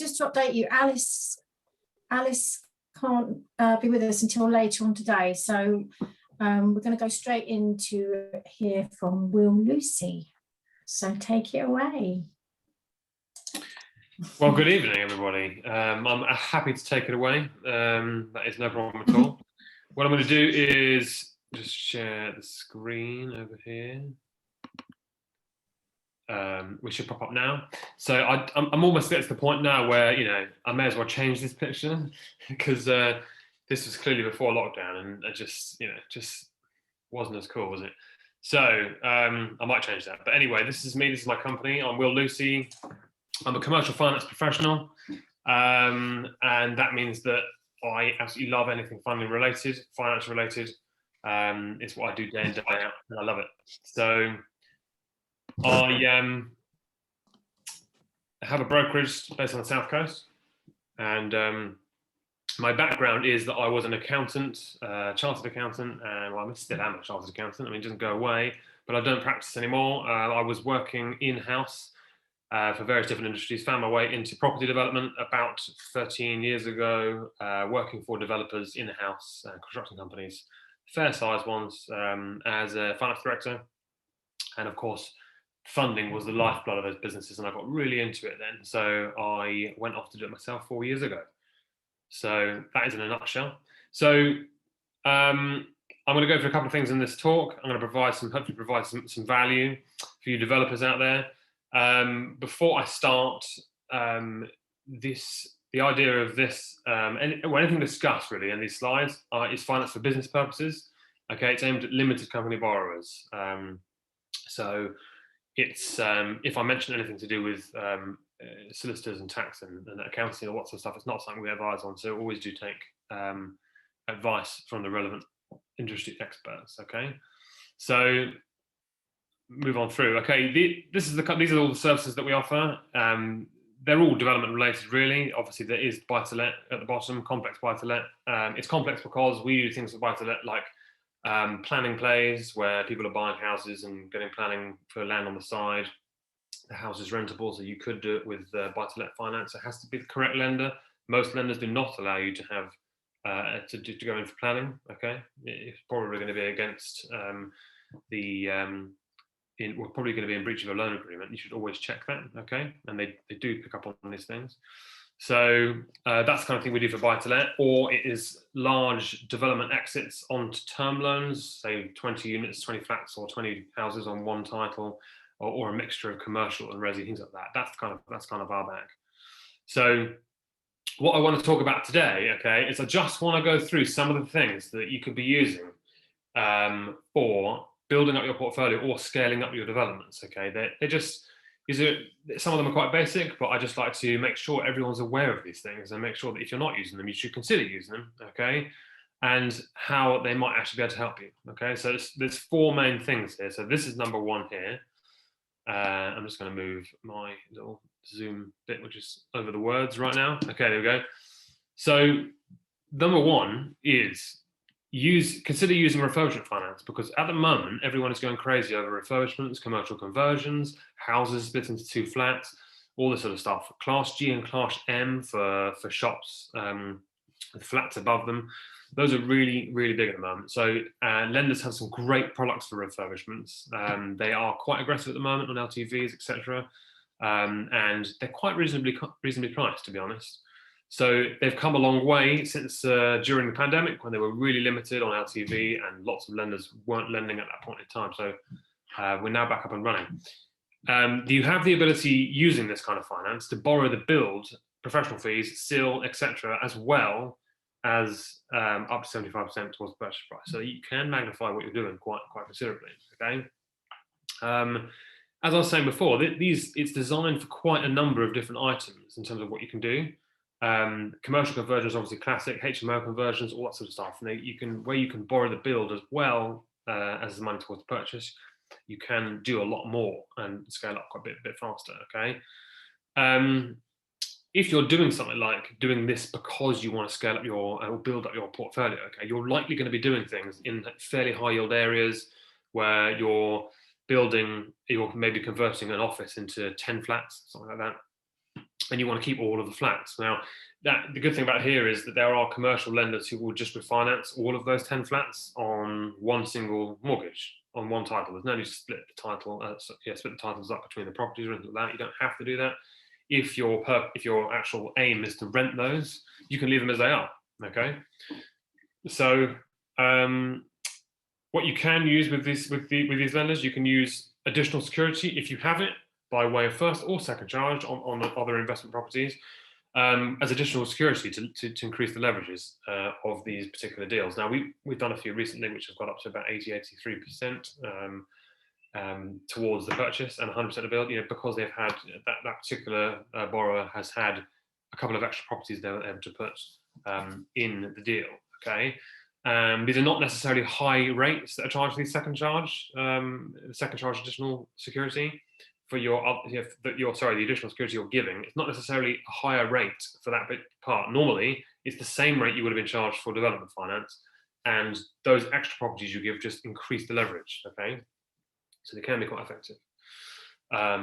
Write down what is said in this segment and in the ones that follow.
just to update you, Alice can't be with us until later on today, so we're going to go straight into hear from Will Lucy. So take it away. Well, good evening, everybody. I'm happy to take it away. That is no problem at all. What I'm going to do is just share the screen over here. We should pop up now. So I'm almost getting to the point now where, you know, I may as well change this picture because this was clearly before lockdown and it just wasn't as cool, was it? So I might change that. But anyway, this is me. This is my company. I'm Will Lucy. I'm a commercial finance professional. And that means that I absolutely love anything funding related, finance related. It's what I do day in, day out, and I love it. So I have a brokerage based on the South Coast, and my background is that I was an accountant, chartered accountant, and well, I still am a chartered accountant. I mean, it doesn't go away, but I don't practice anymore. I was working in-house for various different industries, found my way into property development about 13 years ago, working for developers in-house, construction companies, fair-sized ones, as a finance director, and of course, funding was the lifeblood of those businesses, and I got really into it then. So I went off to do it myself 4 years ago. So that is in a nutshell. So I'm going to go through a couple of things in this talk. I'm going to hopefully provide some value for you developers out there. Before I start, the idea of this, anything discussed really in these slides is finance for business purposes. Okay, it's aimed at limited company borrowers. So it's if I mention anything to do with solicitors and tax and accounting or lots of stuff, it's not something we advise on. So always do take advice from the relevant industry experts. Okay, so move on through. Okay, these are all the services that we offer. They're all development related, really. Obviously, there is buy-to-let at the bottom, complex buy-to-let. It's complex because we do things for buy-to-let like planning plays where people are buying houses and getting planning for land on the side. The house is rentable, so you could do it with buy-to-let finance. It has to be the correct lender. Most lenders do not allow you to have to go in for planning. Okay, it's probably going to be against we're probably going to be in breach of a loan agreement. You should always check that. Okay, and they do pick up on these things. So that's the kind of thing we do for buy-to-let, or it is large development exits onto term loans, say 20 units, 20 flats, or 20 houses on one title, or a mixture of commercial and resi, things like that. That's kind of our bag. So what I want to talk about today, okay, is I just want to go through some of the things that you could be using for building up your portfolio or scaling up your developments. Okay, they're just. Some of them are quite basic, but I just like to make sure everyone's aware of these things and make sure that if you're not using them, you should consider using them, okay? And how they might actually be able to help you, okay? So there's four main things here. So this is number one here. I'm just going to move my little Zoom bit, which is over the words right now. Okay, there we go. So number one is consider using refurbishment finance, because at the moment everyone is going crazy over refurbishments, commercial conversions, houses split into two flats, all this sort of stuff. Class G and Class M for shops, with flats above them. Those are really, really big at the moment. So lenders have some great products for refurbishments. They are quite aggressive at the moment on LTVs, etc. And they're quite reasonably priced, to be honest. So they've come a long way since during the pandemic, when they were really limited on LTV and lots of lenders weren't lending at that point in time. So we're now back up and running. You have the ability, using this kind of finance, to borrow the build, professional fees, SIL, etc., as well as up to 75% towards the purchase price. So you can magnify what you're doing quite considerably. Okay. As I was saying before, it's designed for quite a number of different items in terms of what you can do. Commercial conversions, obviously classic, HMO conversions, all that sort of stuff. And where you can borrow the build as well as the money towards the purchase, you can do a lot more and scale up quite a bit faster. Okay. If you're doing something like doing this because you want to scale up or build up your portfolio, okay, you're likely going to be doing things in fairly high yield areas where you're maybe converting an office into 10 flats, something like that. and you want to keep all of the flats. Now, the good thing about here is that there are commercial lenders who will just refinance all of those 10 flats on one single mortgage, on one title. There's no need to split the title, split the titles up between the properties or anything like that. You don't have to do that. If your actual aim is to rent those, you can leave them as they are. Okay. So what you can use with these lenders, you can use additional security if you have it by way of first or second charge on other investment properties as additional security to increase the leverages of these particular deals. Now, we've done a few recently, which have got up to about 83% towards the purchase and 100% of the build, because they've had that particular borrower has had a couple of extra properties they were able to put in the deal. Okay. These are not necessarily high rates that are charged for the second charge additional security for the additional security you're giving. It's not necessarily a higher rate for that bit part. Normally, it's the same rate you would have been charged for development finance, and those extra properties you give just increase the leverage. Okay, so they can be quite effective.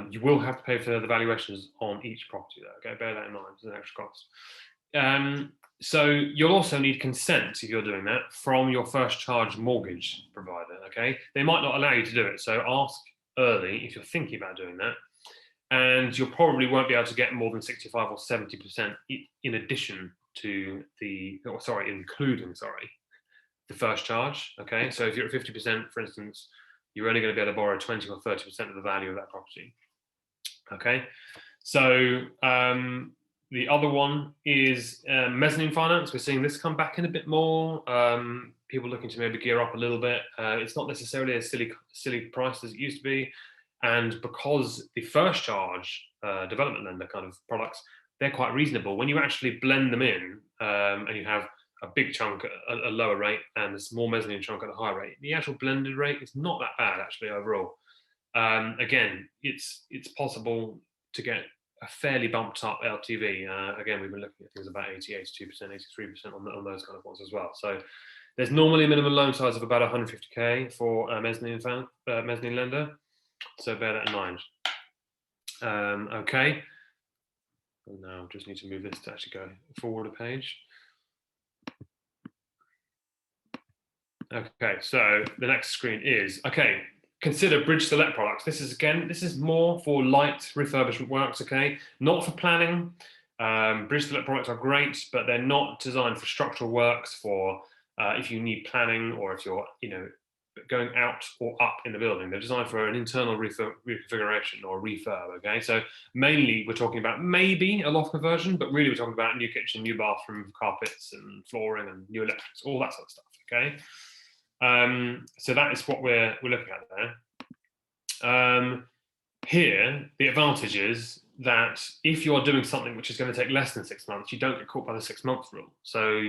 You will have to pay for the valuations on each property, though. Okay, bear that in mind. It's an extra cost. So you'll also need consent if you're doing that from your first charge mortgage provider. Okay, they might not allow you to do it, so ask early if you're thinking about doing that, and you probably won't be able to get more than 65 or 70% in addition to including the first charge. Okay, so if you're at 50%, for instance, you're only going to be able to borrow 20 or 30% of the value of that property. Okay, so the other one is mezzanine finance. We're seeing this come back in a bit more. People looking to maybe gear up a little bit. It's not necessarily a silly price as it used to be. And because the first charge development lender kind of products, they're quite reasonable. When you actually blend them in and you have a big chunk at a lower rate and a small mezzanine chunk at a higher rate, the actual blended rate is not that bad actually overall. Again, it's possible to get a fairly bumped up LTV. Again, we've been looking at things about 80, 82%, 83% on those kind of ones as well. So there's normally a minimum loan size of about 150k for a mezzanine lender. So bear that in mind. Okay. Now just need to move this to actually go forward a page. Okay, so the next screen is, okay, consider bridge to let products. This is more for light refurbishment works, okay? Not for planning. Bridge to let products are great, but they're not designed for structural works for if you need planning or if you're, going out or up in the building. They're designed for an internal reconfiguration or refurb, okay? So mainly we're talking about maybe a loft conversion, but really we're talking about new kitchen, new bathroom, carpets and flooring and new electrics, all that sort of stuff, okay? So that is what we're looking at there. Here, the advantage is that if you're doing something which is going to take less than 6 months, you don't get caught by the 6 month rule. So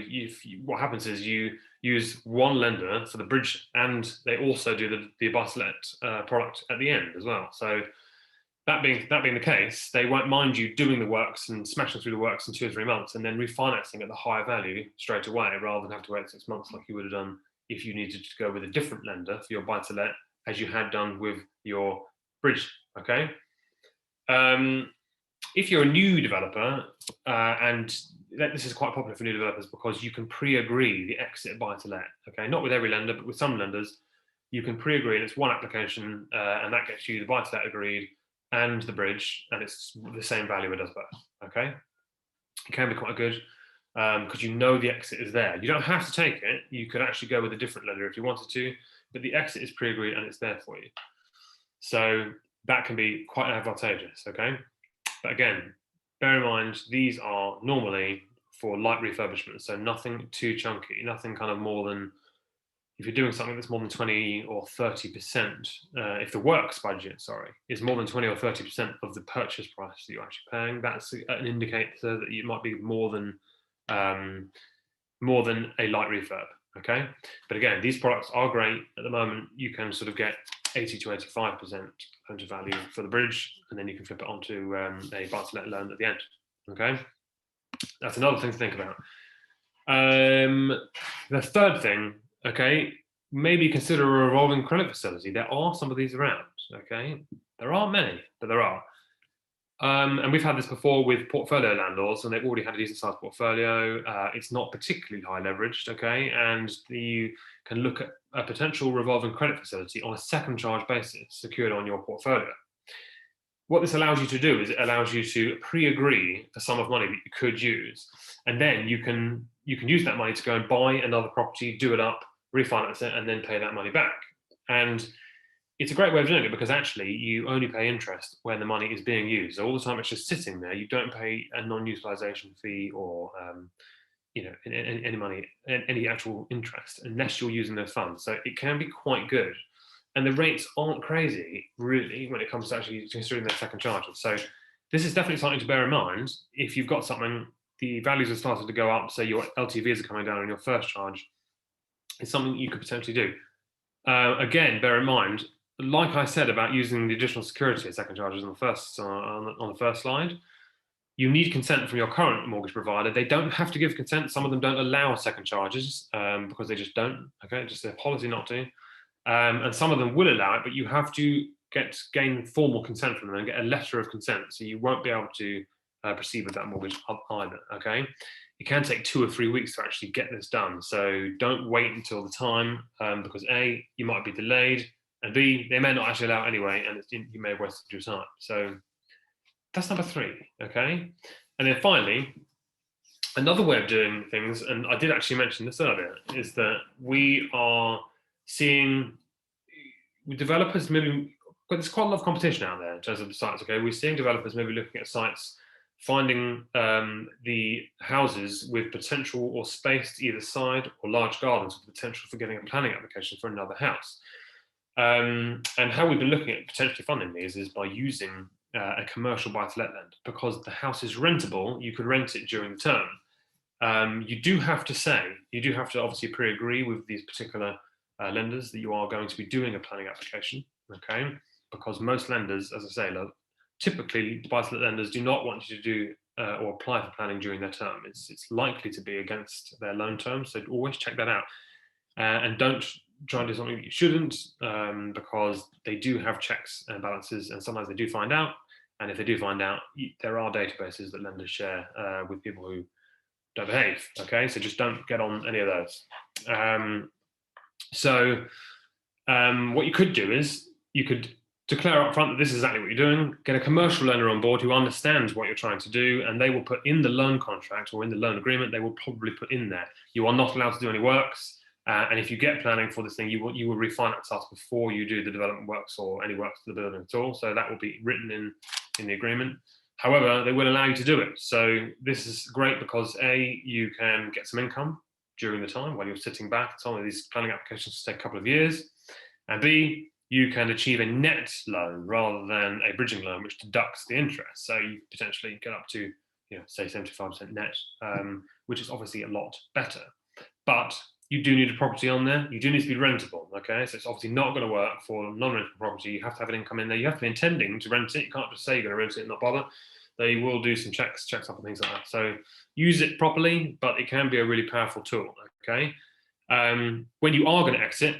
what happens is you use one lender for the bridge, and they also do the buy-to-let product at the end as well. So that being the case, they won't mind you doing the works and smashing through the works in 2 or 3 months and then refinancing at the higher value straight away, rather than have to wait 6 months like you would have done if you needed to go with a different lender for your buy-to-let, as you had done with your bridge. Okay. If you're a new developer, and this is quite popular for new developers because you can pre-agree the exit buy-to-let. Okay, not with every lender, but with some lenders, you can pre-agree, and it's one application, and that gets you the buy-to-let agreed and the bridge, and it's the same value it does both. Okay, it can be quite good because you know the exit is there. You don't have to take it. You could actually go with a different lender if you wanted to, but the exit is pre-agreed and it's there for you. So that can be quite advantageous. Okay. But again, bear in mind, these are normally for light refurbishment, so nothing too chunky, nothing kind of more than, if you're doing something that's more than 20 or 30%, if the works budget, is more than 20 or 30% of the purchase price that you're actually paying, that's an indicator that you might be more than a light refurb, okay? But again, these products are great. At the moment, you can sort of get 80 to 85% loan to value for the bridge, and then you can flip it onto a buy-to-let loan at the end. Okay, that's another thing to think about. The third thing, okay, maybe consider a revolving credit facility. There are some of these around. Okay, there aren't many, but there are. And we've had this before with portfolio landlords, and they've already had a decent sized portfolio. It's not particularly high leveraged, okay? And you can look at a potential revolving credit facility on a second charge basis secured on your portfolio. What this allows you to do is it allows you to pre-agree a sum of money that you could use, and then you can use that money to go and buy another property, do it up, refinance it, and then pay that money back. And it's a great way of doing it because actually you only pay interest when the money is being used. So all the time it's just sitting there, you don't pay a non-utilization fee or any money, any actual interest, unless you're using those funds. So it can be quite good. And the rates aren't crazy, really, when it comes to actually considering their second charges. So this is definitely something to bear in mind. If you've got something, the values have started to go up, so your LTVs are coming down on your first charge, it's something you could potentially do. Again, bear in mind, like I said about using the additional security as second charges on the first slide, you need consent from your current mortgage provider. They don't have to give consent. Some of them don't allow second charges because they just don't. Okay, just their policy not to. And some of them will allow it, but you have to gain formal consent from them and get a letter of consent. So you won't be able to proceed with that mortgage either. Okay, it can take 2 or 3 weeks to actually get this done. So don't wait until the time because A, you might be delayed, and B, they may not actually allow it anyway, and you may have wasted your time. So that's number 3, okay? And then finally, another way of doing things, and I did actually mention this earlier, is that we are seeing developers maybe, but there's quite a lot of competition out there in terms of the sites, okay? We're seeing developers maybe looking at sites, finding the houses with potential or spaced either side or large gardens with potential for getting a planning application for another house. And how we've been looking at potentially funding these is by using a commercial buy-to-let lend. Because the house is rentable, you could rent it during the term. You do have to obviously pre-agree with these particular lenders that you are going to be doing a planning application, okay? Because most lenders, as I say, typically buy-to-let lenders do not want you to do or apply for planning during their term. It's likely to be against their loan terms, so always check that out. And don't try and do something that you shouldn't because they do have checks and balances, and sometimes they do find out. And if they do find out, there are databases that lenders share with people who don't behave, okay? So just don't get on any of those. What you could do is you could declare up front that this is exactly what you're doing, get a commercial lender on board who understands what you're trying to do, and they will put in the loan contract or in the loan agreement, they will probably put in there, you are not allowed to do any works. And if you get planning for this thing, you will refinance us before you do the development works or any works to the building at all. So that will be written in the agreement. However, they will allow you to do it. So this is great because A, you can get some income during the time while you're sitting back. Some of these planning applications take a couple of years. And B, you can achieve a net loan rather than a bridging loan, which deducts the interest. So you potentially get up to, say 75% net, which is obviously a lot better. But you do need a property on there. You do need to be rentable, okay? So it's obviously not going to work for non-rentable property. You have to have an income in there. You have to be intending to rent it. You can't just say you're going to rent it and not bother. They will do some checks up and things like that. So use it properly, but it can be a really powerful tool, okay? When you are going to exit,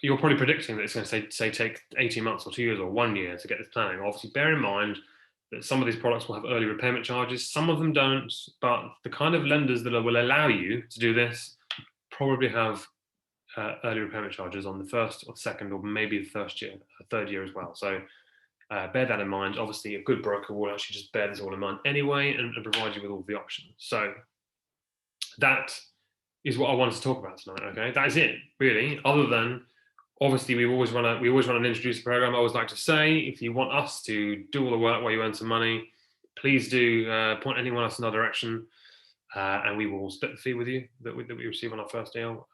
you're probably predicting that it's going to say take 18 months or 2 years or 1 year to get this planning. Obviously, bear in mind that some of these products will have early repayment charges. Some of them don't, but the kind of lenders that will allow you to do this probably have early repayment charges on the first or second or maybe the third year as well. So bear that in mind. Obviously, a good broker will actually just bear this all in mind anyway and provide you with all the options. So that is what I wanted to talk about tonight, okay? That is it, really, other than obviously, we always run an introducer program. I always like to say, if you want us to do all the work while you earn some money, please do point anyone else in our direction, and we will split the fee with you that we receive on our first deal.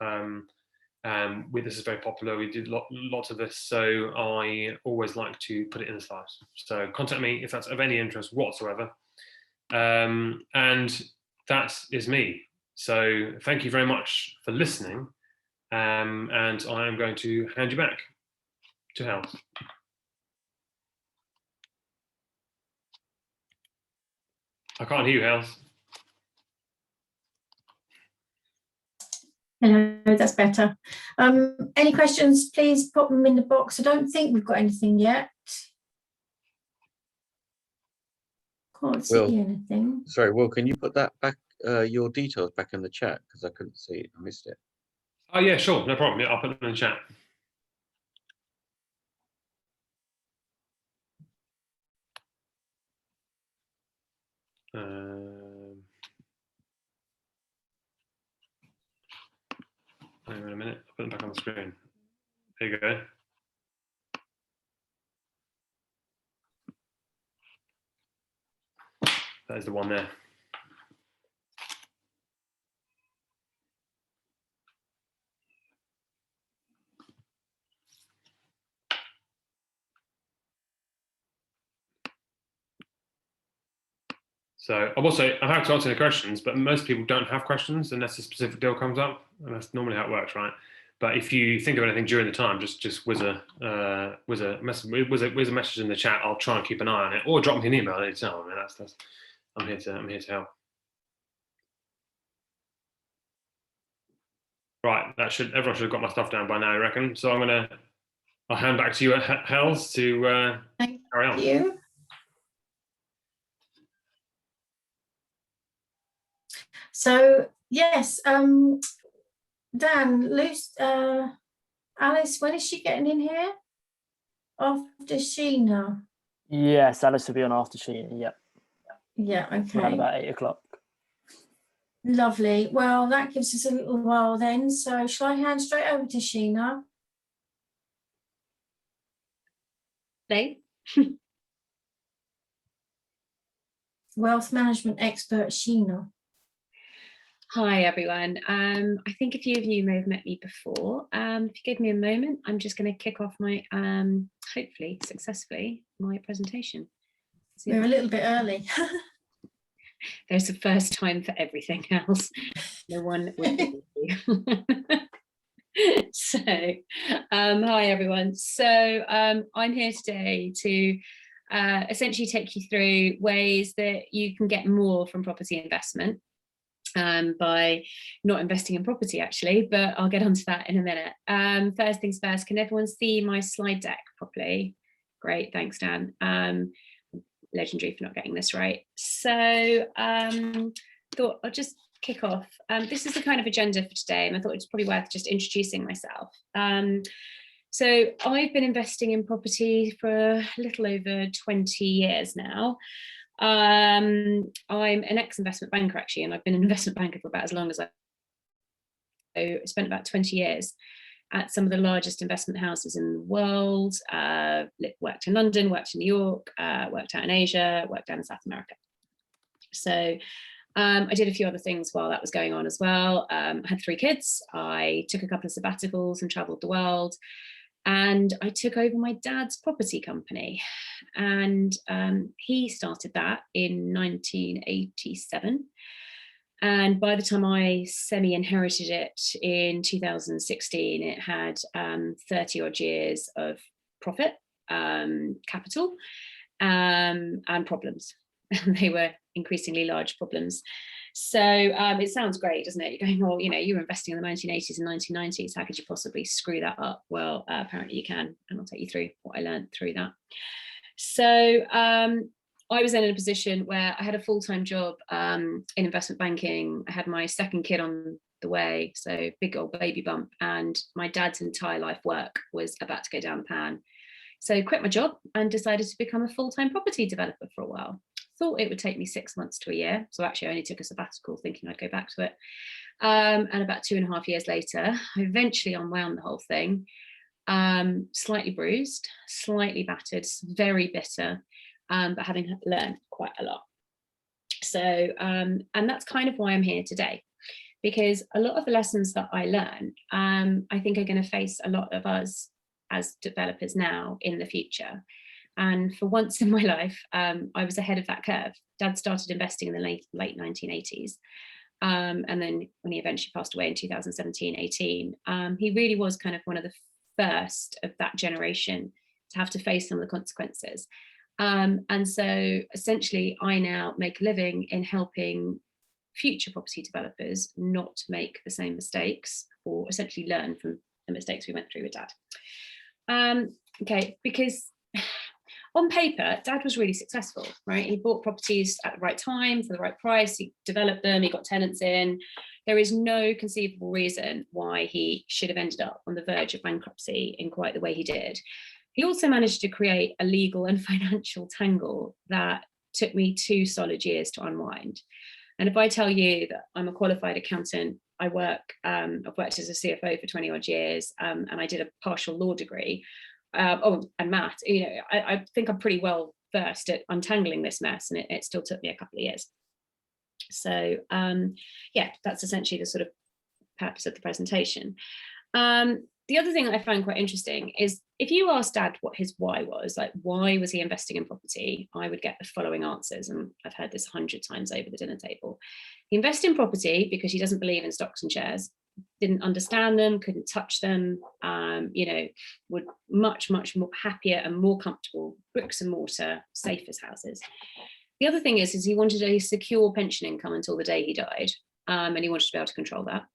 This is very popular. We did lots of this, so I always like to put it in the slides. So contact me if that's of any interest whatsoever. And that is me. So thank you very much for listening. And I am going to hand you back to Hal. I can't hear you, Hal. Hello, that's better. Any questions, please pop them in the box. I don't think we've got anything yet. Can't see Will. anything. Sorry, Will, can you put that back, your details back in the chat? Because I couldn't see it. I missed it. Oh yeah, sure, no problem. Yeah, I'll put them in the chat. Hang on a minute, I'll put them back on the screen. There you go. That is the one there. So I'm happy to answer any questions, but most people don't have questions unless a specific deal comes up, and that's normally how it works, right? But if you think of anything during the time, just whiz a message in the chat. I'll try and keep an eye on it, or drop me an email any time. I mean, that's I'm here to help. Right, everyone should have got my stuff down by now, I reckon. So I'll hand back to you, Hels, to Thank carry on. you. So yes, Dan, Alice, when is she getting in here? After Sheena? Yes, Alice will be on after Sheena. Yep. Yeah, Around okay. about 8 o'clock. Lovely. Well, that gives us a little while then. So shall I hand straight over to Sheena? Hello. Wealth management expert Sheena. Hi everyone. I think a few of you may have met me before. If you give me a moment, I'm just going to kick off my, hopefully successfully, my presentation. We're a little bit early. There's a first time for everything else. No one would believe you. So, hi everyone. So I'm here today to essentially take you through ways that you can get more from property investment. By not investing in property actually, but I'll get onto that in a minute. First things first, can everyone see my slide deck properly? Great, thanks Dan. Legendary for not getting this right. So thought I'll just kick off. This is the kind of agenda for today, and I thought it's probably worth just introducing myself. So I've been investing in property for a little over 20 years now. I'm an ex-investment banker actually, and I've been an investment banker for about as long as I spent about 20 years at some of the largest investment houses in the world. Worked in London, worked in New York, worked out in Asia, worked down in South America. So I did a few other things while that was going on as well. I had 3 kids. I took a couple of sabbaticals and traveled the world. And I took over my dad's property company, and he started that in 1987. And by the time I semi-inherited it in 2016, it had 30 odd years of profit, capital, and problems. They were increasingly large problems. So it sounds great, doesn't it? You're going, oh, you know, you were investing in the 1980s and 1990s. How could you possibly screw that up? Well, apparently you can, and I'll take you through what I learned through that. So I was then in a position where I had a full-time job in investment banking. I had my second kid on the way, so big old baby bump, and my dad's entire life work was about to go down the pan. So I quit my job and decided to become a full-time property developer for a while. Thought it would take me 6 months to a year. So actually I only took a sabbatical thinking I'd go back to it. And about 2.5 years later, I eventually unwound the whole thing. Slightly bruised, slightly battered, very bitter, but having learned quite a lot. So, and that's kind of why I'm here today, because a lot of the lessons that I learned, I think are going to face a lot of us as developers now in the future. And for once in my life, I was ahead of that curve. Dad started investing in the late 1980s. And then when he eventually passed away in 2017-18, he really was kind of one of the first of that generation to have to face some of the consequences. And so essentially, I now make a living in helping future property developers not make the same mistakes, or essentially learn from the mistakes we went through with Dad. Okay, because on paper, Dad was really successful, right? He bought properties at the right time for the right price. He developed them. He got tenants in. There is no conceivable reason why he should have ended up on the verge of bankruptcy in quite the way he did. He also managed to create a legal and financial tangle that took me 2 solid years to unwind. And if I tell you that I'm a qualified accountant, I've worked as a CFO for 20 odd years, and I did a partial law degree, and math, I think I'm pretty well versed at untangling this mess, and it still took me a couple of years. So yeah, that's essentially the sort of purpose of the presentation. The other thing I found quite interesting is if you asked Dad what his why was, like why was he investing in property, I would get the following answers, and I've heard this 100 times over the dinner table. He invested in property because he doesn't believe in stocks and shares, didn't understand them, couldn't touch them, would much more happier and more comfortable bricks and mortar, safe as houses. The other thing is he wanted a secure pension income until the day he died, and he wanted to be able to control that.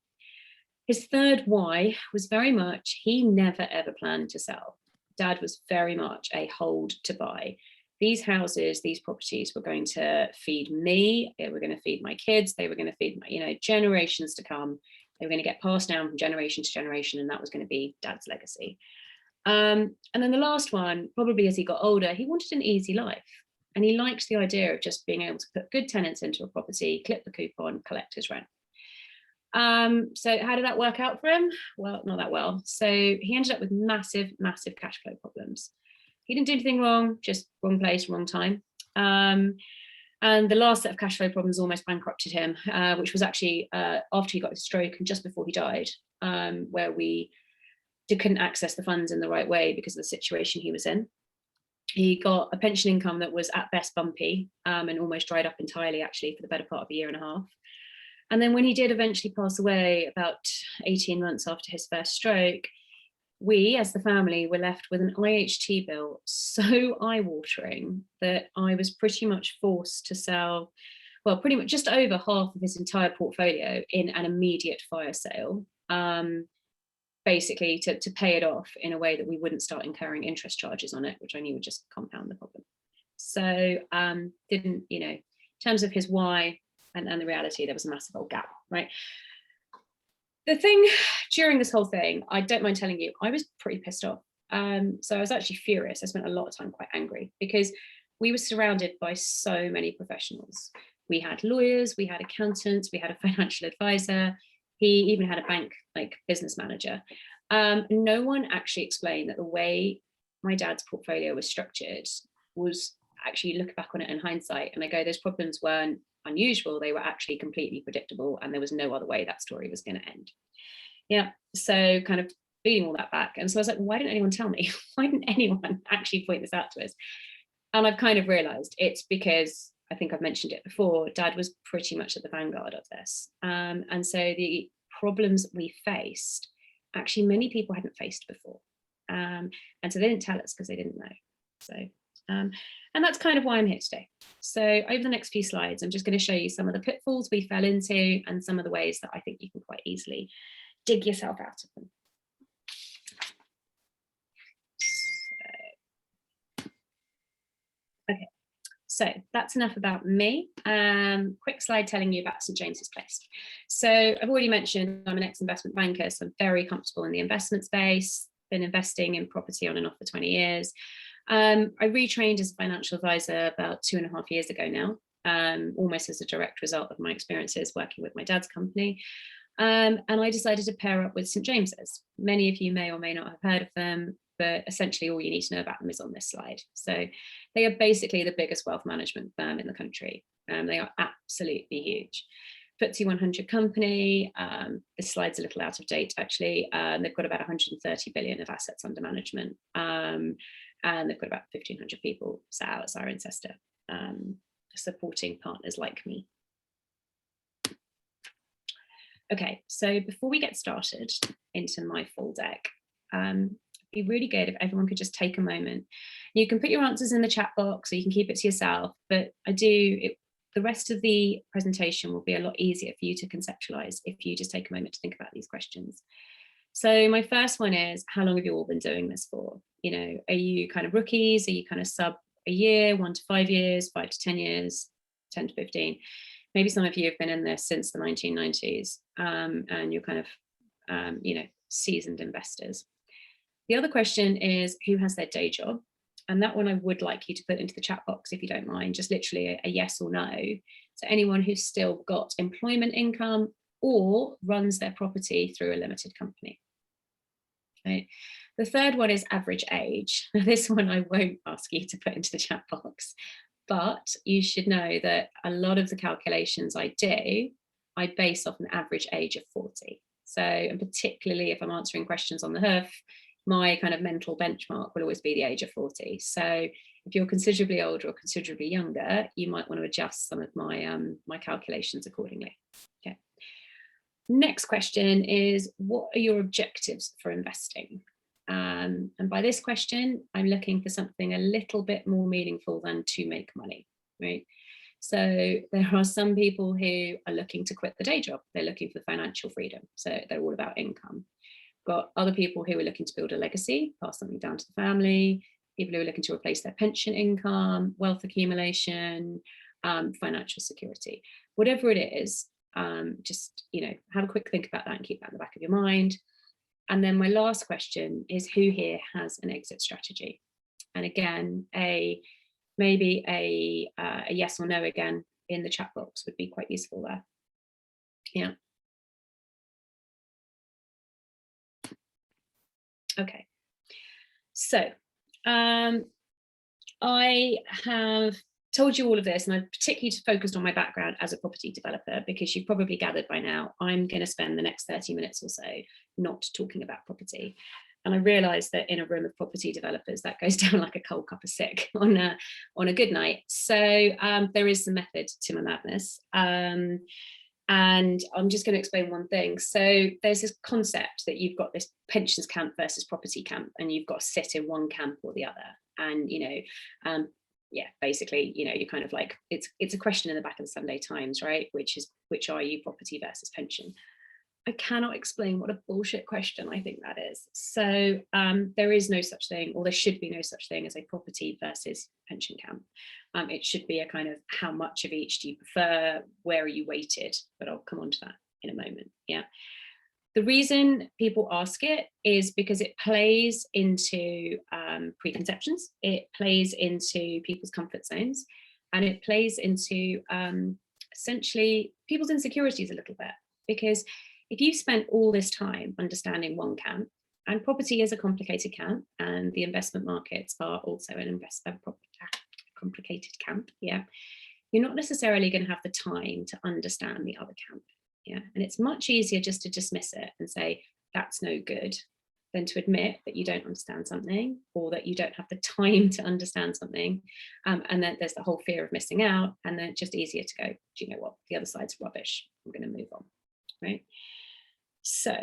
His third why was very much, he never ever planned to sell. Dad was very much a hold to buy. These houses, these properties were going to feed me, they were going to feed my kids, they were going to feed my, generations to come. They were going to get passed down from generation to generation, and that was going to be Dad's legacy. And then the last one, probably as he got older, he wanted an easy life. And he liked the idea of just being able to put good tenants into a property, clip the coupon, collect his rent. So how did that work out for him? Well, not that well. So he ended up with massive cash flow problems. He didn't do anything wrong, just wrong place, wrong time. And the last set of cash flow problems almost bankrupted him, which was actually after he got his stroke and just before he died, where we couldn't access the funds in the right way because of the situation he was in. He got a pension income that was at best bumpy, and almost dried up entirely actually for the better part of a year and a half. And then when he did eventually pass away about 18 months after his first stroke, we as the family were left with an IHT bill so eye-watering that I was pretty much forced to sell, well, pretty much just over half of his entire portfolio in an immediate fire sale, basically to pay it off in a way that we wouldn't start incurring interest charges on it, which I knew would just compound the problem. So didn't, in terms of his why, and the reality, there was a massive old gap, right? The thing during this whole thing, I don't mind telling you, I was pretty pissed off. So I was actually furious. I spent a lot of time quite angry because we were surrounded by so many professionals. We had lawyers, we had accountants, we had a financial advisor. He even had a bank business manager. No one actually explained that the way my dad's portfolio was structured was actually, look back on it in hindsight and I go, those problems weren't unusual, they were actually completely predictable, and there was no other way that story was going to end. Yeah, so kind of feeding all that back. And so I was like, why didn't anyone tell me? Why didn't anyone actually point this out to us? And I've kind of realized it's because, I think I've mentioned it before, Dad was pretty much at the vanguard of this. And so the problems we faced, actually many people hadn't faced before. And so they didn't tell us because they didn't know. So and that's kind of why I'm here today. So over the next few slides, I'm just going to show you some of the pitfalls we fell into and some of the ways that I think you can quite easily dig yourself out of them. Okay, so that's enough about me. Quick slide telling you about St James's Place. So I've already mentioned I'm an ex-investment banker, so I'm very comfortable in the investment space, been investing in property on and off for 20 years. I retrained as a financial advisor about 2.5 years ago now, almost as a direct result of my experiences working with my dad's company. And I decided to pair up with St James's. Many of you may or may not have heard of them, but essentially all you need to know about them is on this slide. So they are basically the biggest wealth management firm in the country. They are absolutely huge. FTSE 100 company. This slide's a little out of date actually. They've got about 130 billion of assets under management. And they've got about 1,500 people sat out at Cirencester, supporting partners like me. Okay, so before we get started into my full deck, it'd be really good if everyone could just take a moment. You can put your answers in the chat box, or you can keep it to yourself, but the rest of the presentation will be a lot easier for you to conceptualize if you just take a moment to think about these questions. So my first one is, how long have you all been doing this for? Are you kind of rookies? Are you kind of sub a year, 1 to 5 years, 5 to 10 years, 10 to 15. Maybe some of you have been in this since the 1990s, and you're kind of, you know, seasoned investors. The other question is, who has their day job? And that one I would like you to put into the chat box, if you don't mind, just literally a yes or no. So anyone who's still got employment income or runs their property through a limited company. Okay. The third one is average age. This one I won't ask you to put into the chat box, but you should know that a lot of the calculations I do, I base off an average age of 40. So, and particularly if I'm answering questions on the hoof, my kind of mental benchmark will always be the age of 40. So if you're considerably older or considerably younger, you might want to adjust some of my my calculations accordingly. Okay. Next question is, what are your objectives for investing? And by this question, I'm looking for something a little bit more meaningful than to make money, right? So there are some people who are looking to quit the day job. They're looking for financial freedom. So they're all about income. Got other people who are looking to build a legacy, pass something down to the family, people who are looking to replace their pension income, wealth accumulation, financial security. Whatever it is, just, you know, have a quick think about that and keep that in the back of your mind. And then my last question is, who here has an exit strategy? And again, maybe a yes or no again in the chat box would be quite useful there. Yeah. Okay, so I have told you all of this, and I've particularly focused on my background as a property developer, because you've probably gathered by now I'm going to spend the next 30 minutes or so not talking about property. And I realised that in a room of property developers, that goes down like a cold cup of sick on a good night. So there is some method to my madness. And I'm just going to explain one thing. So there's this concept that you've got this pensions camp versus property camp, and you've got to sit in one camp or the other. And, you know, yeah, basically, you know, you're kind of like, it's a question in the back of the Sunday Times, right? Which are you, property versus pension? I cannot explain what a bullshit question I think that is. So there is no such thing, or there should be no such thing as a property versus pension camp. It should be a kind of, how much of each do you prefer? Where are you weighted? But I'll come on to that in a moment. Yeah. The reason people ask it is because it plays into preconceptions. It plays into people's comfort zones, and it plays into essentially people's insecurities a little bit. Because if you've spent all this time understanding one camp, and property is a complicated camp, and the investment markets are also an complicated camp, yeah, you're not necessarily going to have the time to understand the other camp, yeah. And it's much easier just to dismiss it and say that's no good, than to admit that you don't understand something, or that you don't have the time to understand something, and then there's the whole fear of missing out, and then it's just easier to go, do you know what, the other side's rubbish, I'm going to move on, right? So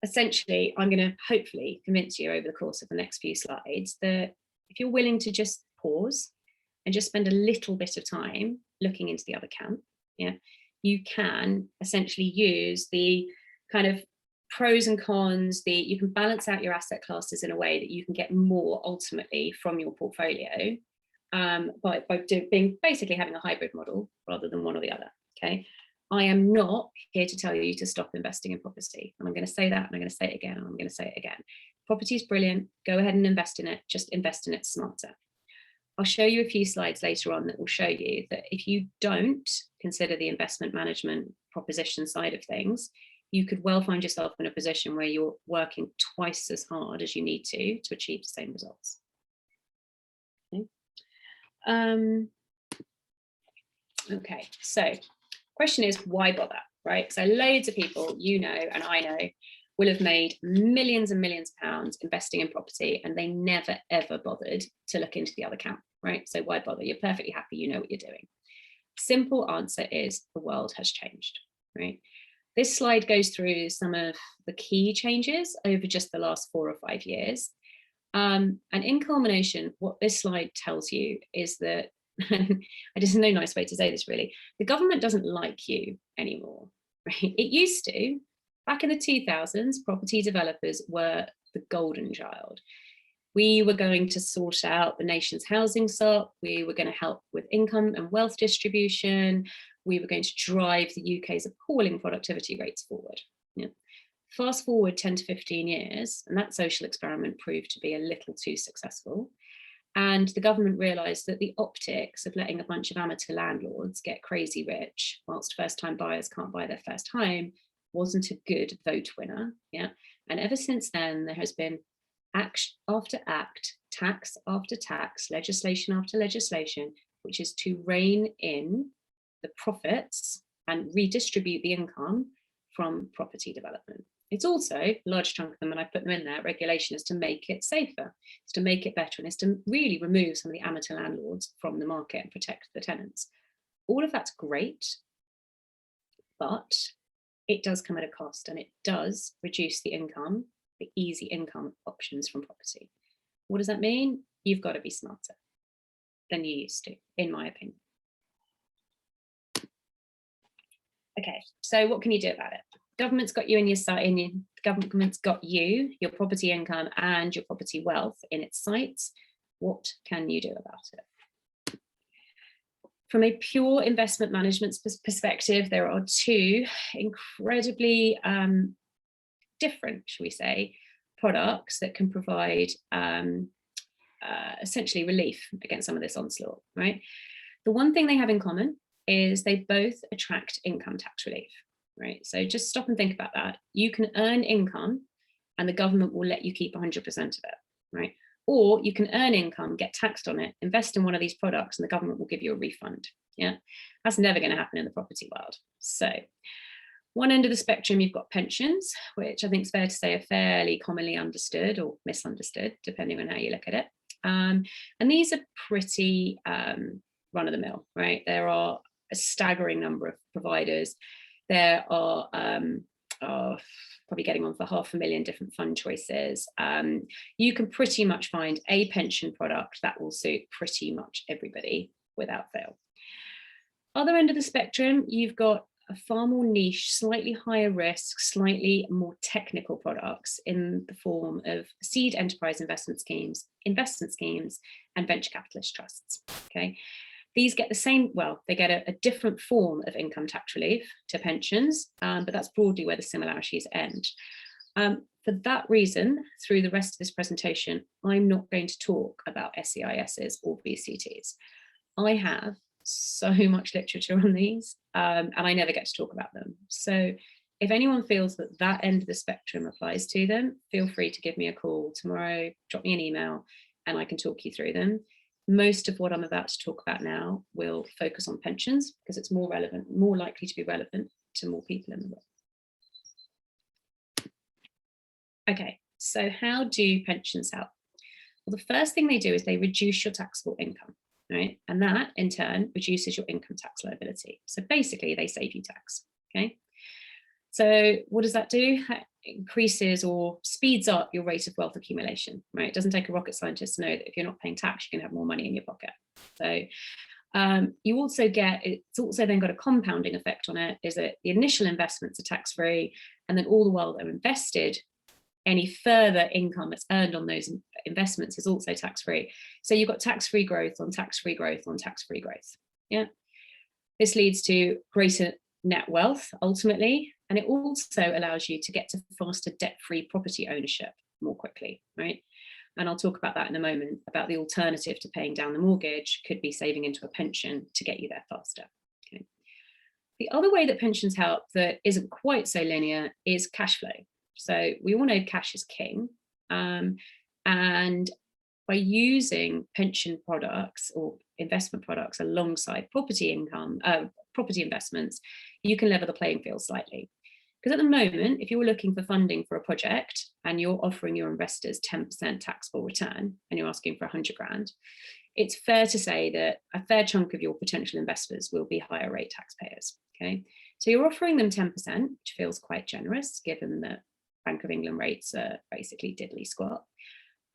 essentially, I'm going to hopefully convince you over the course of the next few slides that if you're willing to just pause and just spend a little bit of time looking into the other camp, yeah, you can essentially use the kind of pros and cons, you can balance out your asset classes in a way that you can get more ultimately from your portfolio by basically having a hybrid model rather than one or the other, okay? I am not here to tell you to stop investing in property. And I'm going to say that, and I'm going to say it again, and I'm going to say it again. Property is brilliant. Go ahead and invest in it. Just invest in it smarter. I'll show you a few slides later on that will show you that if you don't consider the investment management proposition side of things, you could well find yourself in a position where you're working twice as hard as you need to achieve the same results. Okay. Okay, so question is, why bother, right? So loads of people, you know, and I know, will have made millions and millions of pounds investing in property, and they never ever bothered to look into the other camp, right? So why bother? You're perfectly happy, you know what you're doing. Simple answer is the world has changed, right? This slide goes through some of the key changes over just the last 4 or 5 years. And in culmination, what this slide tells you is that, there's no nice way to say this really, the government doesn't like you anymore, right? It used to. Back in the 2000s, property developers were the golden child. We were going to sort out the nation's housing stock. We were going to help with income and wealth distribution. We were going to drive the UK's appalling productivity rates forward. Yeah. Fast forward 10 to 15 years, and that social experiment proved to be a little too successful. And the government realised that the optics of letting a bunch of amateur landlords get crazy rich whilst first-time buyers can't buy their first home wasn't a good vote winner. Yeah. And ever since then, there has been act after act, tax after tax, legislation after legislation, which is to rein in the profits and redistribute the income from property development. It's also a large chunk of them, and I put them in there, regulation is to make it safer, it's to make it better, and it's to really remove some of the amateur landlords from the market and protect the tenants. All of that's great, but it does come at a cost, and it does reduce the income, the easy income options from property. What does that mean? You've got to be smarter than you used to, in my opinion. Okay, so what can you do about it? Government's got you in your sight, government's got you, your property income and your property wealth in its sights. What can you do about it? From a pure investment management perspective, there are two incredibly different, shall we say, products that can provide essentially relief against some of this onslaught, right? The one thing they have in common is they both attract income tax relief, right? So just stop and think about that. You can earn income and the government will let you keep 100% of it, right? Or you can earn income, get taxed on it, invest in one of these products and the government will give you a refund, yeah? That's never gonna happen in the property world. So one end of the spectrum, you've got pensions, which I think is fair to say are fairly commonly understood or misunderstood, depending on how you look at it. And these are pretty run of the mill, right? There are a staggering number of providers. There are probably getting on for 500,000 different fund choices. You can pretty much find a pension product that will suit pretty much everybody without fail. Other end of the spectrum, you've got a far more niche, slightly higher risk, slightly more technical products in the form of seed enterprise investment schemes, and venture capitalist trusts, okay? These get the same, well, they get a different form of income tax relief to pensions, but that's broadly where the similarities end. For that reason, through the rest of this presentation, I'm not going to talk about SEISs or VCTs. I have so much literature on these, and I never get to talk about them. So if anyone feels that that end of the spectrum applies to them, feel free to give me a call tomorrow, drop me an email, and I can talk you through them. Most of what I'm about to talk about now will focus on pensions because it's more relevant, more likely to be relevant to more people in the world. Okay, so how do pensions help? Well, the first thing they do is they reduce your taxable income, right? And that in turn reduces your income tax liability. So basically they save you tax, okay? So what does that do? That increases or speeds up your rate of wealth accumulation, right? It doesn't take a rocket scientist to know that if you're not paying tax, you can have more money in your pocket. So you also get, it's also then got a compounding effect on it, is that the initial investments are tax-free, and then all the while they're invested, any further income that's earned on those investments is also tax-free. So you've got tax-free growth on tax-free growth on tax-free growth, yeah? This leads to greater net wealth ultimately, and it also allows you to get to faster debt-free property ownership more quickly, right? And I'll talk about that in a moment, about the alternative to paying down the mortgage could be saving into a pension to get you there faster. Okay. The other way that pensions help that isn't quite so linear is cash flow. So we all know cash is king, and by using pension products or investment products alongside property income, property investments, you can level the playing field slightly. Because at the moment, if you're looking for funding for a project and you're offering your investors 10% taxable return and you're asking for 100 grand, it's fair to say that a fair chunk of your potential investors will be higher rate taxpayers, okay? So you're offering them 10%, which feels quite generous given that Bank of England rates are basically diddly squat.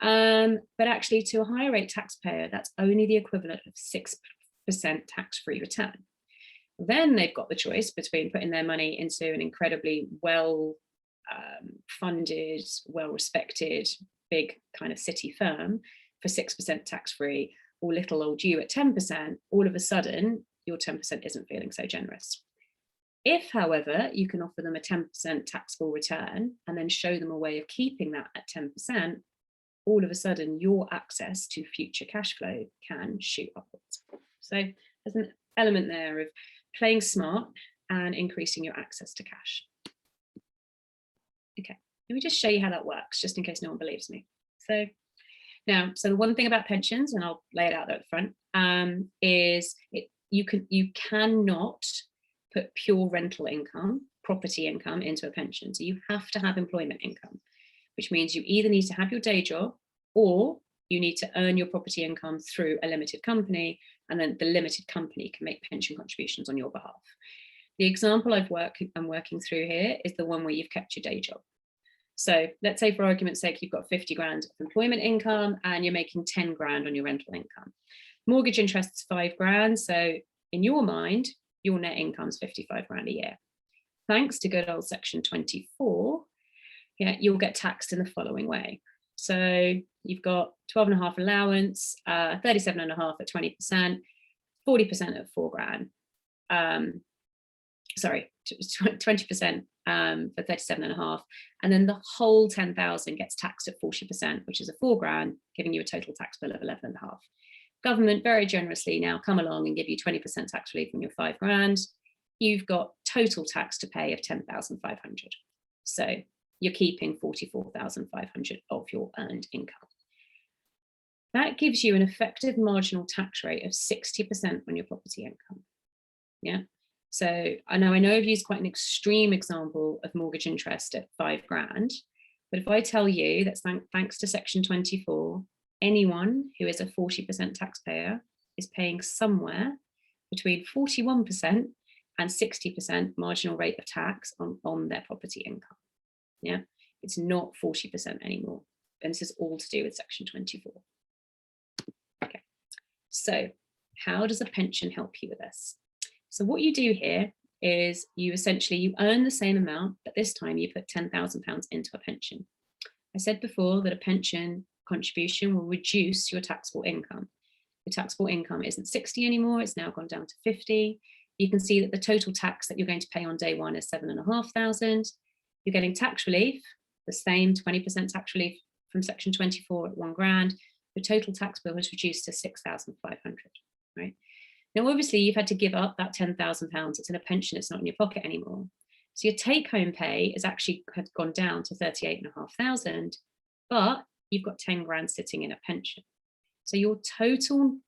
But actually to a higher rate taxpayer, that's only the equivalent of 6% tax-free return. Then they've got the choice between putting their money into an incredibly well funded, well respected big kind of city firm for 6% tax-free, or little old you at 10%, all of a sudden your 10% isn't feeling so generous. If, however, you can offer them a 10% taxable return and then show them a way of keeping that at 10%, all of a sudden your access to future cash flow can shoot upwards. So there's an element there of playing smart and increasing your access to cash. Okay, let me just show you how that works, just in case no one believes me. So now, so the one thing about pensions, and I'll lay it out there at the front, is you cannot put pure rental income, property income into a pension. So you have to have employment income, which means you either need to have your day job or you need to earn your property income through a limited company, and then the limited company can make pension contributions on your behalf. The example I'm working through here is the one where you've kept your day job. So let's say, for argument's sake, you've got 50 grand of employment income and you're making 10 grand on your rental income. Mortgage interest's 5 grand. So in your mind, your net income's 55 grand a year. Thanks to good old Section 24, yeah, you'll get taxed in the following way. So you've got 12.5 allowance, 37.5 at 20%, 40% at 4 grand. Sorry, 20% for 37.5, and then the whole 10,000 gets taxed at 40%, which is a 4 grand, giving you a total tax bill of 11.5. Government very generously now come along and give you 20% tax relief on your 5 grand. You've got total tax to pay of 10,500. So you're keeping 44,500 of your earned income. That gives you an effective marginal tax rate of 60% on your property income. Yeah. So I know I've used quite an extreme example of mortgage interest at 5 grand, but if I tell you that thanks to Section 24, anyone who is a 40% taxpayer is paying somewhere between 41% and 60% marginal rate of tax on their property income. Yeah, it's not 40% anymore. And this is all to do with Section 24. Okay, so how does a pension help you with this? So what you do here is you earn the same amount, but this time you put £10,000 into a pension. I said before that a pension contribution will reduce your taxable income. The taxable income isn't 60 anymore, it's now gone down to 50. You can see that the total tax that you're going to pay on day one is 7,500. You're getting tax relief, the same 20% tax relief from Section 24 at 1 grand. The total tax bill has reduced to 6,500, right? Now, obviously, you've had to give up that £10,000. It's in a pension, it's not in your pocket anymore. So your take-home pay has actually gone down to 38,500, but you've got 10 grand sitting in a pension. So your total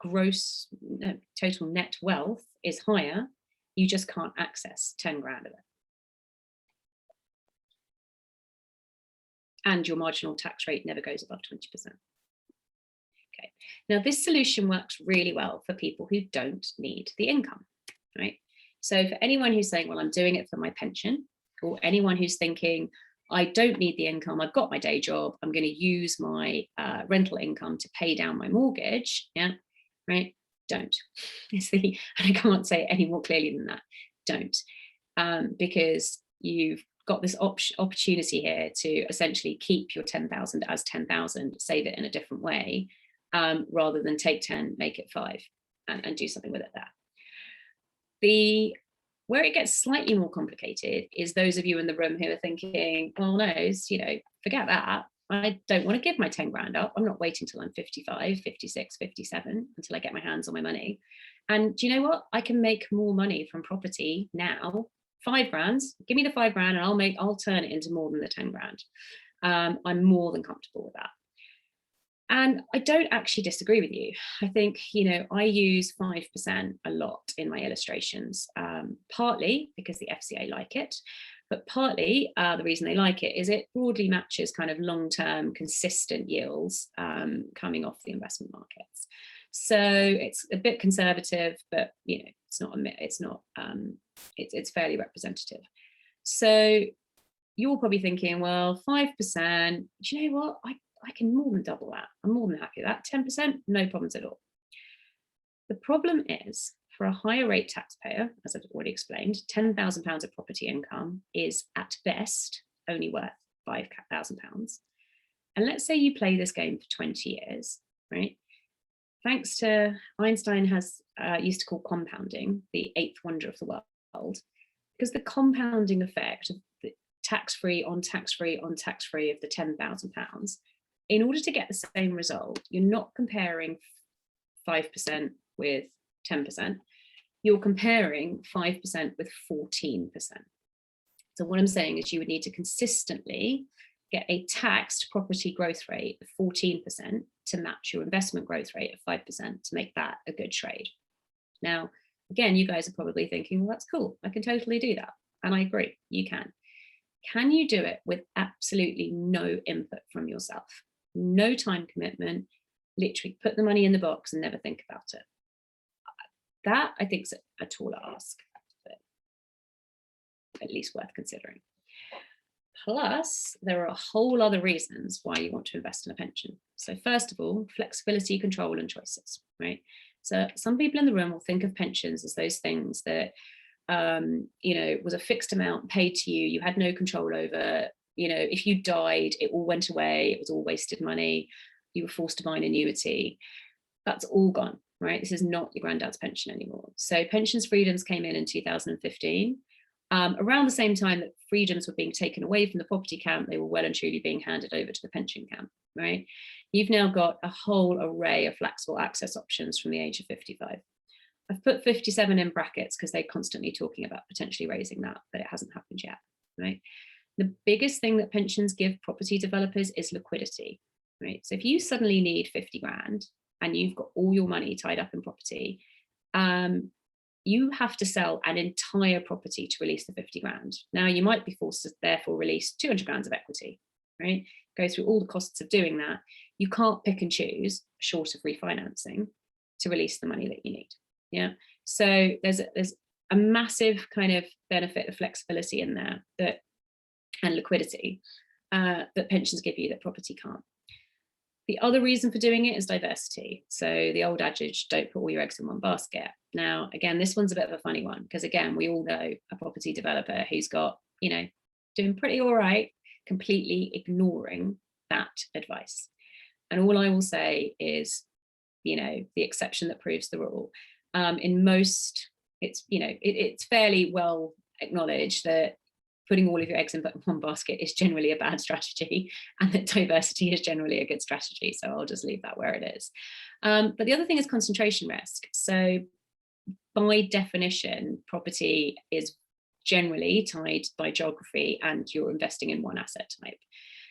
net wealth is higher. You just can't access 10 grand of it. And your marginal tax rate never goes above 20%. Okay, now this solution works really well for people who don't need the income, right? So for anyone who's saying, well, I'm doing it for my pension, or anyone who's thinking, I don't need the income, I've got my day job, I'm going to use my rental income to pay down my mortgage, yeah, right? Don't. And I can't say it any more clearly than that. Don't, because you've got this opportunity here to essentially keep your 10,000 as 10,000, save it in a different way, rather than take 10, make it 5, and do something with it there. Where it gets slightly more complicated is those of you in the room who are thinking, well, no, forget that. I don't want to give my 10 grand up. I'm not waiting till I'm 55, 56, 57 until I get my hands on my money. And do you know what? I can make more money from property now. 5 grand, give me the 5 grand and I'll turn it into more than the 10 grand. I'm more than comfortable with that. And I don't actually disagree with you. I think, I use 5% a lot in my illustrations, partly because the FCA like it, but partly the reason they like it is it broadly matches kind of long-term consistent yields coming off the investment markets. So it's a bit conservative, but it's fairly representative. So you're probably thinking, well, 5%, do you know what? I can more than double that. I'm more than happy with that. 10%, no problems at all. The problem is, for a higher rate taxpayer, as I've already explained, £10,000 of property income is at best only worth £5,000. And let's say you play this game for 20 years, right? Thanks to Einstein has used to call compounding the eighth wonder of the world, because the compounding effect of the tax-free on tax-free on tax-free of the £10,000, in order to get the same result, you're not comparing 5% with 10%, you're comparing 5% with 14%. So what I'm saying is you would need to consistently get a taxed property growth rate of 14% to match your investment growth rate of 5% to make that a good trade. Now, again, you guys are probably thinking, well, that's cool. I can totally do that. And I agree, you can. Can you do it with absolutely no input from yourself? No time commitment, literally put the money in the box and never think about it. That I think is a tall ask, but at least worth considering. Plus, there are a whole other reasons why you want to invest in a pension. So first of all, flexibility, control, and choices, right? So some people in the room will think of pensions as those things that, you know, was a fixed amount paid to you, you had no control over, you know, if you died, it all went away, it was all wasted money, you were forced to buy an annuity. That's all gone, right? This is not your granddad's pension anymore. So pensions freedoms came in 2015. Around the same time that freedoms were being taken away from the property camp, they were well and truly being handed over to the pension camp, right? You've now got a whole array of flexible access options from the age of 55. I've put 57 in brackets because they're constantly talking about potentially raising that, but it hasn't happened yet, right? The biggest thing that pensions give property developers is liquidity, right? So if you suddenly need 50 grand and you've got all your money tied up in property, you have to sell an entire property to release the 50 grand. Now you might be forced to therefore release 200 grand of equity, right? Go through all the costs of doing that. You can't pick and choose, short of refinancing, to release the money that you need. Yeah. So there's a massive kind of benefit of flexibility in there that, and liquidity that pensions give you that property can't. The other reason for doing it is diversity. So the old adage, don't put all your eggs in one basket. Now, again, this one's a bit of a funny one because, again, we all know a property developer who's got, you know, doing pretty all right, completely ignoring that advice. And all I will say is, you know, the exception that proves the rule. In most, it's, you know, it's fairly well acknowledged that putting all of your eggs in one basket is generally a bad strategy, and that diversity is generally a good strategy. So I'll just leave that where it is. But the other thing is concentration risk. So by definition, property is generally tied by geography and you're investing in one asset type.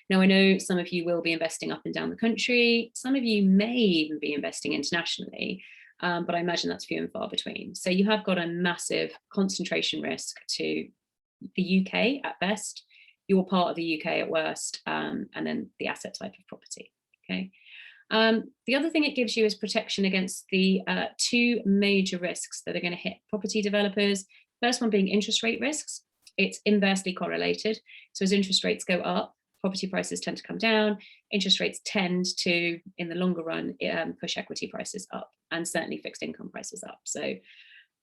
Now, I know some of you will be investing up and down the country. Some of you may even be investing internationally, but I imagine that's few and far between. So you have got a massive concentration risk to the UK at best, you're part of the UK at worst, and then the asset type of property, okay? The other thing it gives you is protection against the two major risks that are going to hit property developers. First one being interest rate risks. It's inversely correlated. So as interest rates go up, property prices tend to come down. Interest rates tend to, in the longer run, push equity prices up and certainly fixed income prices up. So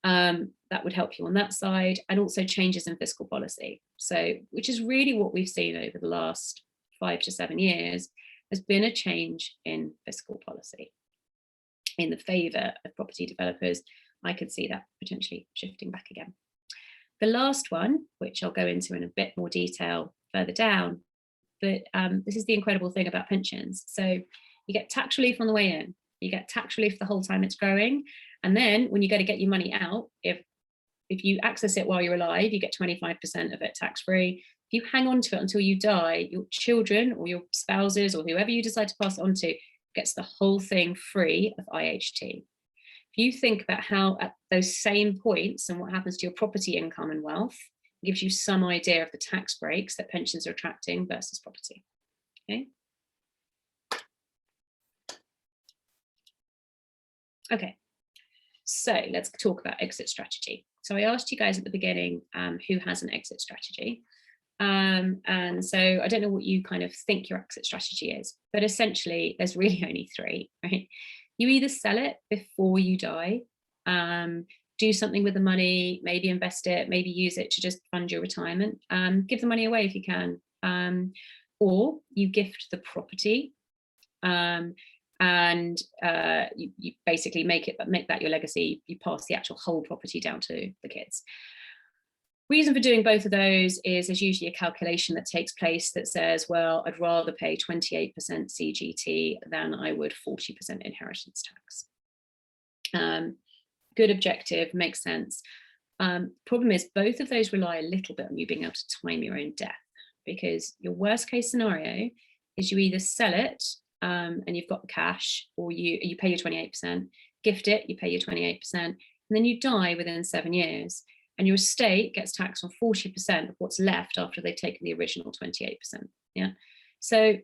that would help you on that side, and also changes in fiscal policy. So, which is really what we've seen over the last 5 to 7 years, has been a change in fiscal policy in the favour of property developers. I could see that potentially shifting back again. The last one, which I'll go into in a bit more detail further down, but this is the incredible thing about pensions. So you get tax relief on the way in, you get tax relief the whole time it's growing. And then when you go to get your money out, if you access it while you're alive, you get 25% of it tax-free. If you hang on to it until you die, your children or your spouses or whoever you decide to pass it on to gets the whole thing free of IHT. If you think about how at those same points and what happens to your property income and wealth, it gives you some idea of the tax breaks that pensions are attracting versus property, okay? Okay. So let's talk about exit strategy. So I asked you guys at the beginning who has an exit strategy. And so I don't know what you kind of think your exit strategy is, but essentially there's really only three, right? You either sell it before you die, do something with the money, maybe invest it, maybe use it to just fund your retirement, give the money away if you can. or you gift the property, and you basically make that your legacy. You pass the actual whole property down to the kids. Reason for doing both of those is there's usually a calculation that takes place that says, well, I'd rather pay 28% CGT than I would 40% inheritance tax. Good objective, makes sense. Problem is both of those rely a little bit on you being able to time your own death, because your worst case scenario is you either sell it and you've got the cash, or you pay your 28%, gift it, you pay your 28%, and then you die within 7 years. And your estate gets taxed on 40% of what's left after they've taken the original 28%. Yeah. So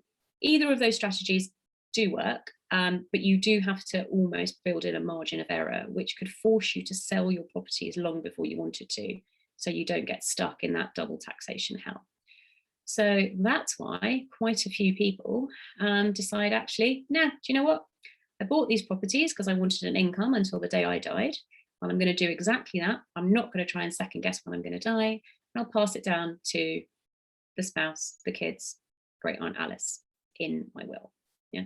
either of those strategies do work, but you do have to almost build in a margin of error, which could force you to sell your properties long before you wanted to, so you don't get stuck in that double taxation hell. So that's why quite a few people decide, actually, nah, do you know what? I bought these properties because I wanted an income until the day I died. Well, I'm going to do exactly that. I'm not going to try and second guess when I'm going to die. And I'll pass it down to the spouse, the kids, great aunt Alice in my will. Yeah.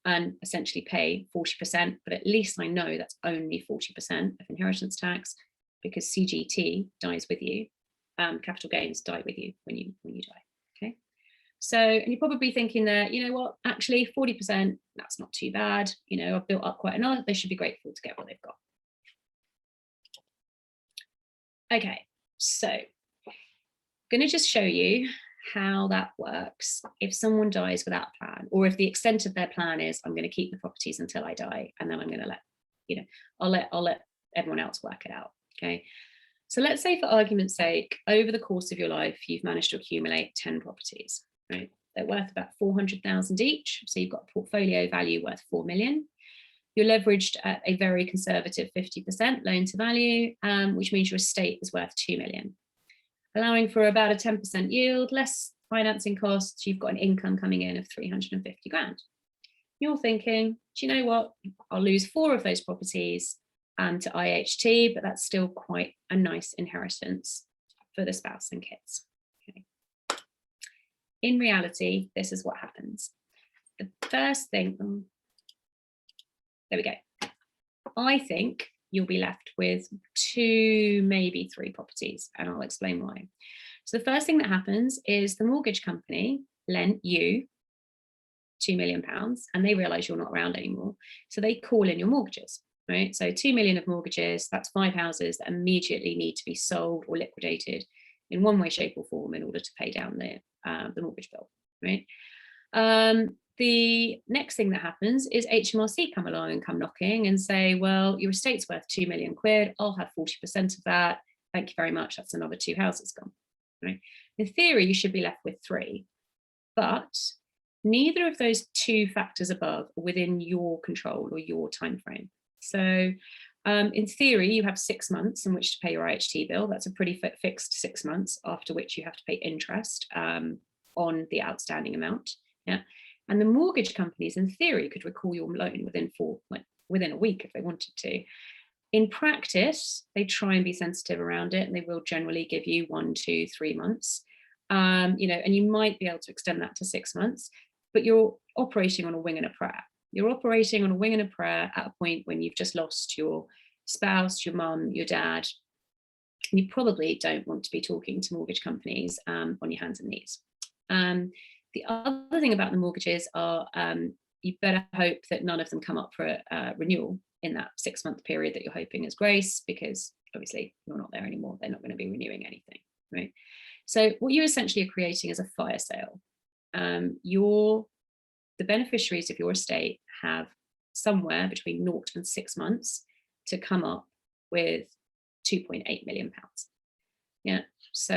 And essentially pay 40%, but at least I know that's only 40% of inheritance tax, because CGT dies with you. Capital gains die with you when you die. Okay. So, and you're probably thinking that, you know what, actually 40%, that's not too bad. You know, I've built up quite enough. They should be grateful to get what they've got. Okay, so I'm going to just show you how that works if someone dies without a plan, or if the extent of their plan is, I'm going to keep the properties until I die, and then I'm going to let, you know, I'll let everyone else work it out. Okay, so let's say, for argument's sake, over the course of your life, you've managed to accumulate 10 properties, right? They're worth about 400,000 each, so you've got a portfolio value worth 4 million. You're leveraged at a very conservative 50% loan to value, which means your estate is worth 2 million. Allowing for about a 10% yield, less financing costs, you've got an income coming in of 350 grand. You're thinking, do you know what? I'll lose 4 of those properties to IHT, but that's still quite a nice inheritance for the spouse and kids. Okay. In reality, this is what happens. The first thing, there we go. I think you'll be left with 2, maybe 3 properties, and I'll explain why. So the first thing that happens is the mortgage company lent you £2 million, and they realize you're not around anymore. So they call in your mortgages, right? So 2 million of mortgages, that's 5 houses that immediately need to be sold or liquidated in one way, shape or form in order to pay down the mortgage bill, right? The next thing that happens is HMRC come along and come knocking and say, well, your estate's worth 2 million quid. I'll have 40% of that. Thank you very much. That's another 2 houses gone. Right? In theory, you should be left with 3, but neither of those 2 factors above are within your control or your time frame. So in theory, you have 6 months in which to pay your IHT bill. That's a pretty fixed 6 months, after which you have to pay interest on the outstanding amount. Yeah. And the mortgage companies, in theory, could recall your loan within a week if they wanted to. In practice, they try and be sensitive around it, and they will generally give you 1, 2, 3 months. You know, and you might be able to extend that to 6 months, but you're operating on a wing and a prayer. You're operating on a wing and a prayer at a point when you've just lost your spouse, your mum, your dad. And you probably don't want to be talking to mortgage companies on your hands and knees. The other thing about the mortgages are you better hope that none of them come up for renewal in that 6-month period that you're hoping is grace, because obviously you're not there anymore. They're not going to be renewing anything, right? So what you essentially are creating is a fire sale. The beneficiaries of your estate have somewhere between 0 and 6 months to come up with £2.8 million. Yeah, so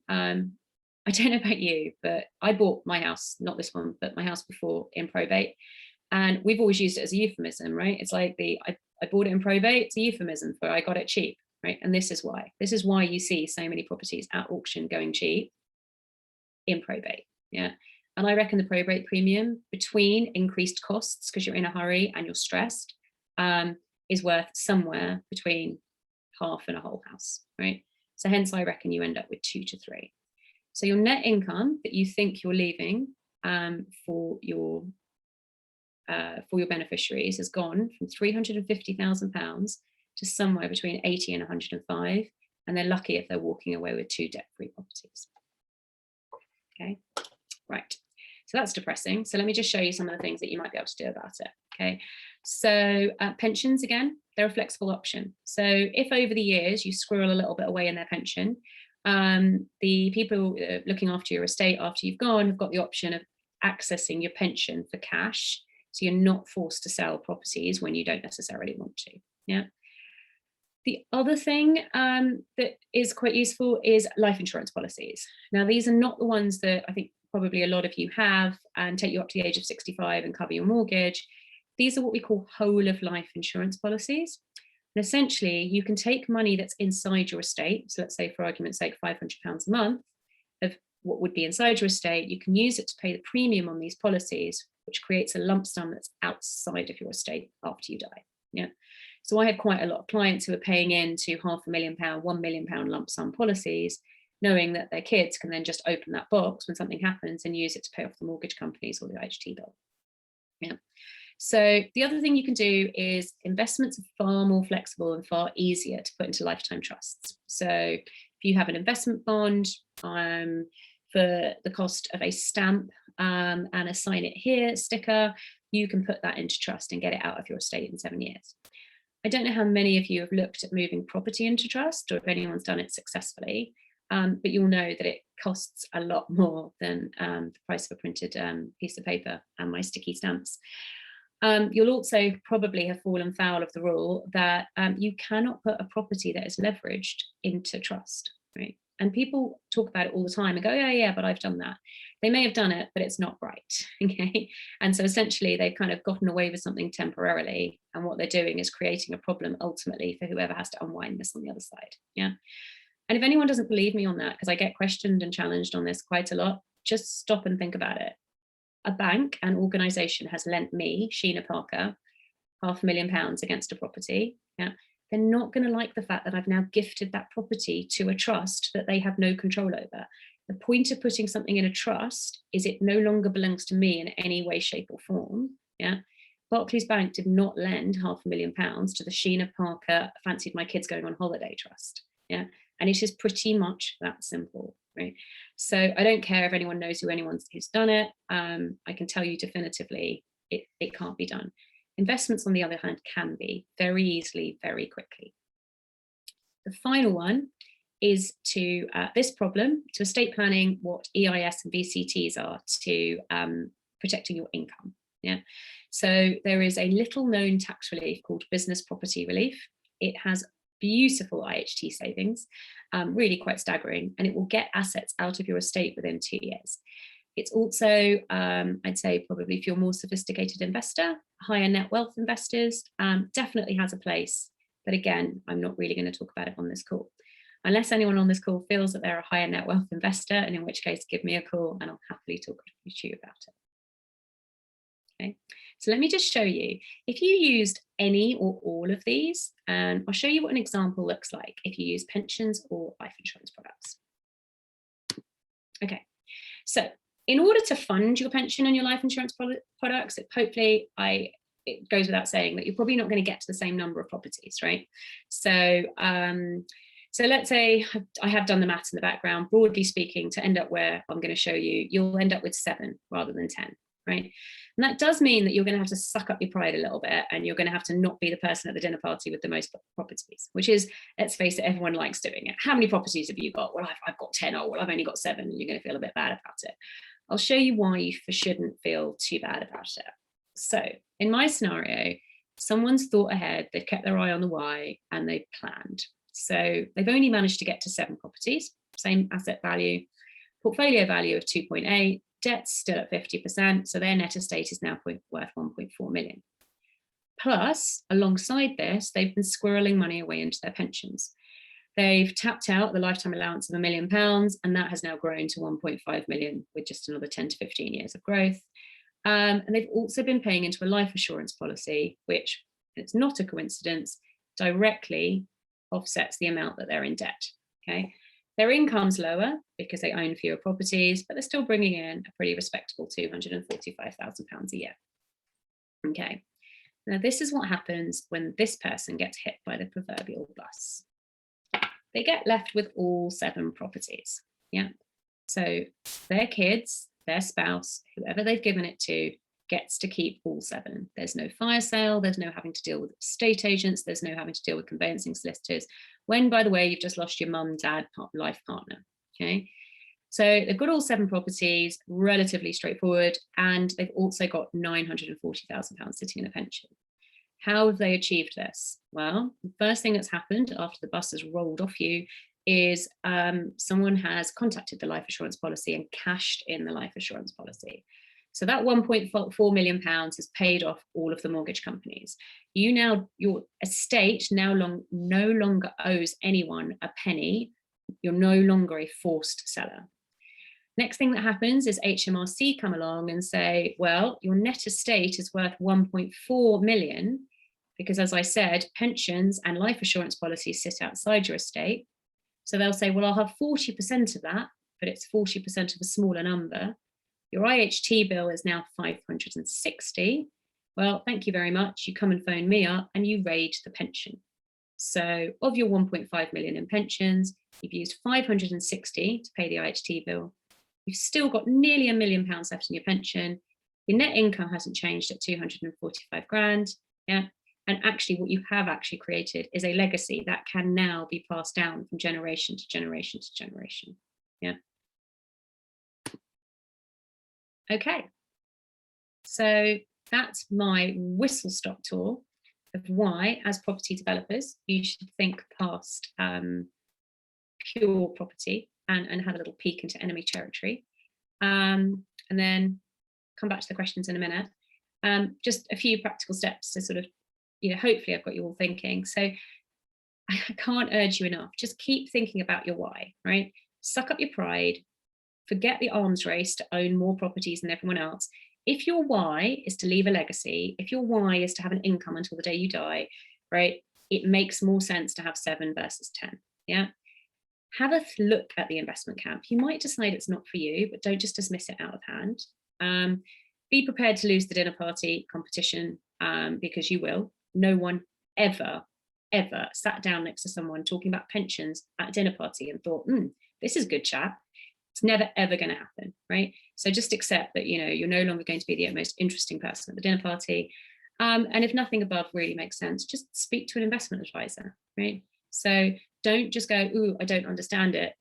I don't know about you, but I bought my house, not this one, but my house before, in probate. And we've always used it as a euphemism, right? It's like I bought it in probate, it's a euphemism for I got it cheap, right? And this is why. This is why you see so many properties at auction going cheap in probate, yeah? And I reckon the probate premium, between increased costs because you're in a hurry and you're stressed, is worth somewhere between half and a whole house, right? So hence I reckon you end up with 2 to 3. So your net income that you think you're leaving for your beneficiaries has gone from £350,000 to somewhere between 80 and 105, and they're lucky if they're walking away with 2 debt-free properties. Okay, right. So that's depressing. So let me just show you some of the things that you might be able to do about it. Okay, so pensions, again, they're a flexible option. So if over the years you squirrel a little bit away in their pension, the people looking after your estate after you've gone have got the option of accessing your pension for cash. So you're not forced to sell properties when you don't necessarily want to. Yeah. The other thing that is quite useful is life insurance policies. Now, these are not the ones that I think probably a lot of you have and take you up to the age of 65 and cover your mortgage. These are what we call whole of life insurance policies. And essentially, you can take money that's inside your estate. So let's say, for argument's sake, £500 a month of what would be inside your estate. You can use it to pay the premium on these policies, which creates a lump sum that's outside of your estate after you die. Yeah. So I have quite a lot of clients who are paying into £500,000, £1 million lump sum policies, knowing that their kids can then just open that box when something happens and use it to pay off the mortgage companies or the IHT bill. Yeah. So the other thing you can do is investments are far more flexible and far easier to put into lifetime trusts. So if you have an investment bond for the cost of a stamp and a sign it here sticker, you can put that into trust and get it out of your estate in 7 years. I don't know how many of you have looked at moving property into trust or if anyone's done it successfully, but you'll know that it costs a lot more than the price of a printed piece of paper and my sticky stamps. You'll also probably have fallen foul of the rule that you cannot put a property that is leveraged into trust, right? And people talk about it all the time and go, yeah, but I've done that. They may have done it, but it's not right, okay? And so essentially they've kind of gotten away with something temporarily, and what they're doing is creating a problem ultimately for whoever has to unwind this on the other side, yeah? And if anyone doesn't believe me on that, because I get questioned and challenged on this quite a lot, just stop and think about it. A bank, an organisation has lent me, Sheena Parker, £500,000 against a property, yeah? They're not going to like the fact that I've now gifted that property to a trust that they have no control over. The point of putting something in a trust is it no longer belongs to me in any way, shape or form. Yeah. Barclays Bank did not lend £500,000 to the Sheena Parker fancied my kids going on holiday trust. Yeah. And it's just pretty much that simple. Right. So I don't care if anyone knows who's done it. I can tell you definitively it can't be done. Investments, on the other hand, can be very easily, very quickly. The final one is to this problem, to estate planning, what EIS and VCTs are to protecting your income. Yeah. So there is a little known tax relief called business property relief. It has beautiful IHT savings, really quite staggering, and it will get assets out of your estate within 2 years. It's also, I'd say probably if you're a more sophisticated investor, higher net wealth investors, definitely has a place. But again, I'm not really going to talk about it on this call. Unless anyone on this call feels that they're a higher net wealth investor, and in which case give me a call and I'll happily talk to you about it. Okay, so let me just show you. If you used any or all of these, and I'll show you what an example looks like if you use pensions or life insurance products. Okay, so in order to fund your pension and your life insurance products, it goes without saying that you're probably not going to get to the same number of properties, right? So, so let's say I have done the maths in the background. Broadly speaking, to end up where I'm going to show you, you'll end up with 7 rather than 10, right? And that does mean that you're going to have to suck up your pride a little bit, and you're going to have to not be the person at the dinner party with the most properties, which is, let's face it, everyone likes doing it. How many properties have you got? Well, I've got 10. Oh, well, I've only got 7. And you're going to feel a bit bad about it. I'll show you why you shouldn't feel too bad about it. So in my scenario, someone's thought ahead, they've kept their eye on the why, and they've planned. So they've only managed to get to 7 properties, same asset value, portfolio value of 2.8, debt's still at 50%. So their net estate is now worth 1.4 million. Plus, alongside this, they've been squirreling money away into their pensions. They've tapped out the lifetime allowance of £1 million, and that has now grown to 1.5 million with just another 10 to 15 years of growth. And they've also been paying into a life assurance policy, which, it's not a coincidence, directly offsets the amount that they're in debt. Okay. Their income's lower because they own fewer properties, but they're still bringing in a pretty respectable £245,000 a year. Okay, now this is what happens when this person gets hit by the proverbial bus. They get left with all 7 properties. Yeah, so their kids, their spouse, whoever they've given it to, gets to keep all 7. There's no fire sale, there's no having to deal with estate agents, there's no having to deal with conveyancing solicitors, when, by the way, you've just lost your mum, dad, life partner. Okay, so they've got all 7 properties, relatively straightforward, and they've also got £940,000 sitting in a pension. How have they achieved this? Well, the first thing that's happened after the bus has rolled off you is someone has contacted the life assurance policy and cashed in the life assurance policy. So that £1.4 million has paid off all of the mortgage companies. Your estate no longer owes anyone a penny. You're no longer a forced seller. Next thing that happens is HMRC come along and say, well, your net estate is worth 1.4 million, because as I said, pensions and life assurance policies sit outside your estate. So they'll say, well, I'll have 40% of that, but it's 40% of a smaller number. Your IHT bill is now 560. Well, thank you very much. You come and phone me up and you raid the pension. So of your 1.5 million in pensions, you've used 560 to pay the IHT bill. You've still got nearly £1 million left in your pension. Your net income hasn't changed at 245 grand. Yeah. And actually what you have actually created is a legacy that can now be passed down from generation to generation to generation. Yeah. Okay. So that's my whistle-stop tour of why, as property developers, you should think past pure property and have a little peek into enemy territory. And then come back to the questions in a minute. Just a few practical steps to sort of, hopefully I've got you all thinking. So I can't urge you enough. Just keep thinking about your why, right? Suck up your pride. Forget the arms race to own more properties than everyone else. If your why is to leave a legacy, if your why is to have an income until the day you die, right, it makes more sense to have 7 versus 10. Yeah. Have a look at the investment camp. You might decide it's not for you, but don't just dismiss it out of hand. Be prepared to lose the dinner party competition because you will. No one ever sat down next to someone talking about pensions at a dinner party and thought, this is good chat. It's never, ever going to happen, right? So just accept that, you're no longer going to be the most interesting person at the dinner party. And if nothing above really makes sense, just speak to an investment advisor, right? So don't just go, ooh, I don't understand it.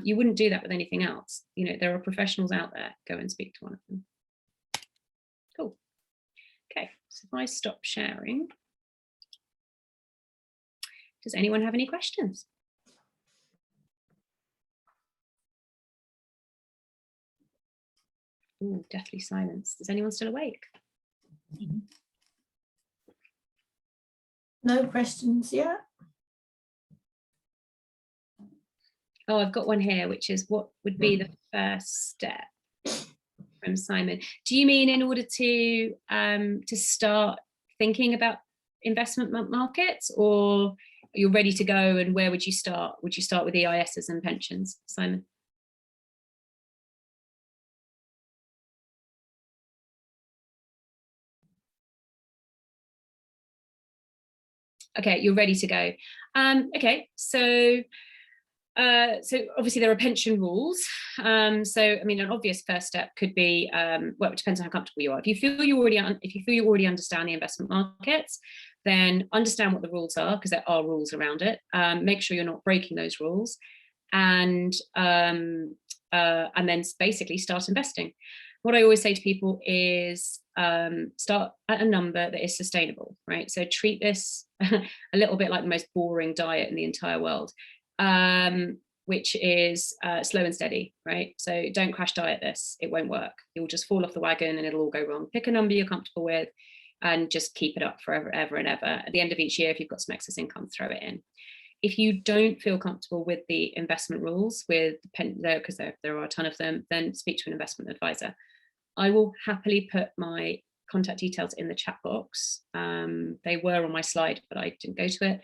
You wouldn't do that with anything else. There are professionals out there. Go and speak to one of them. Cool. Okay, so if I stop sharing, does anyone have any questions? Ooh, deathly silence. Is anyone still awake? No questions yet. Oh, I've got one here, which is what would be the first step from Simon. Do you mean in order to start thinking about investment markets, or you're ready to go, and where would you start? Would you start with EISs and pensions, Simon? Okay, you're ready to go. Okay, so obviously there are pension rules. So I mean, an obvious first step could be, well, it depends on how comfortable you are. If you feel you already understand the investment markets, then understand what the rules are, because there are rules around it. Make sure you're not breaking those rules, and then basically start investing. What I always say to people is start at a number that is sustainable, right? So treat this a little bit like the most boring diet in the entire world. Which is slow and steady, right? So don't crash diet this, it won't work. You'll just fall off the wagon and it'll all go wrong. Pick a number you're comfortable with and just keep it up forever, ever and ever. At the end of each year, if you've got some excess income, throw it in. If you don't feel comfortable with the investment rules, because there are a ton of them, then speak to an investment advisor. I will happily put my contact details in the chat box. They were on my slide, but I didn't go to it.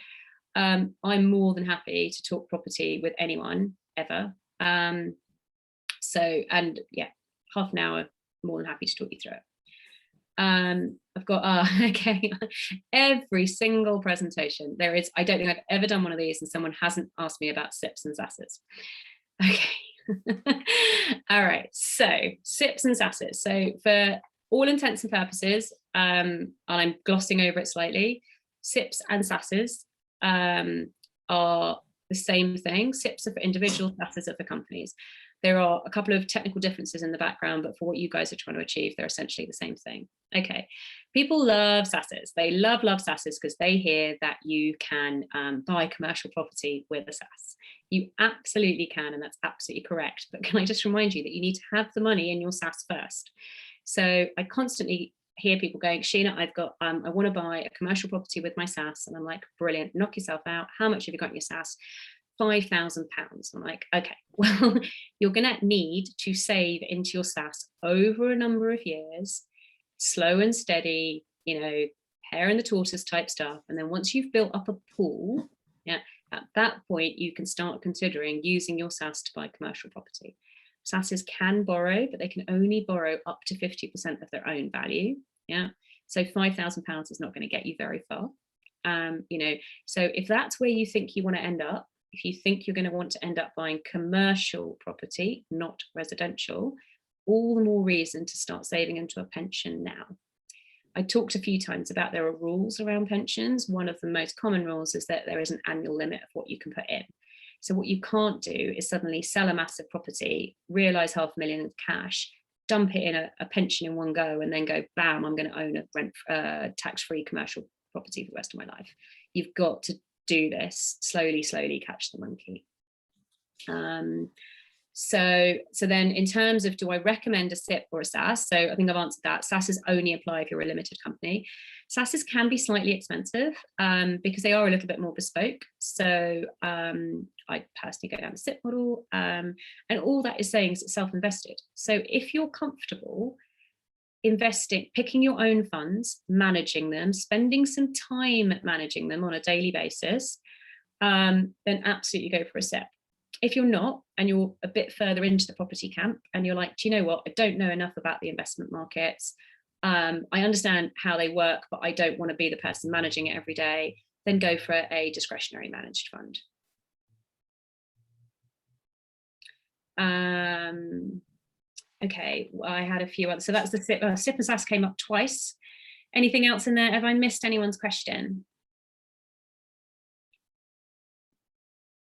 I'm more than happy to talk property with anyone ever. So, and yeah, half an hour, more than happy to talk you through it. I've got, okay, every single presentation there is, I don't think I've ever done one of these and someone hasn't asked me about SIPs and SASs. Okay. All right, so SIPs and SASs. So for all intents and purposes, and I'm glossing over it slightly, SIPs and SASs are the same thing. SIPs are for individuals, SASs are for companies. There are a couple of technical differences in the background, but for what you guys are trying to achieve, they're essentially the same thing. Okay, people love SASs. They love SASs because they hear that you can buy commercial property with a SAS. You absolutely can, and that's absolutely correct. But can I just remind you that you need to have the money in your SAS first? So I constantly hear people going, Sheena, I've got, I want to buy a commercial property with my SAS. And I'm like, brilliant, knock yourself out. How much have you got in your SAS? £5,000. I'm like, okay, well, you're going to need to save into your SAS over a number of years, slow and steady, you know, hare and the tortoise type stuff. And then once you've built up a pool, yeah, at that point, you can start considering using your SAS to buy commercial property. SASs can borrow, but they can only borrow up to 50% of their own value. Yeah, so £5,000 is not going to get you very far. You know, so if that's where you think you want to end up, if you think you're going to want to end up buying commercial property, not residential, all the more reason to start saving into a pension now. I talked a few times about there are rules around pensions. One of the most common rules is that there is an annual limit of what you can put in. So what you can't do is suddenly sell a massive property, realize $500,000 in cash, dump it in a pension in one go, and then go, bam, I'm going to own a rent tax-free commercial property for the rest of my life. You've got to do this slowly, catch the monkey. So then in terms of, do I recommend a SIP or a SAS? So I think I've answered that. SASs only apply if you're a limited company. SASs can be slightly expensive because they are a little bit more bespoke. So I personally go down the SIP model, and all that is saying is it's self-invested. So if you're comfortable investing, picking your own funds, managing them, spending some time managing them on a daily basis, then absolutely go for a SIP. If you're not, and you're a bit further into the property camp, and you're like, do you know what, I don't know enough about the investment markets, I understand how they work, but I don't want to be the person managing it every day, then go for a discretionary managed fund. Okay, well, I had a few others. So that's the SIP. SIP and SAS came up twice. Anything else in there? Have I missed anyone's question?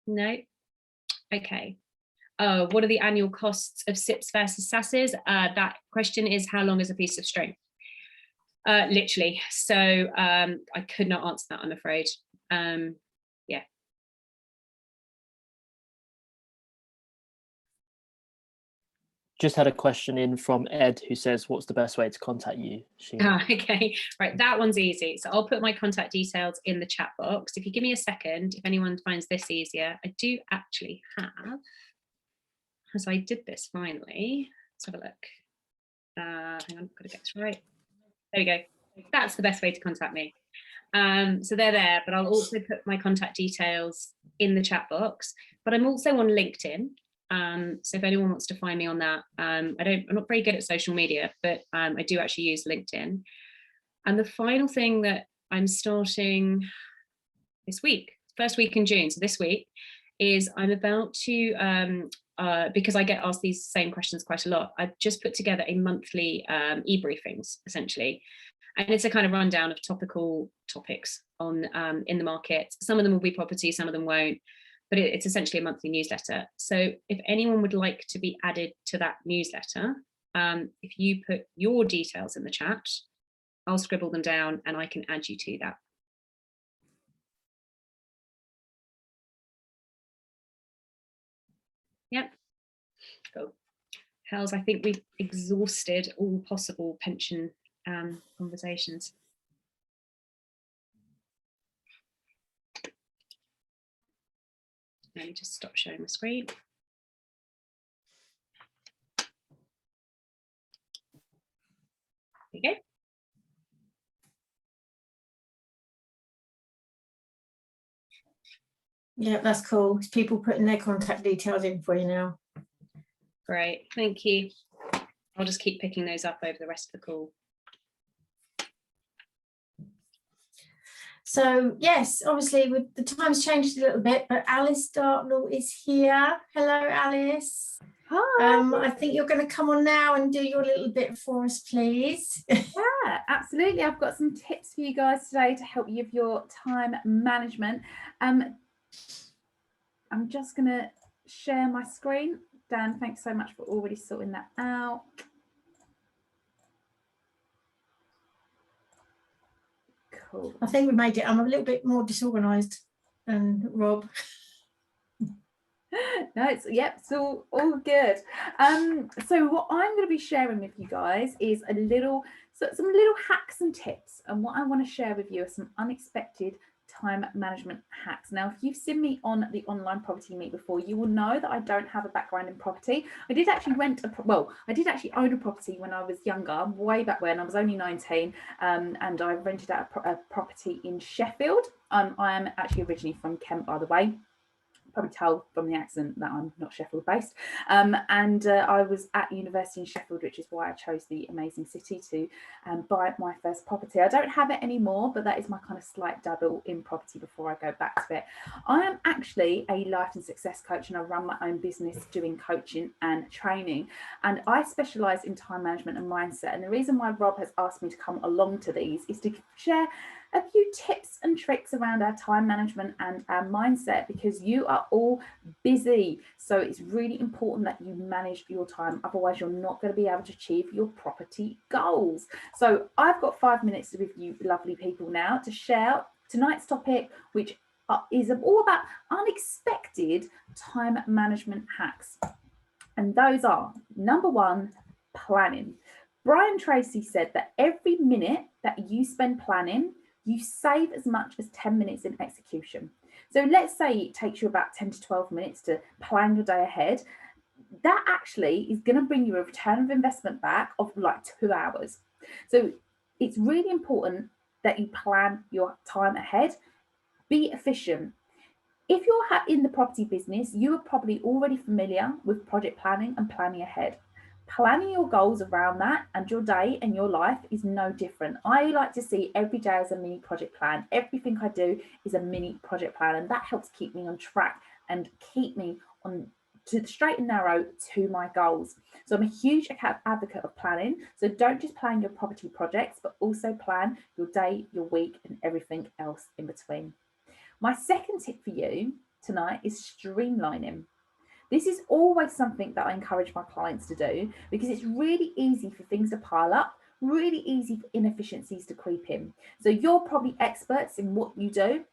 No? Okay. What are the annual costs of SIPs versus SASs? That question is, how long is a piece of string? Literally. So I could not answer that, I'm afraid. Yeah. Just had a question in from Ed who says, what's the best way to contact you, Sheena? Okay, right, that one's easy. So I'll put my contact details in the chat box. If you give me a second, if anyone finds this easier, I do actually have, as I did this finally, let's have a look. Hang on, I've got to get this right. There we go. That's the best way to contact me. So they're there, but I'll also put my contact details in the chat box. But I'm also on LinkedIn. So if anyone wants to find me on that, I'm not very good at social media, but I do actually use LinkedIn. And the final thing that I'm starting this week, first week in June, so this week, is I'm about to, because I get asked these same questions quite a lot, I've just put together a monthly e-briefings, essentially. And it's a kind of rundown of topical topics on in the market. Some of them will be property, some of them won't. But it's essentially a monthly newsletter. So if anyone would like to be added to that newsletter, if you put your details in the chat, I'll scribble them down and I can add you to that. Yep, cool. Hells, I think we've exhausted all possible pension conversations. Let me just stop sharing my screen. There you go. Yeah, that's cool. It's people putting their contact details in for you now. Great, thank you. I'll just keep picking those up over the rest of the call. So yes, obviously with the time's changed a little bit, but Alice Dartnell is here. Hello, Alice. Hi. I think you're going to come on now and do your little bit for us, please. Yeah, absolutely. I've got some tips for you guys today to help you with your time management. I'm just going to share my screen. Dan, thanks so much for already sorting that out. Cool. I think we made it. I'm a little bit more disorganized than Rob. No, it's all good. So what I'm going to be sharing with you guys is some little hacks and tips, and what I want to share with you are some unexpected time management hacks. Now, if you've seen me on the online property meet before, you will know that I don't have a background in property. I did actually own a property when I was younger, way back when I was only 19, and I rented out a property in Sheffield. I am actually originally from Kent, by the way. Probably tell from the accent that I'm not Sheffield based, and I was at university in Sheffield, which is why I chose the amazing city to buy my first property. I don't have it anymore, but that is my kind of slight dabble in property before I go back to it. I am actually a life and success coach, and I run my own business doing coaching and training, and I specialize in time management and mindset. And the reason why Rob has asked me to come along to these is to share a few tips and tricks around our time management and our mindset, because you are all busy. So it's really important that you manage your time. Otherwise, you're not going to be able to achieve your property goals. So I've got 5 minutes with you lovely people now to share tonight's topic, which is all about unexpected time management hacks. And those are, number one, planning. Brian Tracy said that every minute that you spend planning, you save as much as 10 minutes in execution. So let's say it takes you about 10 to 12 minutes to plan your day ahead. That actually is going to bring you a return of investment back of like 2 hours. So it's really important that you plan your time ahead. Be efficient. If you're in the property business, you are probably already familiar with project planning and planning ahead. Planning your goals around that and your day and your life is no different. I like to see every day as a mini project plan. Everything I do is a mini project plan, and that helps keep me on track and keep me on to the straight and narrow to my goals. So I'm a huge advocate of planning. So don't just plan your property projects, but also plan your day, your week, and everything else in between. My second tip for you tonight is streamlining. This is always something that I encourage my clients to do, because it's really easy for things to pile up, really easy for inefficiencies to creep in. So you're probably experts in what you do,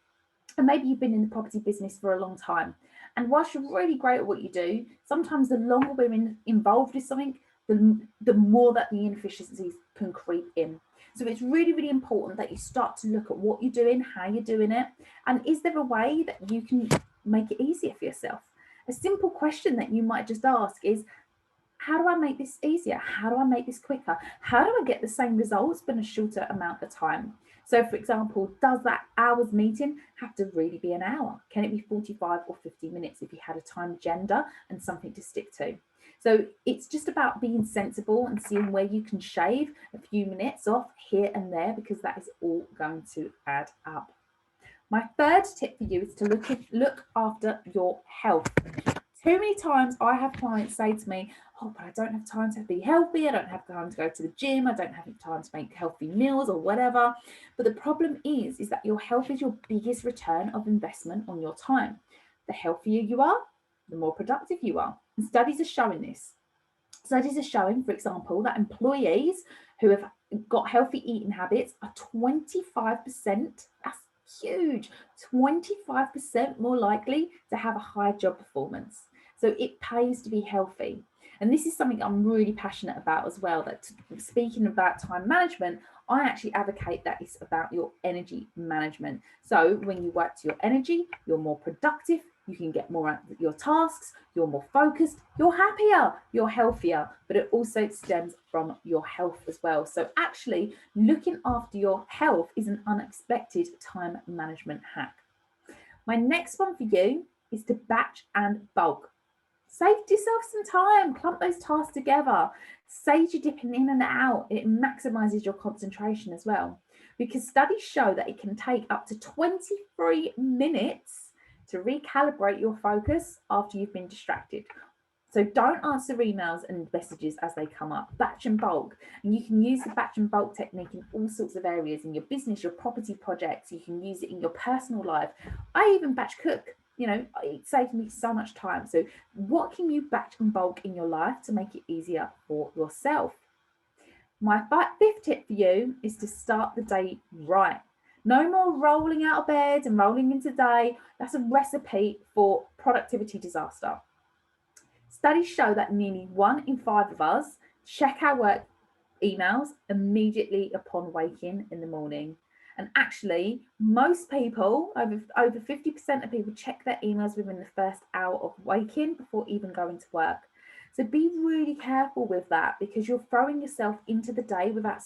and maybe you've been in the property business for a long time. And whilst you're really great at what you do, sometimes the longer we're involved with something, the more that the inefficiencies can creep in. So it's really, really important that you start to look at what you're doing, how you're doing it, and is there a way that you can make it easier for yourself? A simple question that you might just ask is, how do I make this easier? How do I make this quicker? How do I get the same results but in a shorter amount of time? So for example, does that hour's meeting have to really be an hour? Can it be 45 or 50 minutes if you had a time agenda and something to stick to? So it's just about being sensible and seeing where you can shave a few minutes off here and there, because that is all going to add up. My third tip for you is to look after your health. Too many times I have clients say to me, oh, but I don't have time to be healthy. I don't have time to go to the gym. I don't have time to make healthy meals or whatever. But the problem is that your health is your biggest return of investment on your time. The healthier you are, the more productive you are. And studies are showing this. Studies are showing, for example, that employees who have got healthy eating habits are 25%, that's huge, 25% more likely to have a higher job performance. So it pays to be healthy. And this is something I'm really passionate about as well, that speaking about time management, I actually advocate that it's about your energy management. So when you work to your energy, you're more productive, you can get more out of your tasks, you're more focused, you're happier, you're healthier, but it also stems from your health as well. So actually looking after your health is an unexpected time management hack. My next one for you is to batch and bulk. Save yourself some time, clump those tasks together. Saves you dipping in and out. It maximizes your concentration as well, because studies show that it can take up to 23 minutes to recalibrate your focus after you've been distracted. So don't answer emails and messages as they come up. Batch and bulk. And you can use the batch and bulk technique in all sorts of areas, in your business, your property projects. You can use it in your personal life. I even batch cook. You know, it saves me so much time. So what can you batch and bulk in your life to make it easier for yourself? My fifth tip for you is to start the day right. No more rolling out of bed and rolling into day. That's a recipe for productivity disaster. Studies show that nearly 1 in 5 of us check our work emails immediately upon waking in the morning. And actually, most people, over 50% of people, check their emails within the first hour of waking before even going to work. So be really careful with that, because you're throwing yourself into the day without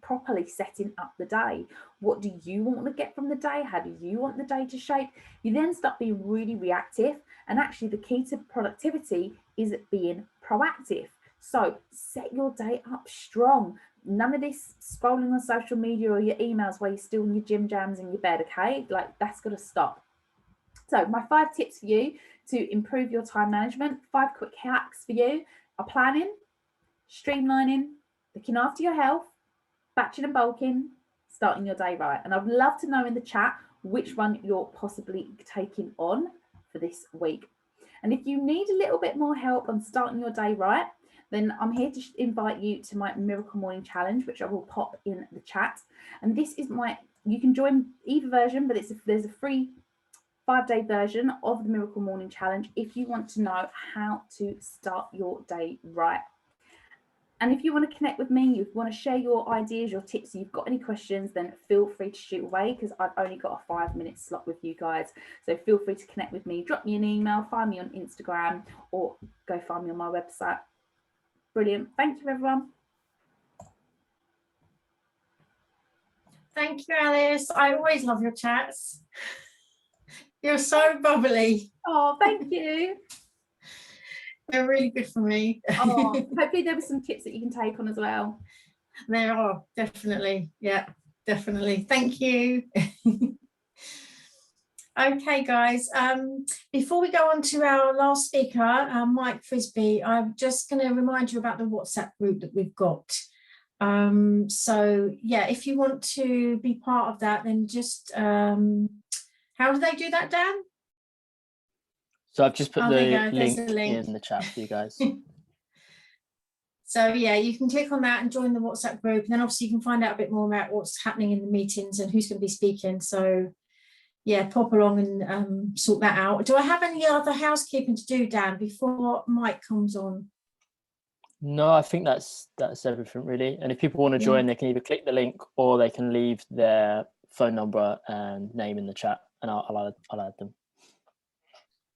properly setting up the day. What do you want to get from the day? How do you want the day to shape? You then start being really reactive. And actually, the key to productivity is being proactive. So set your day up strong. None of this scrolling on social media or your emails while you're still in your gym jams in your bed, okay? Like, that's got to stop. So my 5 tips for you to improve your time management, 5 quick hacks for you are planning, streamlining, looking after your health, batching and bulking, starting your day right. And I'd love to know in the chat which one you're possibly taking on for this week. And if you need a little bit more help on starting your day right, then I'm here to invite you to my Miracle Morning Challenge, which I will pop in the chat. And this is you can join either version, but there's a free 5-day version of the Miracle Morning Challenge if you want to know how to start your day right. And if you want to connect with me, you want to share your ideas, your tips, you've got any questions, then feel free to shoot away, because I've only got a 5-minute slot with you guys. So feel free to connect with me, drop me an email, find me on Instagram, or go find me on my website. Brilliant. Thank you, everyone. Thank you, Alice. I always love your chats. You're so bubbly. Oh, thank you. They're really good for me. Oh, hopefully there were some tips that you can take on as well. There are, definitely. Yeah, definitely. Thank you. Okay, guys. Before we go on to our last speaker, Mike Frisby, I'm just going to remind you about the WhatsApp group that we've got. So, yeah, if you want to be part of that, then just, how do they do that, Dan? So I've just put the There's link a link in the chat for you guys. So yeah, you can click on that and join the WhatsApp group, and then obviously you can find out a bit more about what's happening in the meetings and who's going to be speaking. So yeah, pop along and sort that out. Do I have any other housekeeping to do, Dan, before Mike comes on? No, I think that's everything really. And if people want to join, they can either click the link or they can leave their phone number and name in the chat, and I'll add them.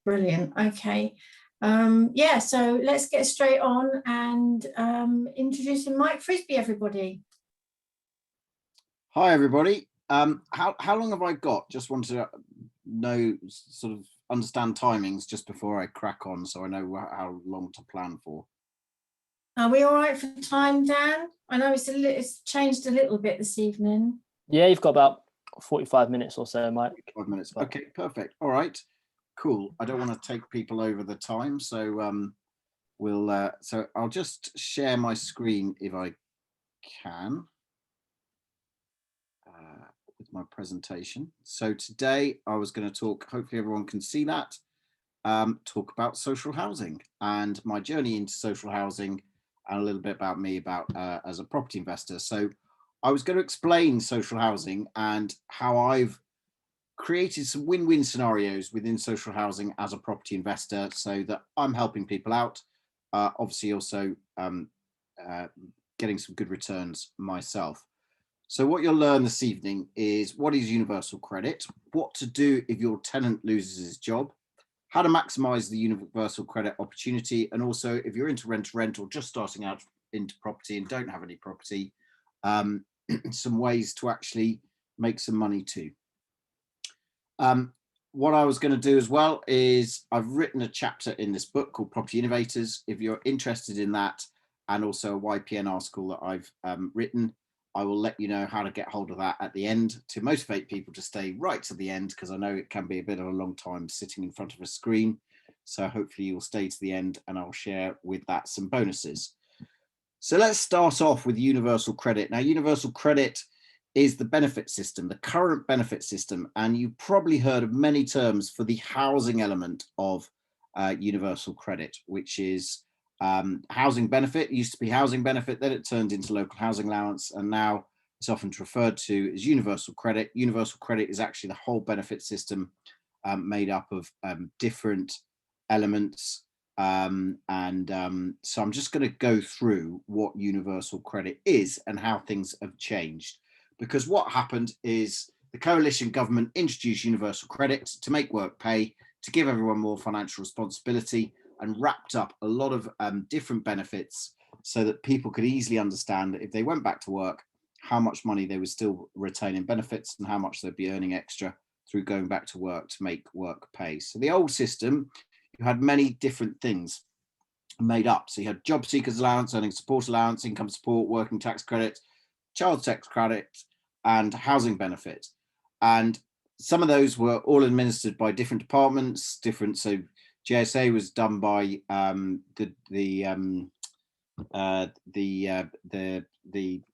Brilliant. Okay. Yeah, so let's get straight on and introducing Mike Frisby, everybody. Hi, everybody. How long have I got? Just want to know, sort of understand timings just before I crack on, so I know how long to plan for. Are we all right for time, Dan? I know it's changed a little bit this evening. Yeah, you've got about 45 minutes or so, Mike. 5 minutes. Okay, perfect. All right, cool. I don't want to take people over the time, so so I'll just share my screen if I can with my presentation. So today I was going to talk, hopefully everyone can see that, talk about social housing and my journey into social housing, and a little bit about me as a property investor. So I was going to explain social housing and how I've created some win-win scenarios within social housing as a property investor, so that I'm helping people out, obviously also getting some good returns myself. So what you'll learn this evening is what is universal credit, what to do if your tenant loses his job, how to maximize the universal credit opportunity, and also if you're into rent or just starting out into property and don't have any property, some ways to actually make some money too. what I was going to do as well is I've written a chapter in this book called Property Innovators. If you're interested in that, and also a YPN article that I've written, I will let you know how to get hold of that at the end to motivate people to stay right to the end, because I know it can be a bit of a long time sitting in front of a screen. So hopefully you'll stay to the end, and I'll share with that some bonuses. So let's start off with universal credit. Now, universal credit is the benefit system, the current benefit system, and you've probably heard of many terms for the housing element of universal credit, which is housing benefit. It used to be housing benefit, then it turned into local housing allowance, and now it's often referred to as universal credit. Universal credit is actually the whole benefit system made up of different elements. So I'm just going to go through what universal credit is and how things have changed. Because what happened is the coalition government introduced universal credit to make work pay, to give everyone more financial responsibility, and wrapped up a lot of different benefits so that people could easily understand that if they went back to work, how much money they would still retain in benefits and how much they'd be earning extra through going back to work to make work pay. So the old system, you had many different things made up. So you had job seekers allowance, earning support allowance, income support, working tax credit, child tax credit, and housing benefit. And some of those were all administered by different departments, different. So JSA was done by the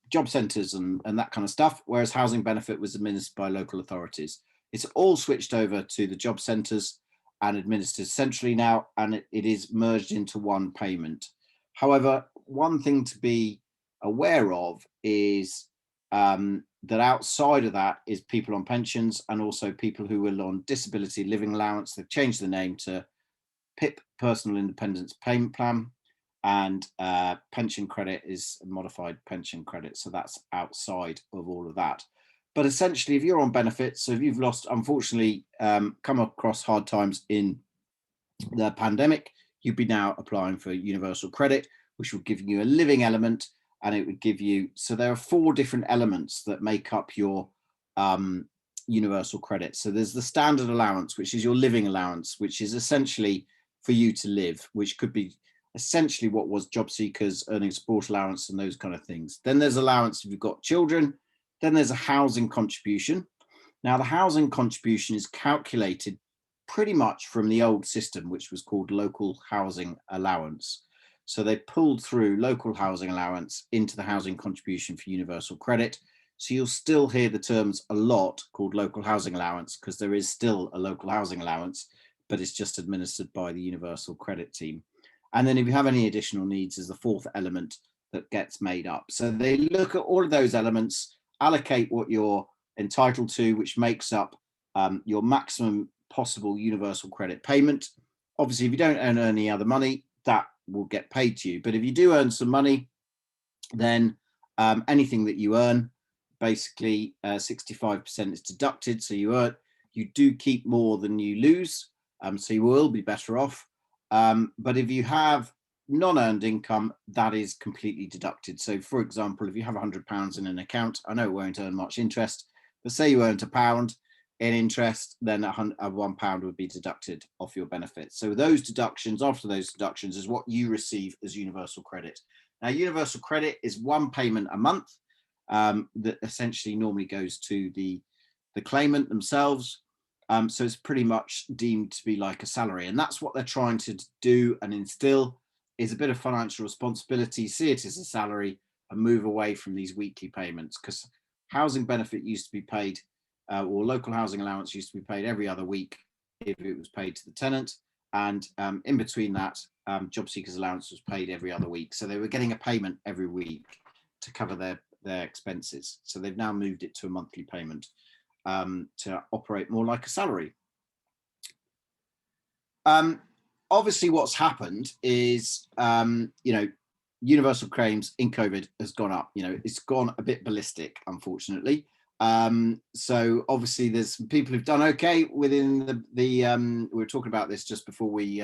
job centres and that kind of stuff, whereas housing benefit was administered by local authorities. It's all switched over to the job centres and administered centrally now, and it is merged into one payment. However, one thing to be aware of is that outside of that is people on pensions and also people who are on disability living allowance. They've changed the name to PIP, Personal Independence Payment Plan, and pension credit is modified pension credit. So that's outside of all of that. But essentially, if you're on benefits, so if you've lost, unfortunately, come across hard times in the pandemic, you'd be now applying for universal credit, which will give you a living element, and it would give you, so there are 4 different elements that make up your universal credit. So there's the standard allowance, which is your living allowance, which is essentially for you to live, which could be essentially what was job seekers, earning support allowance, and those kind of things. Then there's allowance if you've got children. Then there's a housing contribution. Now, the housing contribution is calculated pretty much from the old system, which was called local housing allowance. So they pulled through local housing allowance into the housing contribution for universal credit. So you'll still hear the terms a lot called local housing allowance, because there is still a local housing allowance, but it's just administered by the universal credit team. And then if you have any additional needs, is the 4th element that gets made up. So they look at all of those elements, allocate what you're entitled to, which makes up your maximum possible universal credit payment. Obviously, if you don't earn any other money, that will get paid to you. But if you do earn some money, then anything that you earn, basically 65% is deducted. So you do keep more than you lose. So you will be better off. But if you have non-earned income, that is completely deducted. So for example, if you have £100 in an account, I know it won't earn much interest, but say you earned £1 in interest, then £1 would be deducted off your benefits. So those deductions, after those deductions, is what you receive as universal credit. Now, universal credit is one payment a month that essentially normally goes to the claimant themselves. So it's pretty much deemed to be like a salary, and that's what they're trying to do and instill, is a bit of financial responsibility, see it as a salary, and move away from these weekly payments, because housing benefit used to be paid, or local housing allowance used to be paid every other week if it was paid to the tenant, and in between that, job seekers allowance was paid every other week. So they were getting a payment every week to cover their expenses. So they've now moved it to a monthly payment to operate more like a salary. Obviously, what's happened is, universal claims in COVID has gone up. It's gone a bit ballistic, unfortunately. So obviously, there's some people who've done okay within we were talking about this just before we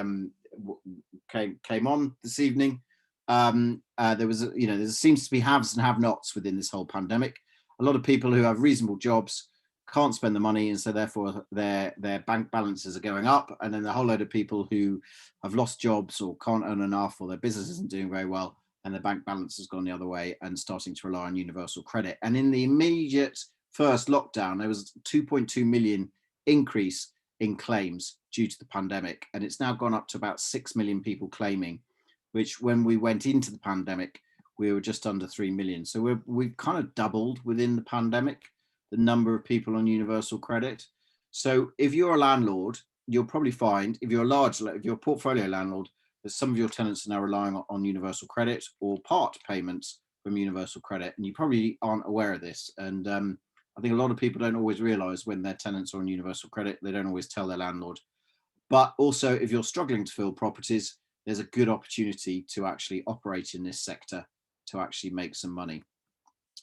came on this evening. There seems to be haves and have-nots within this whole pandemic. A lot of people who have reasonable jobs can't spend the money, and so therefore their bank balances are going up, and then the whole load of people who have lost jobs or can't earn enough, or their business isn't doing very well, and their bank balance has gone the other way and starting to rely on universal credit. And in the immediate first lockdown, there was 2.2 million increase in claims due to the pandemic, and it's now gone up to about 6 million people claiming, which when we went into the pandemic, we were just under 3 million. So we've kind of doubled within the pandemic, the number of people on universal credit. So if you're a landlord, you'll probably find, if you're a portfolio landlord, that some of your tenants are now relying on universal credit or part payments from universal credit, and you probably aren't aware of this. And I think a lot of people don't always realise when their tenants are on universal credit, they don't always tell their landlord. But also, if you're struggling to fill properties, there's a good opportunity to actually operate in this sector to actually make some money.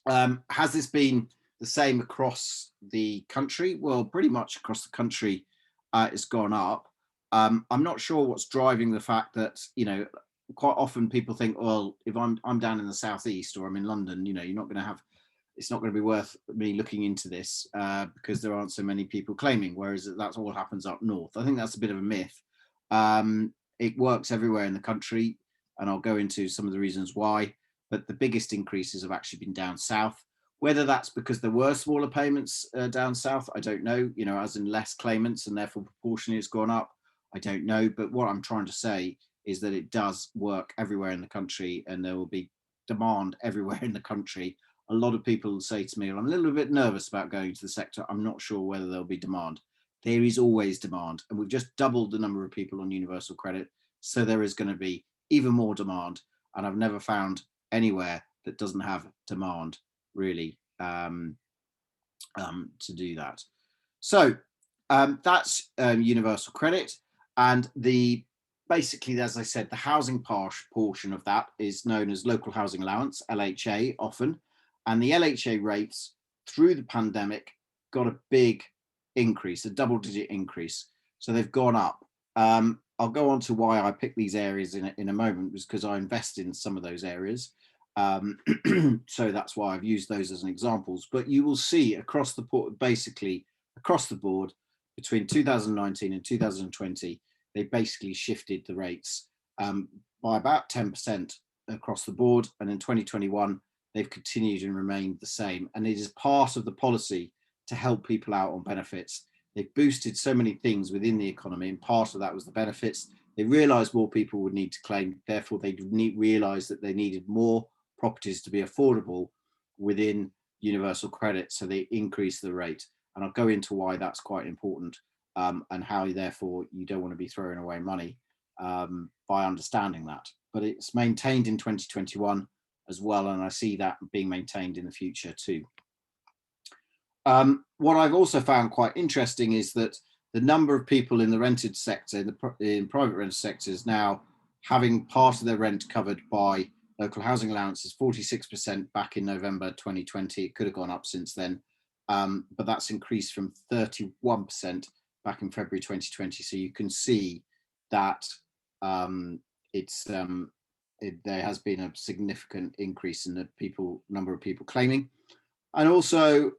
Has this been the same across the country? Well, pretty much across the country, it's gone up. I'm not sure what's driving the fact that, you know, quite often people think, well, if I'm down in the southeast or I'm in London, you know, you're not going to have, it's not going to be worth me looking into this because there aren't so many people claiming, whereas that's all happens up north. I think that's a bit of a myth. It works everywhere in the country, and I'll go into some of the reasons why, but the biggest increases have actually been down south. Whether that's because there were smaller payments down south, I don't know, you know, as in less claimants and therefore proportionally it's gone up, I don't know. But what I'm trying to say is that it does work everywhere in the country, and there will be demand everywhere in the country. A lot of people say to me, I'm a little bit nervous about going to the sector. I'm not sure whether there'll be demand. There is always demand, and we've just doubled the number of people on universal credit. So there is going to be even more demand. And I've never found anywhere that doesn't have demand really to do that. So that's universal credit, and basically, as I said, the housing portion of that is known as local housing allowance, LHA often, and the LHA rates through the pandemic got a big increase, a double-digit increase. So they've gone up. I'll go on to why I picked these areas in a moment, because I invest in some of those areas. So that's why I've used those as an examples. But you will see across the board, basically across the board, between 2019 and 2020, they basically shifted the rates by about 10% across the board. And in 2021, they've continued and remained the same. And it is part of the policy to help people out on benefits. They've boosted so many things within the economy, and part of that was the benefits. They realised more people would need to claim, therefore they realised that they needed more properties to be affordable within universal credit, so they increased the rate. And I'll go into why that's quite important, and how therefore you don't want to be throwing away money by understanding that. But it's maintained in 2021 as well, and I see that being maintained in the future too. What I've also found quite interesting is that the number of people in the rented sector, in private rented sectors now having part of their rent covered by local housing allowance is 46% back in November 2020. It could have gone up since then, but that's increased from 31% back in February 2020. So you can see that there has been a significant increase in the number of people claiming. And also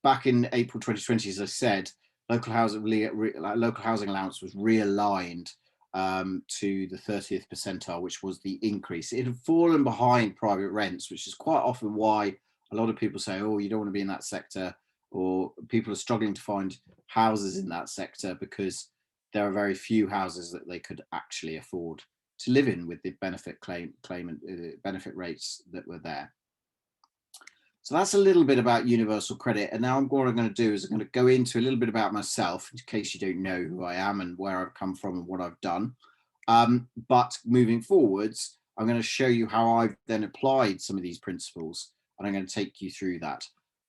back in April 2020, as I said, local housing allowance was realigned to the 30th percentile, which was the increase. It had fallen behind private rents, which is quite often why a lot of people say, oh, you don't want to be in that sector, or people are struggling to find houses in that sector because there are very few houses that they could actually afford to live in with the benefit benefit rates that were there. So that's a little bit about universal credit. And now what I'm going to do is I'm going to go into a little bit about myself, in case you don't know who I am and where I've come from and what I've done. But moving forwards, I'm going to show you how I've then applied some of these principles, and I'm going to take you through that.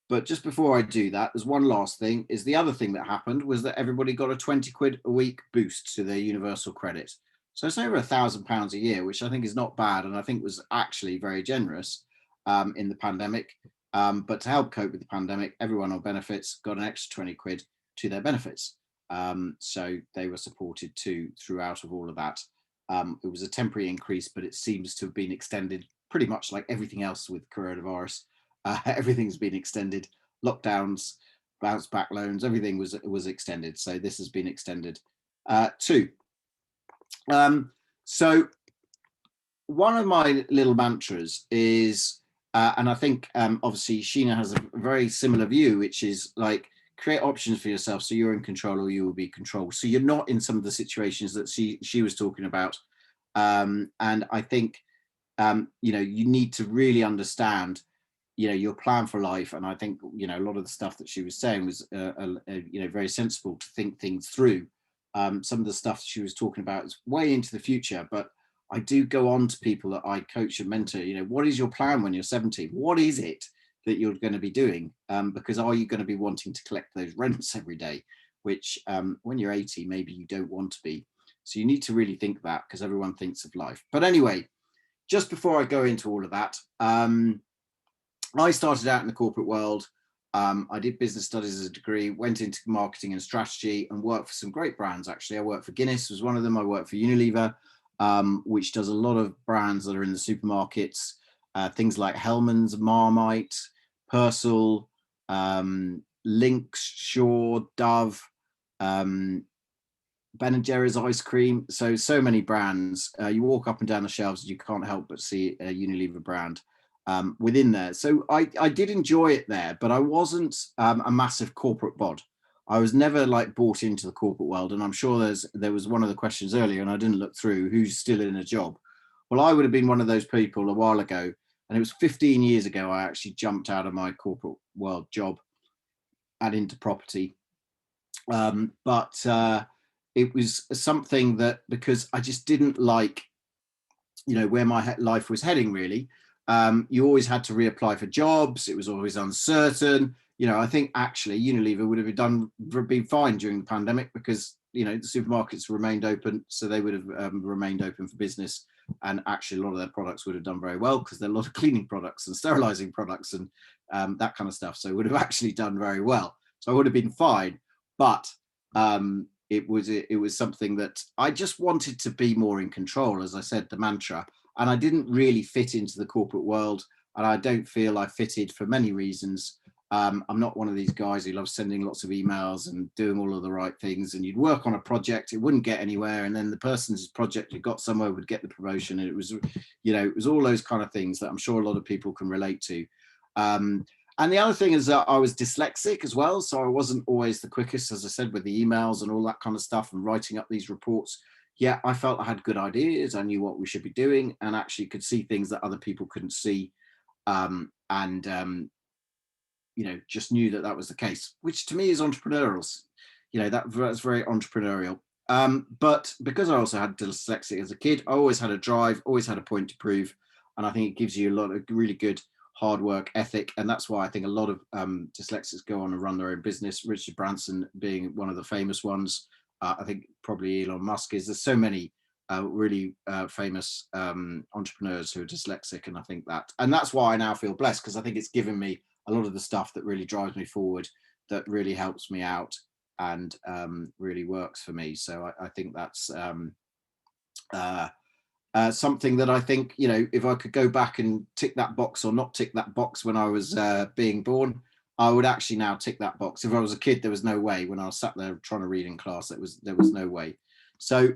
But just before I do that, there's one last thing. Is the other thing that happened was that everybody got a 20 quid a week boost to their universal credit. So it's over £1,000 a year, which I think is not bad, and I think was actually very generous in the pandemic. But to help cope with the pandemic, everyone on benefits got an extra 20 quid to their benefits. So they were supported too throughout of all of that. It was a temporary increase, but it seems to have been extended pretty much like everything else with coronavirus. Everything's been extended lockdowns, bounce back loans, everything was extended. So this has been extended too. So one of my little mantras is, and I think obviously Sheena has a very similar view, which is like, create options for yourself so you're in control or you will be controlled. So you're not in some of the situations that she was talking about. And I think, you know, you need to really understand, you know, your plan for life. And I think, you know, a lot of the stuff that she was saying was, you know, very sensible to think things through. Some of the stuff she was talking about is way into the future, but I do go on to people that I coach and mentor, you know, what is your plan when you're 70? What is it that you're going to be doing? Because are you going to be wanting to collect those rents every day, which when you're 80, maybe you don't want to be. So you need to really think that, because everyone thinks of life. But anyway, just before I go into all of that, I started out in the corporate world. I did business studies as a degree, went into marketing and strategy, and worked for some great brands. Actually, I worked for Guinness, was one of them. I worked for Unilever, which does a lot of brands that are in the supermarkets, things like Hellmann's, Marmite, Persil, Lynx, Shaw, Dove, Ben and Jerry's ice cream. So many brands. You walk up and down the shelves and you can't help but see a Unilever brand within there. So I did enjoy it there, but I wasn't a massive corporate bod. I was never like bought into the corporate world. And I'm sure there was one of the questions earlier, and I didn't look through, who's still in a job. Well, I would have been one of those people a while ago. And it was 15 years ago, I actually jumped out of my corporate world job and into property. But it was something that, because I just didn't like, you know, where my life was heading, really. You always had to reapply for jobs. It was always uncertain. You know, I think actually Unilever would have been fine during the pandemic, because, you know, the supermarkets remained open. So they would have remained open for business. And actually a lot of their products would have done very well, because there are a lot of cleaning products and sterilizing products and that kind of stuff. So it would have actually done very well. So I would have been fine. But it was something that I just wanted to be more in control, as I said, the mantra. And I didn't really fit into the corporate world. And I don't feel I fitted for many reasons. I'm not one of these guys who loves sending lots of emails and doing all of the right things. And you'd work on a project, it wouldn't get anywhere. And then the person's project who got somewhere would get the promotion. And it was, you know, it was all those kind of things that I'm sure a lot of people can relate to. And the other thing is that I was dyslexic as well. So I wasn't always the quickest, as I said, with the emails and all that kind of stuff and writing up these reports. Yeah, I felt I had good ideas. I knew what we should be doing and actually could see things that other people couldn't see. You know, just knew that that was the case, which to me is entrepreneurial. You know, that's very entrepreneurial. But because I also had dyslexia as a kid, I always had a drive, always had a point to prove. And I think it gives you a lot of really good hard work ethic. And that's why I think a lot of dyslexics go on and run their own business. Richard Branson being one of the famous ones. I think probably Elon Musk is. There's so many really famous entrepreneurs who are dyslexic. And I think that's why I now feel blessed, because I think it's given me a lot of the stuff that really drives me forward, that really helps me out and really works for me. So I think that's something that I think, you know, if I could go back and tick that box or not tick that box when I was being born, I would actually now tick that box. If I was a kid, there was no way. When I was sat there trying to read in class, there was no way. So,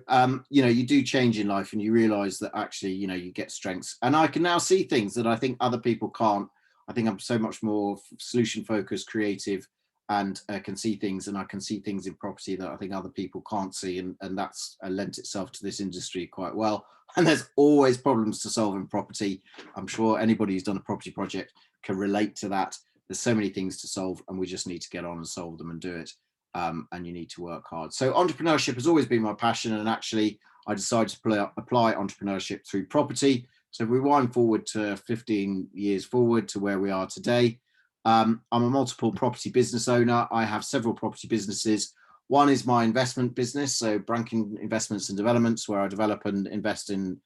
you know, you do change in life and you realize that actually, you know, you get strengths. And I can now see things that I think other people can't. I think I'm so much more solution focused, creative, and can see things, and I can see things in property that I think other people can't see. And that's lent itself to this industry quite well. And there's always problems to solve in property. I'm sure anybody who's done a property project can relate to that. There's so many things to solve, and we just need to get on and solve them and do it. And you need to work hard. So entrepreneurship has always been my passion. And actually, I decided to apply entrepreneurship through property. So if we wind forward to 15 years forward to where we are today, I'm a multiple property business owner. I have several property businesses. One is my investment business, so Brankin Investments and Developments, where I develop and invest in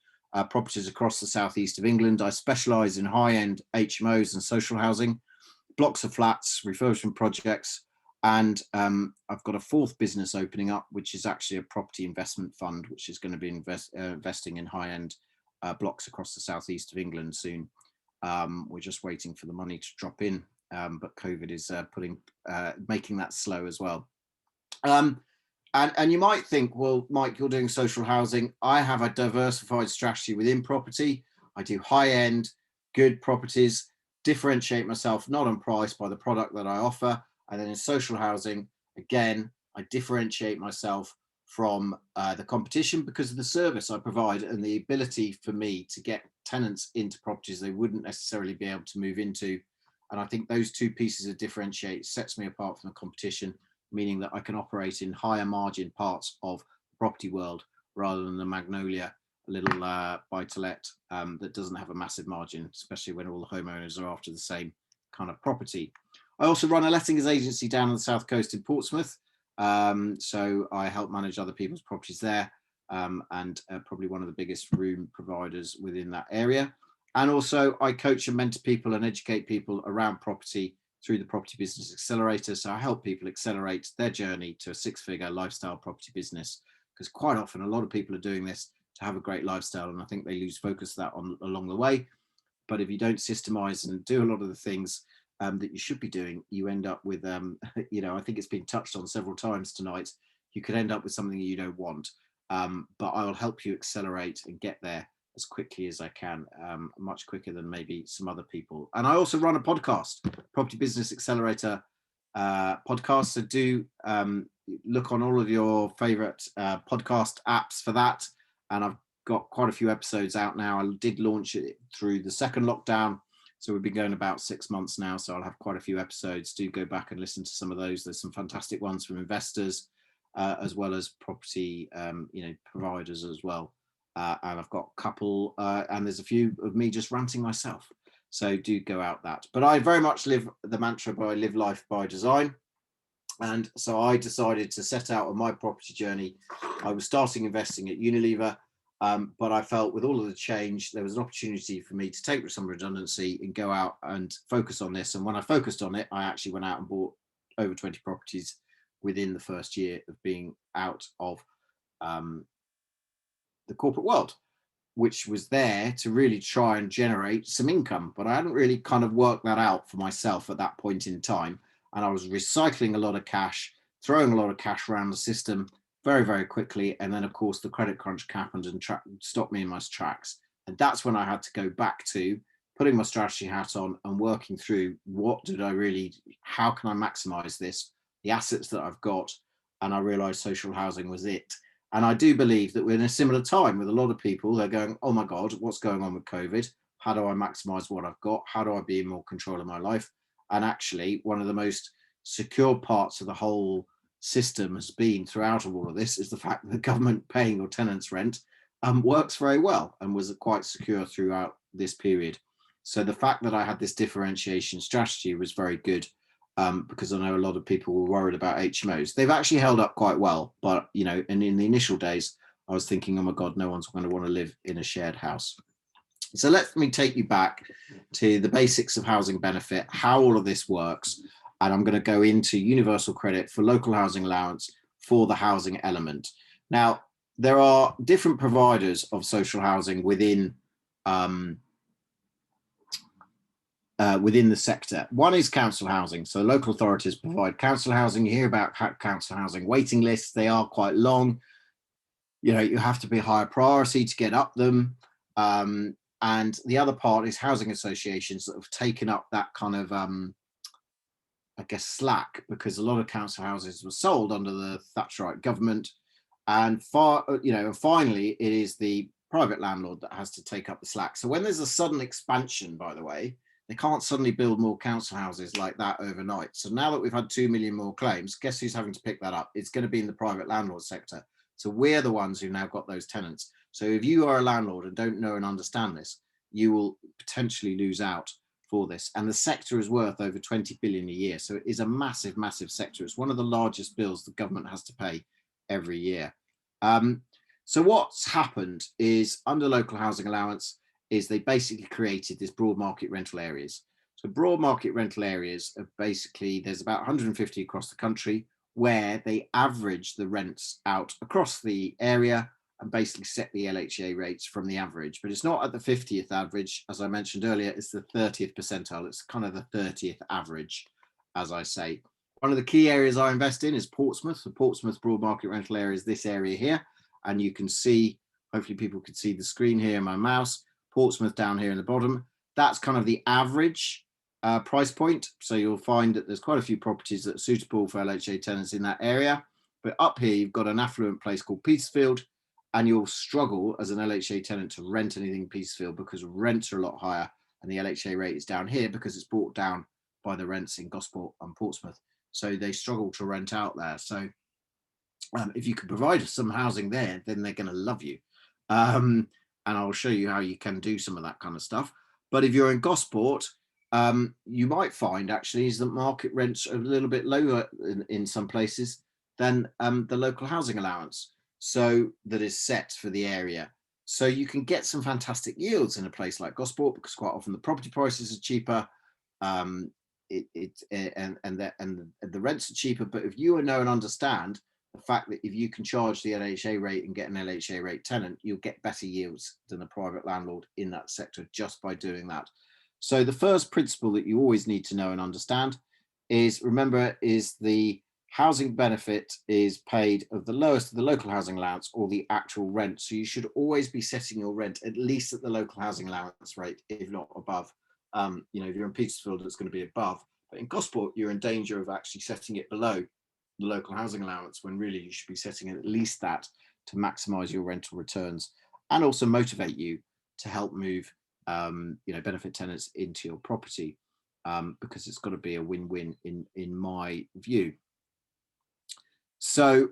properties across the southeast of England. I specialise in high-end HMOs and social housing, blocks of flats, refurbishment projects, and I've got a fourth business opening up, which is actually a property investment fund, which is going to be investing in high-end blocks across the southeast of England soon. We're just waiting for the money to drop in. but COVID is making that slow as well. And you might think, well, Mike, you're doing social housing. I have a diversified strategy within property. I do high-end, good properties, differentiate myself not on price by the product that I offer. And then in social housing, again, I differentiate myself from the competition because of the service I provide and the ability for me to get tenants into properties they wouldn't necessarily be able to move into. And I think those two pieces of differentiate sets me apart from the competition, meaning that I can operate in higher margin parts of the property world rather than the Magnolia little buy-to-let that doesn't have a massive margin, especially when all the homeowners are after the same kind of property. I also run a lettings agency down on the south coast in Portsmouth. So I help manage other people's properties there, and probably one of the biggest room providers within that area. And also I coach and mentor people and educate people around property through the Property Business Accelerator. So I help people accelerate their journey to a six-figure lifestyle property business, because quite often a lot of people are doing this to have a great lifestyle, and I think they lose focus of that along the way. But if you don't systemize and do a lot of the things that you should be doing, you end up with, you know, I think it's been touched on several times tonight, you could end up with something you don't want. But I will help you accelerate and get there as quickly as I can, much quicker than maybe some other people. And I also run a podcast, Property Business Accelerator podcast. So do look on all of your favorite podcast apps for that. And I've got quite a few episodes out now. I did launch it through the second lockdown, so we've been going about 6 months now. So I'll have quite a few episodes. Do go back and listen to some of those. There's some fantastic ones from investors as well as property, you know, providers as well. And I've got a couple, and there's a few of me just ranting myself. So do go out that. But I very much live the mantra by live life by design. And so I decided to set out on my property journey. I was starting investing at Unilever, but I felt with all of the change, there was an opportunity for me to take some redundancy and go out and focus on this. And when I focused on it, I actually went out and bought over 20 properties within the first year of being out of the corporate world, which was there to really try and generate some income. But I hadn't really kind of worked that out for myself at that point in time. And I was recycling a lot of cash, throwing a lot of cash around the system very, very quickly. And then, of course, the credit crunch happened and stopped me in my tracks. And that's when I had to go back to putting my strategy hat on and working through how can I maximize this, the assets that I've got. And I realized social housing was it. And I do believe that we're in a similar time with a lot of people. They're going, oh my God, what's going on with COVID? How do I maximize what I've got? How do I be in more control of my life? And actually, one of the most secure parts of the whole system has been throughout all of this is the fact that the government paying your tenants rent works very well and was quite secure throughout this period. So the fact that I had this differentiation strategy was very good, because I know a lot of people were worried about HMOs. They've actually held up quite well, but you know, and in the initial days, I was thinking, oh my God, no one's going to want to live in a shared house. So let me take you back to the basics of housing benefit, how all of this works. And I'm going to go into universal credit for local housing allowance for the housing element. Now, there are different providers of social housing within the sector. One is council housing. So local authorities provide council housing. You hear about council housing waiting lists. They are quite long. You know, you have to be a higher priority to get up them. And the other part is housing associations that have taken up that kind of, I guess, slack, because a lot of council houses were sold under the Thatcherite government. And finally, it is the private landlord that has to take up the slack. So when there's a sudden expansion, by the way, they can't suddenly build more council houses like that overnight. So now that we've had 2 million more claims, guess who's having to pick that up? It's going to be in the private landlord sector. So we're the ones who've now got those tenants. So if you are a landlord and don't know and understand this, you will potentially lose out for this. And the sector is worth over 20 billion a year. So it is a massive, massive sector. It's one of the largest bills the government has to pay every year. So what's happened is under local housing allowance is they basically created this broad market rental areas. So broad market rental areas are basically, there's about 150 across the country where they average the rents out across the area and basically set the LHA rates from the average. But it's not at the 50th average, as I mentioned earlier, it's the 30th percentile. It's kind of the 30th average, as I say. One of the key areas I invest in is Portsmouth. The Portsmouth broad market rental area is this area here. And you can see, hopefully people can see the screen here, my mouse, Portsmouth down here in the bottom. That's kind of the average price point. So you'll find that there's quite a few properties that are suitable for LHA tenants in that area. But up here, you've got an affluent place called Petersfield, and you'll struggle as an LHA tenant to rent anything in Petersfield because rents are a lot higher and the LHA rate is down here because it's brought down by the rents in Gosport and Portsmouth. So they struggle to rent out there. So if you can provide some housing there, then they're going to love you. And I'll show you how you can do some of that kind of stuff. But if you're in Gosport, you might find actually is that market rents are a little bit lower in some places than the local housing allowance, so that is set for the area. So you can get some fantastic yields in a place like Gosport because quite often the property prices are cheaper, and the rents are cheaper. But if you know and understand the fact that if you can charge the LHA rate and get an LHA rate tenant, you'll get better yields than a private landlord in that sector just by doing that. So the first principle that you always need to know and understand is, remember, is the housing benefit is paid of the lowest of the local housing allowance or the actual rent. So you should always be setting your rent at least at the local housing allowance rate, if not above. You know, if you're in Petersfield, it's going to be above. But in Gosport, you're in danger of actually setting it below the local housing allowance when really you should be setting it at least that to maximize your rental returns and also motivate you to help move you know, benefit tenants into your property, because it's got to be a win-win in my view. So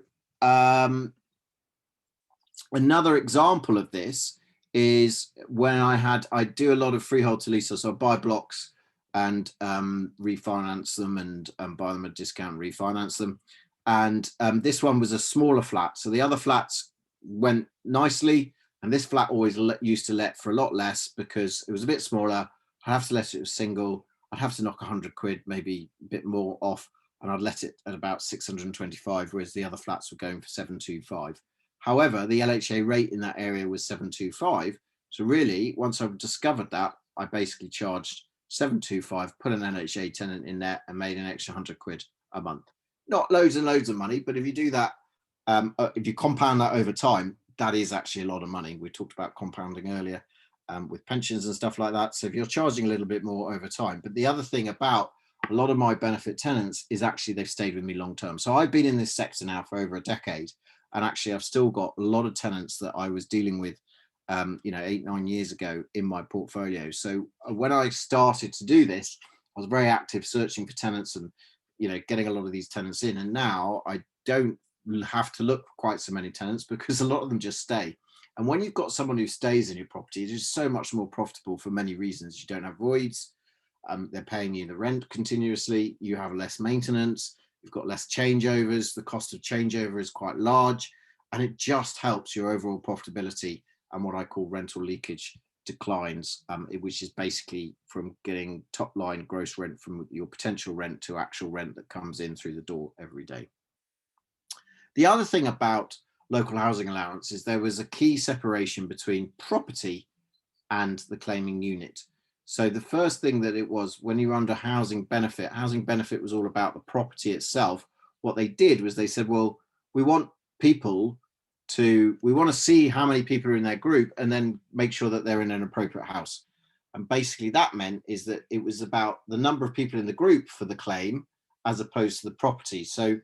another example of this is when I do a lot of freehold to lease, so I buy blocks and refinance them and buy them at a discount, refinance them. And this one was a smaller flat, so the other flats went nicely, and this flat always used to let for a lot less because it was a bit smaller. I'd have to let it as single. I'd have to knock 100 quid, maybe a bit more off, and I'd let it at about 625, whereas the other flats were going for 725. However, the LHA rate in that area was 725. So really, once I discovered that, I basically charged 725, put an LHA tenant in there and made an extra 100 quid a month. Not loads and loads of money, but if you do that, if you compound that over time, that is actually a lot of money. We talked about compounding earlier with pensions and stuff like that. So if you're charging a little bit more over time, but the other thing about a lot of my benefit tenants is actually they've stayed with me long term. So I've been in this sector now for over a decade, and actually I've still got a lot of tenants that I was dealing with, you know, 8-9 years ago in my portfolio. So when I started to do this, I was very active searching for tenants and, you know, getting a lot of these tenants in. And now I don't have to look for quite so many tenants because a lot of them just stay. And when you've got someone who stays in your property, it is so much more profitable for many reasons. You don't have voids. They're paying you the rent continuously. You have less maintenance. You've got less changeovers. The cost of changeover is quite large, and it just helps your overall profitability and what I call rental leakage declines, which is basically from getting top line gross rent from your potential rent to actual rent that comes in through the door every day. The other thing about local housing allowance is there was a key separation between property and the claiming unit. So the first thing that it was, when you were under housing benefit was all about the property itself. What they did was they said, well, we want to see how many people are in their group and then make sure that they're in an appropriate house. And basically that meant is that it was about the number of people in the group for the claim as opposed to the property. So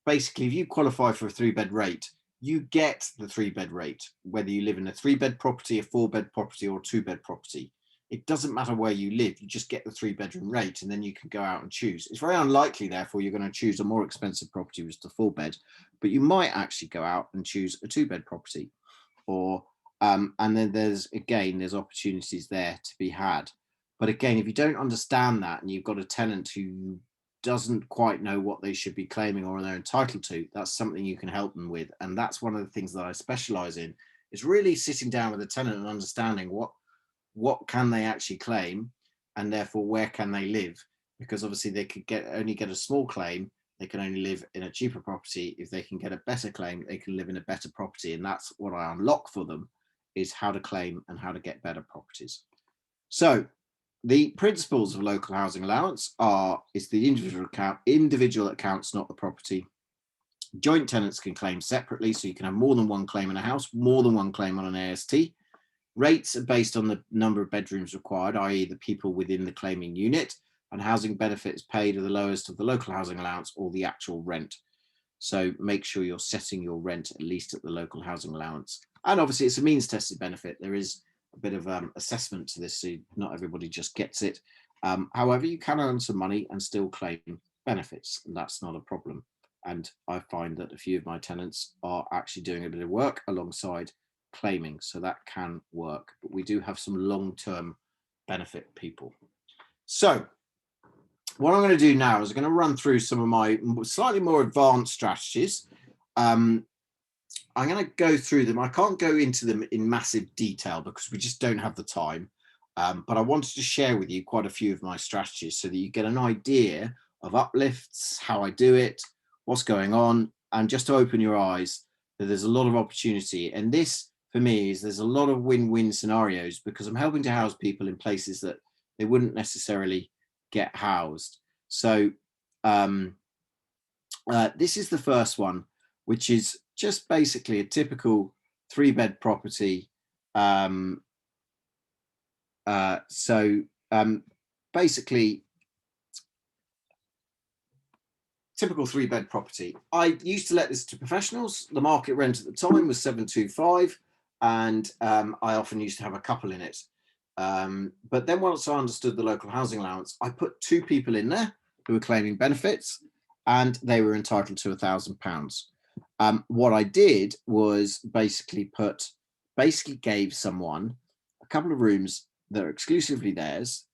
basically, if you qualify for a 3-bed rate, you get the 3-bed rate, whether you live in a 3-bed property, a 4-bed property, or a 2-bed property. It doesn't matter where you live, you just get the 3-bedroom rate, and then you can go out and choose. It's very unlikely, therefore, you're going to choose a more expensive property, which is the 4-bed, but you might actually go out and choose a 2-bed property. Or and then there's opportunities there to be had. But again, if you don't understand that and you've got a tenant who doesn't quite know what they should be claiming or they're entitled to, that's something you can help them with. And that's one of the things that I specialize in, is really sitting down with a tenant and understanding what can they actually claim, and therefore where can they live, because obviously they could only get a small claim, they can only live in a cheaper property. If they can get a better claim, they can live in a better property. And that's what I unlock for them, is how to claim and how to get better properties. So the principles of local housing allowance is the individual accounts, not the property. Joint tenants can claim separately, so you can have more than one claim in a house, more than one claim on an AST. Rates are based on the number of bedrooms required, i.e. the people within the claiming unit, and housing benefits paid are the lowest of the local housing allowance or the actual rent. So make sure you're setting your rent at least at the local housing allowance. And obviously it's a means tested benefit. There is a bit of assessment to this, so not everybody just gets it. However, you can earn some money and still claim benefits, and that's not a problem. And I find that a few of my tenants are actually doing a bit of work alongside claiming, so that can work. But we do have some long-term benefit people. So what I'm going to do now is I'm going to run through some of my slightly more advanced strategies. I'm going to go through them. I can't go into them in massive detail because we just don't have the time. But I wanted to share with you quite a few of my strategies so that you get an idea of uplifts, how I do it, what's going on, and just to open your eyes that there's a lot of opportunity. And this, for me, is there's a lot of win-win scenarios because I'm helping to house people in places that they wouldn't necessarily get housed. So this is the first one, which is just basically a typical 3-bed property. Basically, typical 3-bed property. I used to let this to professionals. The market rent at the time was 725, and I often used to have a couple in it. But then once I understood the local housing allowance, I put 2 people in there who were claiming benefits, and they were entitled to £1,000. What I did was basically gave someone a couple of rooms that are exclusively theirs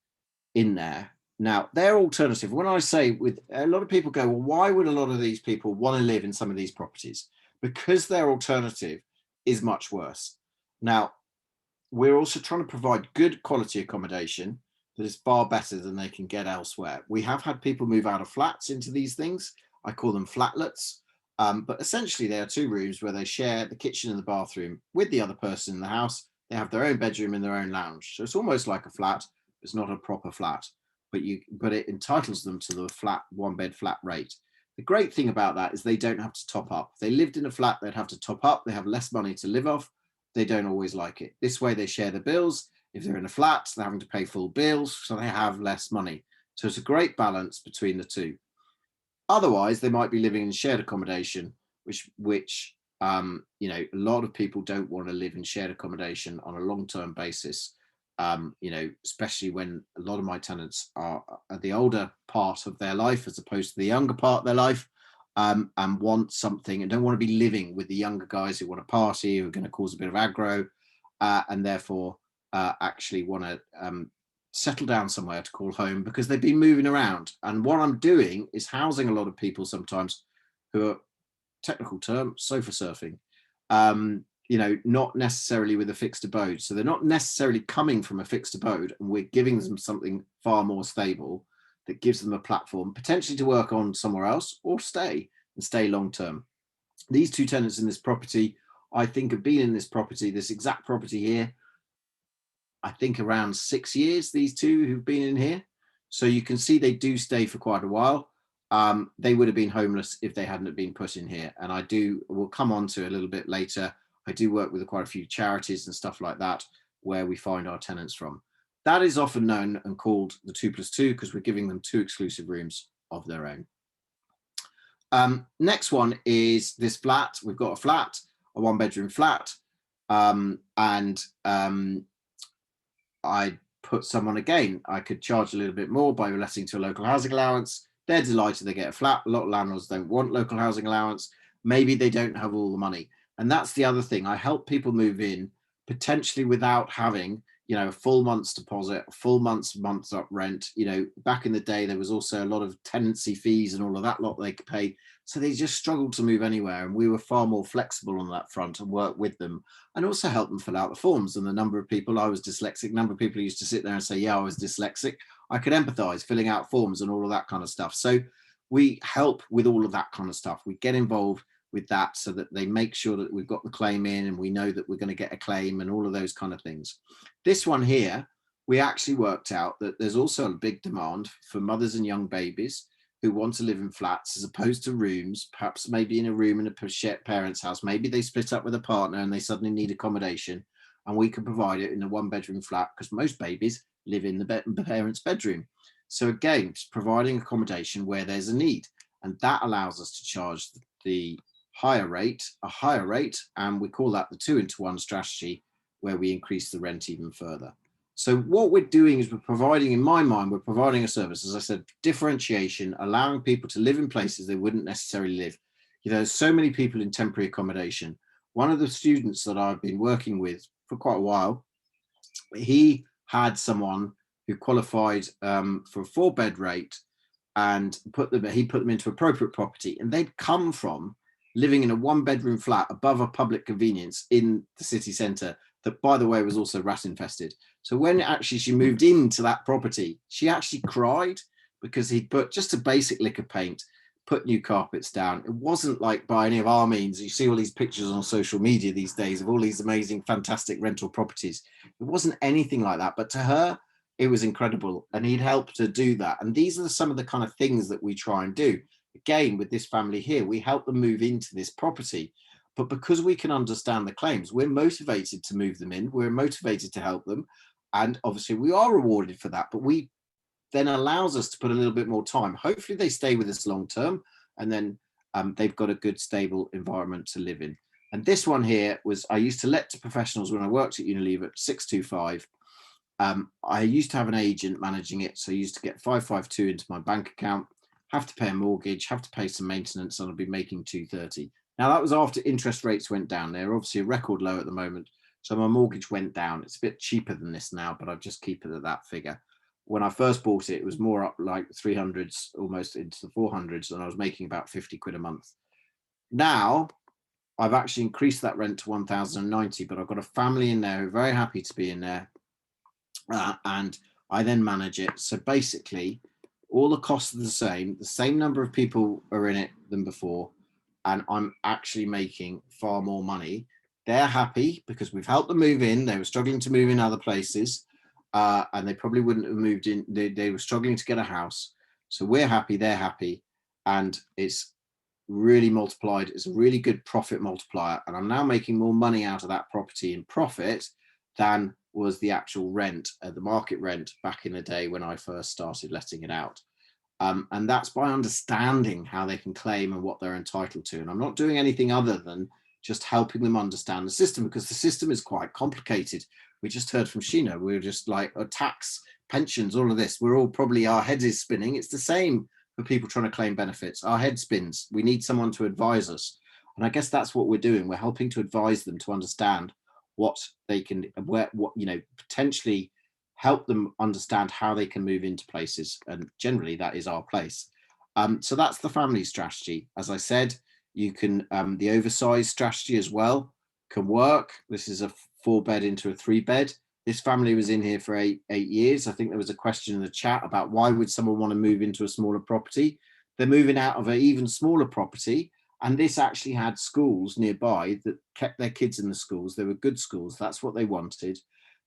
in there. Now, their alternative, when I say, with a lot of people go, well, why would a lot of these people want to live in some of these properties? Because their alternative is much worse. Now, we're also trying to provide good quality accommodation that is far better than they can get elsewhere. We have had people move out of flats into these things. I call them flatlets. But essentially, they are 2 rooms where they share the kitchen and the bathroom with the other person in the house. They have their own bedroom and their own lounge. So it's almost like a flat. It's not a proper flat, but it entitles them to the flat 1-bed flat rate. The great thing about that is they don't have to top up. If they lived in a flat, they'd have to top up. They have less money to live off. They don't always like it. This way, they share the bills. If they're in a flat, they're having to pay full bills, so they have less money. So it's a great balance between the 2. Otherwise, they might be living in shared accommodation, which you know, a lot of people don't want to live in shared accommodation on a long-term basis. You know, especially when a lot of my tenants are at the older part of their life as opposed to the younger part of their life, and want something and don't want to be living with the younger guys who want to party, who are going to cause a bit of aggro, and therefore actually want to settle down somewhere to call home because they've been moving around. And what I'm doing is housing a lot of people sometimes who are, technical term, sofa surfing. You know, not necessarily with a fixed abode. So they're not necessarily coming from a fixed abode, and we're giving them something far more stable that gives them a platform potentially to work on somewhere else or stay long term. These 2 tenants in this property, I think, have been in this property, this exact property here, I think around 6 years, these 2 who've been in here. So you can see they do stay for quite a while. They would have been homeless if they hadn't been put in here. And we'll come on to a little bit later. I do work with quite a few charities and stuff like that where we find our tenants from. That is often known and called the 2+2 because we're giving them 2 exclusive rooms of their own. Next one is this flat. We've got a flat, a 1-bedroom flat, and I put someone, again, I could charge a little bit more by letting to a local housing allowance. They're delighted they get a flat. A lot of landlords don't want local housing allowance. Maybe they don't have all the money. And that's the other thing. I help people move in potentially without having, you know, a full month's deposit, a full month's up rent. You know, back in the day, there was also a lot of tenancy fees and all of that lot they could pay. So they just struggled to move anywhere. And we were far more flexible on that front and work with them and also help them fill out the forms. And the number of people, I was dyslexic, number of people used to sit there and say, yeah, I was dyslexic. I could empathize filling out forms and all of that kind of stuff. So we help with all of that kind of stuff. We get involved with that so that they make sure that we've got the claim in and we know that we're going to get a claim and all of those kind of things. This one here, we actually worked out that there's also a big demand for mothers and young babies who want to live in flats as opposed to rooms, perhaps maybe in a room in a shared parent's house. Maybe they split up with a partner and they suddenly need accommodation, and we can provide it in a 1-bedroom flat because most babies live in the parent's bedroom. So again, it's providing accommodation where there's a need, and that allows us to charge the a higher rate, and we call that the 2-into-1 strategy, where we increase the rent even further. So what we're doing is we're providing, in my mind, we're providing a service, as I said, differentiation, allowing people to live in places they wouldn't necessarily live. You know, there's so many people in temporary accommodation. One of the students that I've been working with for quite a while, he had someone who qualified for a 4-bed rate, and he put them into appropriate property, and they'd come from living in a 1-bedroom flat above a public convenience in the city centre that, by the way, was also rat infested. So when actually she moved into that property, she actually cried because he'd put just a basic lick of paint, put new carpets down. It wasn't like by any of our means. You see all these pictures on social media these days of all these amazing, fantastic rental properties. It wasn't anything like that, but to her, it was incredible. And he'd helped her do that. And these are some of the kind of things that we try and do. Again, with this family here, we help them move into this property. But because we can understand the claims, we're motivated to move them in. We're motivated to help them. And obviously we are rewarded for that, but we then allows us to put a little bit more time. Hopefully they stay with us long term, and then they've got a good, stable environment to live in. And this one here was, I used to let to professionals when I worked at Unilever at 625. I used to have an agent managing it. So I used to get 552 into my bank account, have to pay a mortgage, have to pay some maintenance, and I'll be making 230. Now that was after interest rates went down. They're obviously a record low at the moment. So my mortgage went down. It's a bit cheaper than this now, but I'll just keep it at that figure. When I first bought it, it was more up like 300s, almost into the 400s, and I was making about 50 quid a month. Now I've actually increased that rent to 1,090, but I've got a family in there who are very happy to be in there. And I then manage it. So basically all the costs are the same number of people are in it than before. And I'm actually making far more money. They're happy because we've helped them move in. They were struggling to move in other places, and they probably wouldn't have moved in. They were struggling to get a house. So we're happy, they're happy, and it's really multiplied. It's a really good profit multiplier. And I'm now making more money out of that property in profit than was the actual rent, the market rent back in the day when I first started letting it out. And that's by understanding how they can claim and what they're entitled to. And I'm not doing anything other than just helping them understand the system, because the system is quite complicated. We just heard from Sheena, we're just like tax, pensions, all of this. We're all probably, our head is spinning. It's the same for people trying to claim benefits. Our head spins. We need someone to advise us. And I guess that's what we're doing. We're helping to advise them to understand what they can, potentially help them understand how they can move into places. And generally that is our place. So that's the family strategy. As I said, you can, the oversized strategy as well can work. This is a 4-bed into a 3-bed. This family was in here for eight years. I think there was a question in the chat about why would someone want to move into a smaller property? They're moving out of an even smaller property. And this actually had schools nearby that kept their kids in the schools. They were good schools. That's what they wanted.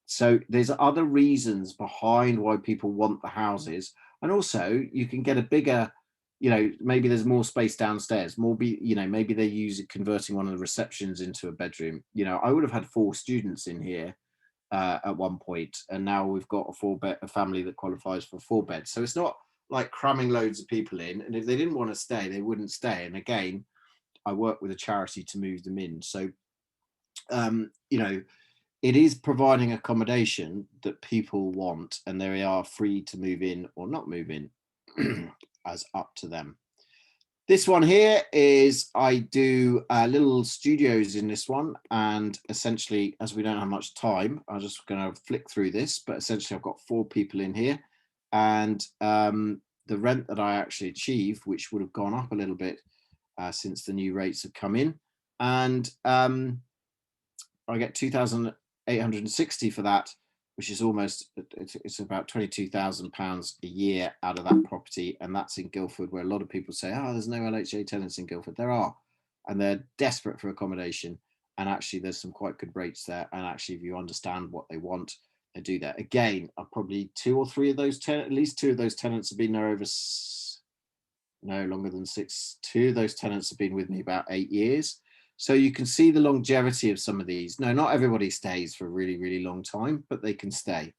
So there's other reasons behind why people want the houses. And also you can get a bigger, maybe there's more space downstairs, maybe they use it converting one of the receptions into a bedroom. I would have had 4 students in here at one point, and now we've got a family that qualifies for 4 beds. So it's not like cramming loads of people in. And if they didn't want to stay, they wouldn't stay. And again, I work with a charity to move them in. So, it is providing accommodation that people want, and they are free to move in or not move in as up to them. This one here is, I do little studios in this one. And essentially, as we don't have much time, I'm just going to flick through this, but essentially I've got 4 people in here, and the rent that I actually achieve, which would have gone up a little bit since the new rates have come in, and I get 2,860 for that, which is almost, it's about £22,000 a year out of that property. And that's in Guildford, where a lot of people say, oh, there's no LHA tenants in Guildford. There are, and they're desperate for accommodation. And actually there's some quite good rates there. And actually, if you understand what they want, they do that. Again, probably at least two of those tenants have been there no longer than 6. 2 of those tenants have been with me about 8 years. So you can see the longevity of some of these. No, not everybody stays for a really, really long time, but they can stay.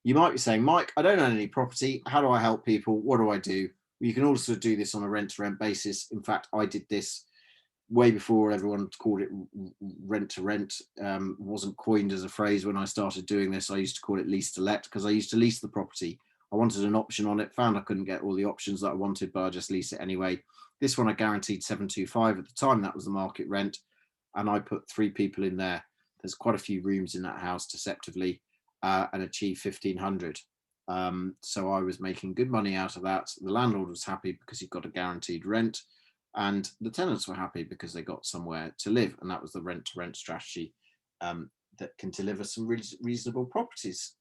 You might be saying, Mike, I don't own any property. How do I help people? What do I do? Well, you can also do this on a rent-to-rent basis. In fact, I did this way before everyone called it rent-to-rent. Wasn't coined as a phrase when I started doing this. I used to call it lease-to-let, because I used to lease the property. I wanted an option on it, found I couldn't get all the options that I wanted, but I just lease it anyway. This one I guaranteed 725 at the time. That was the market rent. And I put 3 people in there. There's quite a few rooms in that house deceptively, and achieved 1,500. So I was making good money out of that. The landlord was happy because he got a guaranteed rent, and the tenants were happy because they got somewhere to live. And that was the rent-to-rent strategy that can deliver some reasonable profits.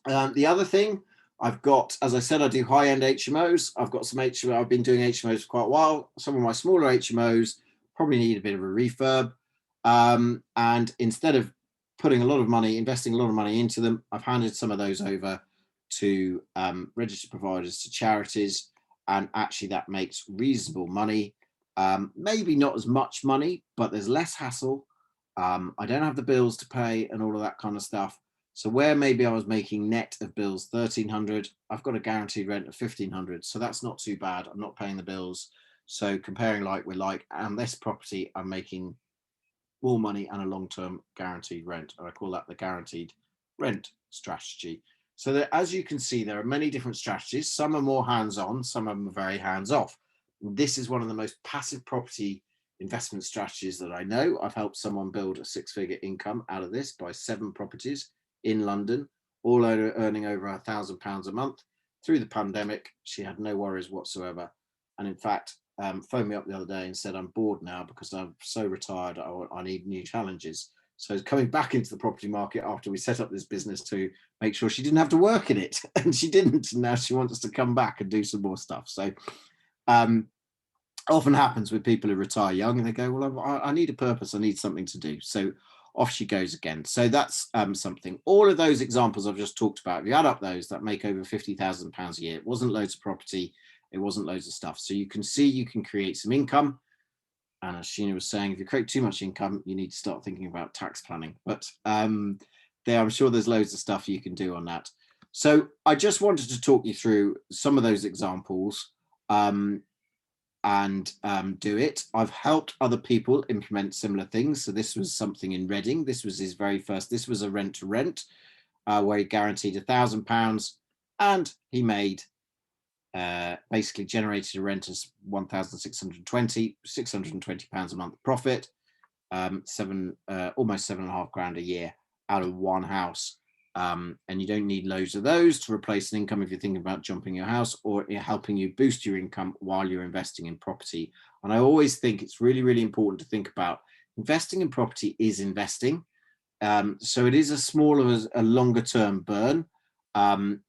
The other thing I've got, as I said, I do high-end HMOs. I've got some HMO. I've been doing HMOs for quite a while. Some of my smaller HMOs probably need a bit of a refurb. And instead of putting a lot of money, investing a lot of money into them, I've handed some of those over to registered providers, to charities. And actually that makes reasonable money. Maybe not as much money, but there's less hassle. I don't have the bills to pay and all of that kind of stuff. So where maybe I was making net of bills 1,300, I've got a guaranteed rent of 1,500. So that's not too bad. I'm not paying the bills. So comparing like with like, and this property, I'm making more money and a long-term guaranteed rent. And I call that the guaranteed rent strategy. So that, as you can see, there are many different strategies. Some are more hands-on, some of them are very hands-off. This is one of the most passive property investment strategies that I know. I've helped someone build a 6-figure income out of this by 7 properties in London, all earning over £1,000 a month. Through the pandemic, she had no worries whatsoever. And in fact, phoned me up the other day and said, I'm bored now because I'm so retired, I need new challenges. So coming back into the property market after we set up this business to make sure she didn't have to work in it. And she didn't. And now she wants us to come back and do some more stuff. So often happens with people who retire young and they go, well, I need a purpose. I need something to do. So off she goes again. So that's something. All of those examples I've just talked about, if you add up those, that make over £50,000 a year. It wasn't loads of property. It wasn't loads of stuff. So you can see you can create some income. And as Sheena was saying, if you create too much income, you need to start thinking about tax planning. But I'm sure there's loads of stuff you can do on that. So I just wanted to talk you through some of those examples and do it. I've helped other people implement similar things. So this was something in Reading. This was his very first. This was a rent-to-rent where he guaranteed £1,000 and he made basically generated a rent of £1,620 a month profit, almost £7,500 a year out of one house. And you don't need loads of those to replace an income if you're thinking about jumping your house or helping you boost your income while you're investing in property. And I always think it's really, really important to think about investing in property is investing. So it is a longer term burn.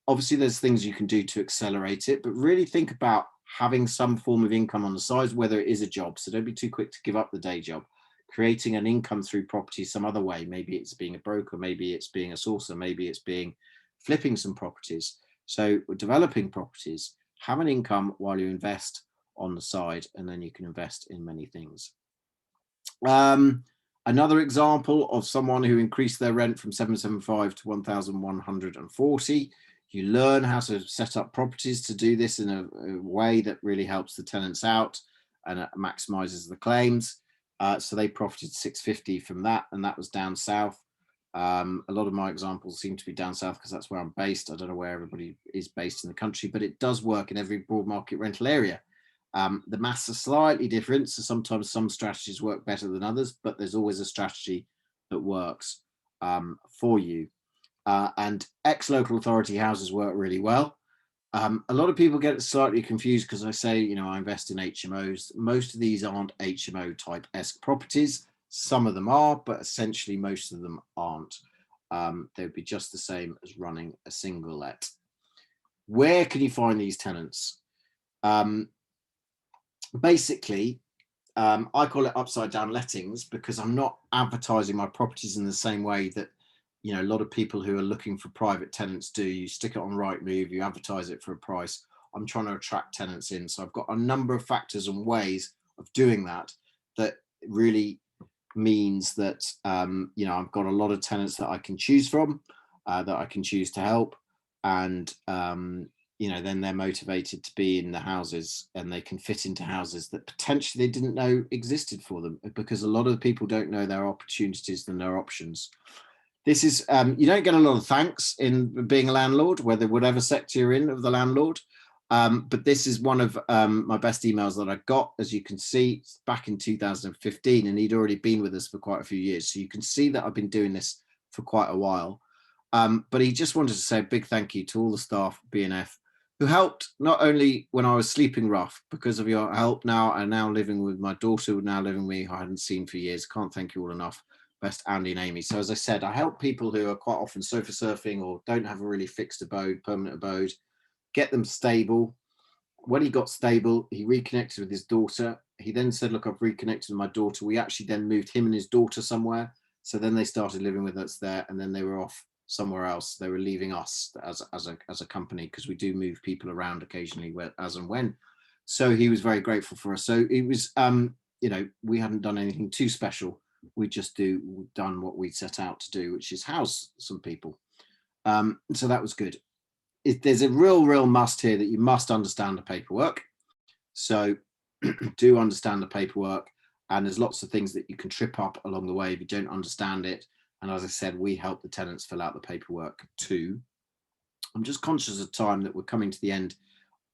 Obviously there's things you can do to accelerate it, but really think about having some form of income on the side, whether it is a job. So don't be too quick to give up the day job. Creating an income through property some other way. Maybe it's being a broker, maybe it's being a sourcer, maybe it's flipping some properties. So developing properties, have an income while you invest on the side, and then you can invest in many things. Another example of someone who increased their rent from 775 to 1,140. You learn how to set up properties to do this in a way that really helps the tenants out and maximizes the claims. So they profited 650 from that, and that was down south. A lot of my examples seem to be down south because that's where I'm based. I don't know where everybody is based in the country, but it does work in every broad market rental area. The maths are slightly different, so sometimes some strategies work better than others, but there's always a strategy that works for you. And ex-local authority houses work really well. A lot of people get slightly confused because I say, I invest in HMOs. Most of these aren't HMO type-esque properties. Some of them are, but essentially most of them aren't. They would be just the same as running a single let. Where can you find these tenants? Basically, I call it upside down lettings because I'm not advertising my properties in the same way that, you know, a lot of people who are looking for private tenants do. You stick it on Rightmove, you advertise it for a price. I'm trying to attract tenants in. So I've got a number of factors and ways of doing that that really means that, you know, I've got a lot of tenants that I can choose from, that I can choose to help. And, you know, then they're motivated to be in the houses and they can fit into houses that potentially they didn't know existed for them, because a lot of people don't know their opportunities and their options. This is, you don't get a lot of thanks in being a landlord, whatever sector you're in of the landlord. But this is one of my best emails that I got. As you can see, back in 2015, and he'd already been with us for quite a few years. So you can see that I've been doing this for quite a while. But he just wanted to say a big thank you to all the staff at B&F who helped, not only when I was sleeping rough, because of your help now, and now living with my daughter, now living with me, I hadn't seen for years. Can't thank you all enough. Best Andy and Amy. So as I said, I help people who are quite often sofa surfing or don't have a really fixed abode, permanent abode, get them stable. When he got stable, he reconnected with his daughter. He then said, look, I've reconnected with my daughter. We actually then moved him and his daughter somewhere. So then they started living with us there, and then they were off somewhere else. They were leaving us as a company, because we do move people around occasionally as and when. So he was very grateful for us. So it was, you know, we hadn't done anything too special. We just done what we set out to do, which is house some people. So that was good. There's a real must here that you must understand the paperwork. So do understand the paperwork, and there's lots of things that you can trip up along the way if you don't understand it. And as I said, we help the tenants fill out the paperwork too. I'm just conscious of time that we're coming to the end,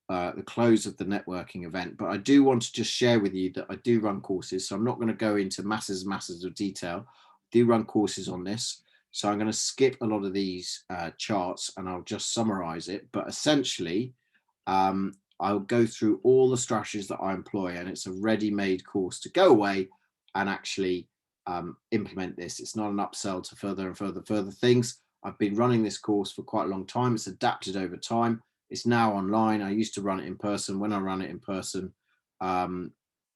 the close of the networking event, but I do want to just share with you that I do run courses. So I'm not going to go into masses of detail. I do run courses on this. So I'm going to skip a lot of these charts and I'll just summarize it. But essentially, I'll go through all the strategies that I employ, and it's a ready-made course to go away and actually implement this. It's not an upsell to further and further things. I've been running this course for quite a long time. It's adapted over time. It's now online. I used to run it in person. When I ran it in person,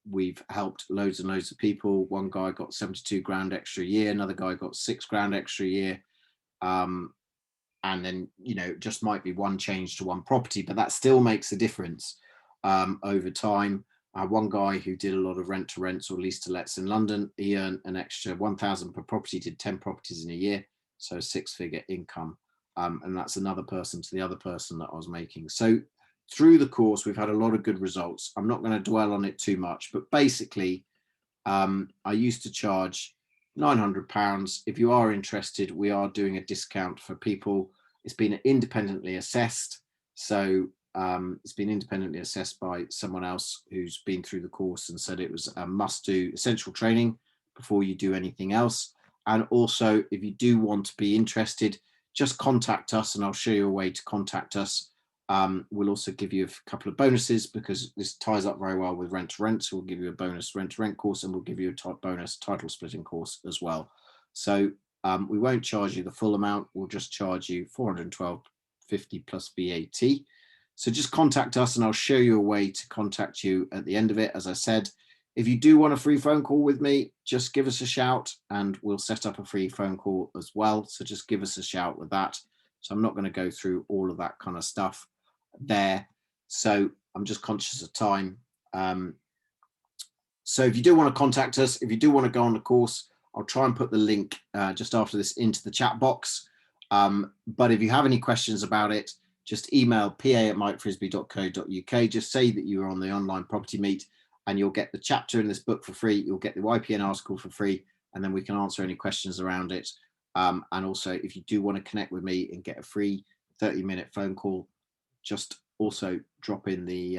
we've helped loads and loads of people. One guy got 72 grand extra a year. Another guy got 6 grand extra a year. And then, you know, it just might be one change to one property, but that still makes a difference over time. One guy who did a lot of rent to rents or lease to lets in London, he earned an extra 1,000 per property, did 10 properties in a year. So 6-figure income. And that's another person to the other person that I was making. So through the course, we've had a lot of good results. I'm not going to dwell on it too much, but basically, I used to charge £900. If you are interested, we are doing a discount for people. It's been independently assessed. So it's been independently assessed by someone else who's been through the course and said it was a must do essential training before you do anything else. And also, if you do want to be interested, just contact us and I'll show you a way to contact us. We'll also give you a couple of bonuses because this ties up very well with rent to rent. So we'll give you a bonus rent to rent course, and we'll give you a bonus title splitting course as well. So we won't charge you the full amount. We'll just charge you $412.50 plus VAT. So just contact us and I'll show you a way to contact you at the end of it. As I said, if you do want a free phone call with me, just give us a shout and we'll set up a free phone call as well. So just give us a shout with that. So I'm not going to go through all of that kind of stuff there. So I'm just conscious of time. So if you do want to contact us, if you do want to go on the course, I'll try and put the link just after this into the chat box. But if you have any questions about it, just email pa@mikefrisby.co.uk. Just say that you are on the online property meet and you'll get the chapter in this book for free. You'll get the YPN article for free, and then we can answer any questions around it. And also, if you do want to connect with me and get a free 30-minute phone call, just also drop in the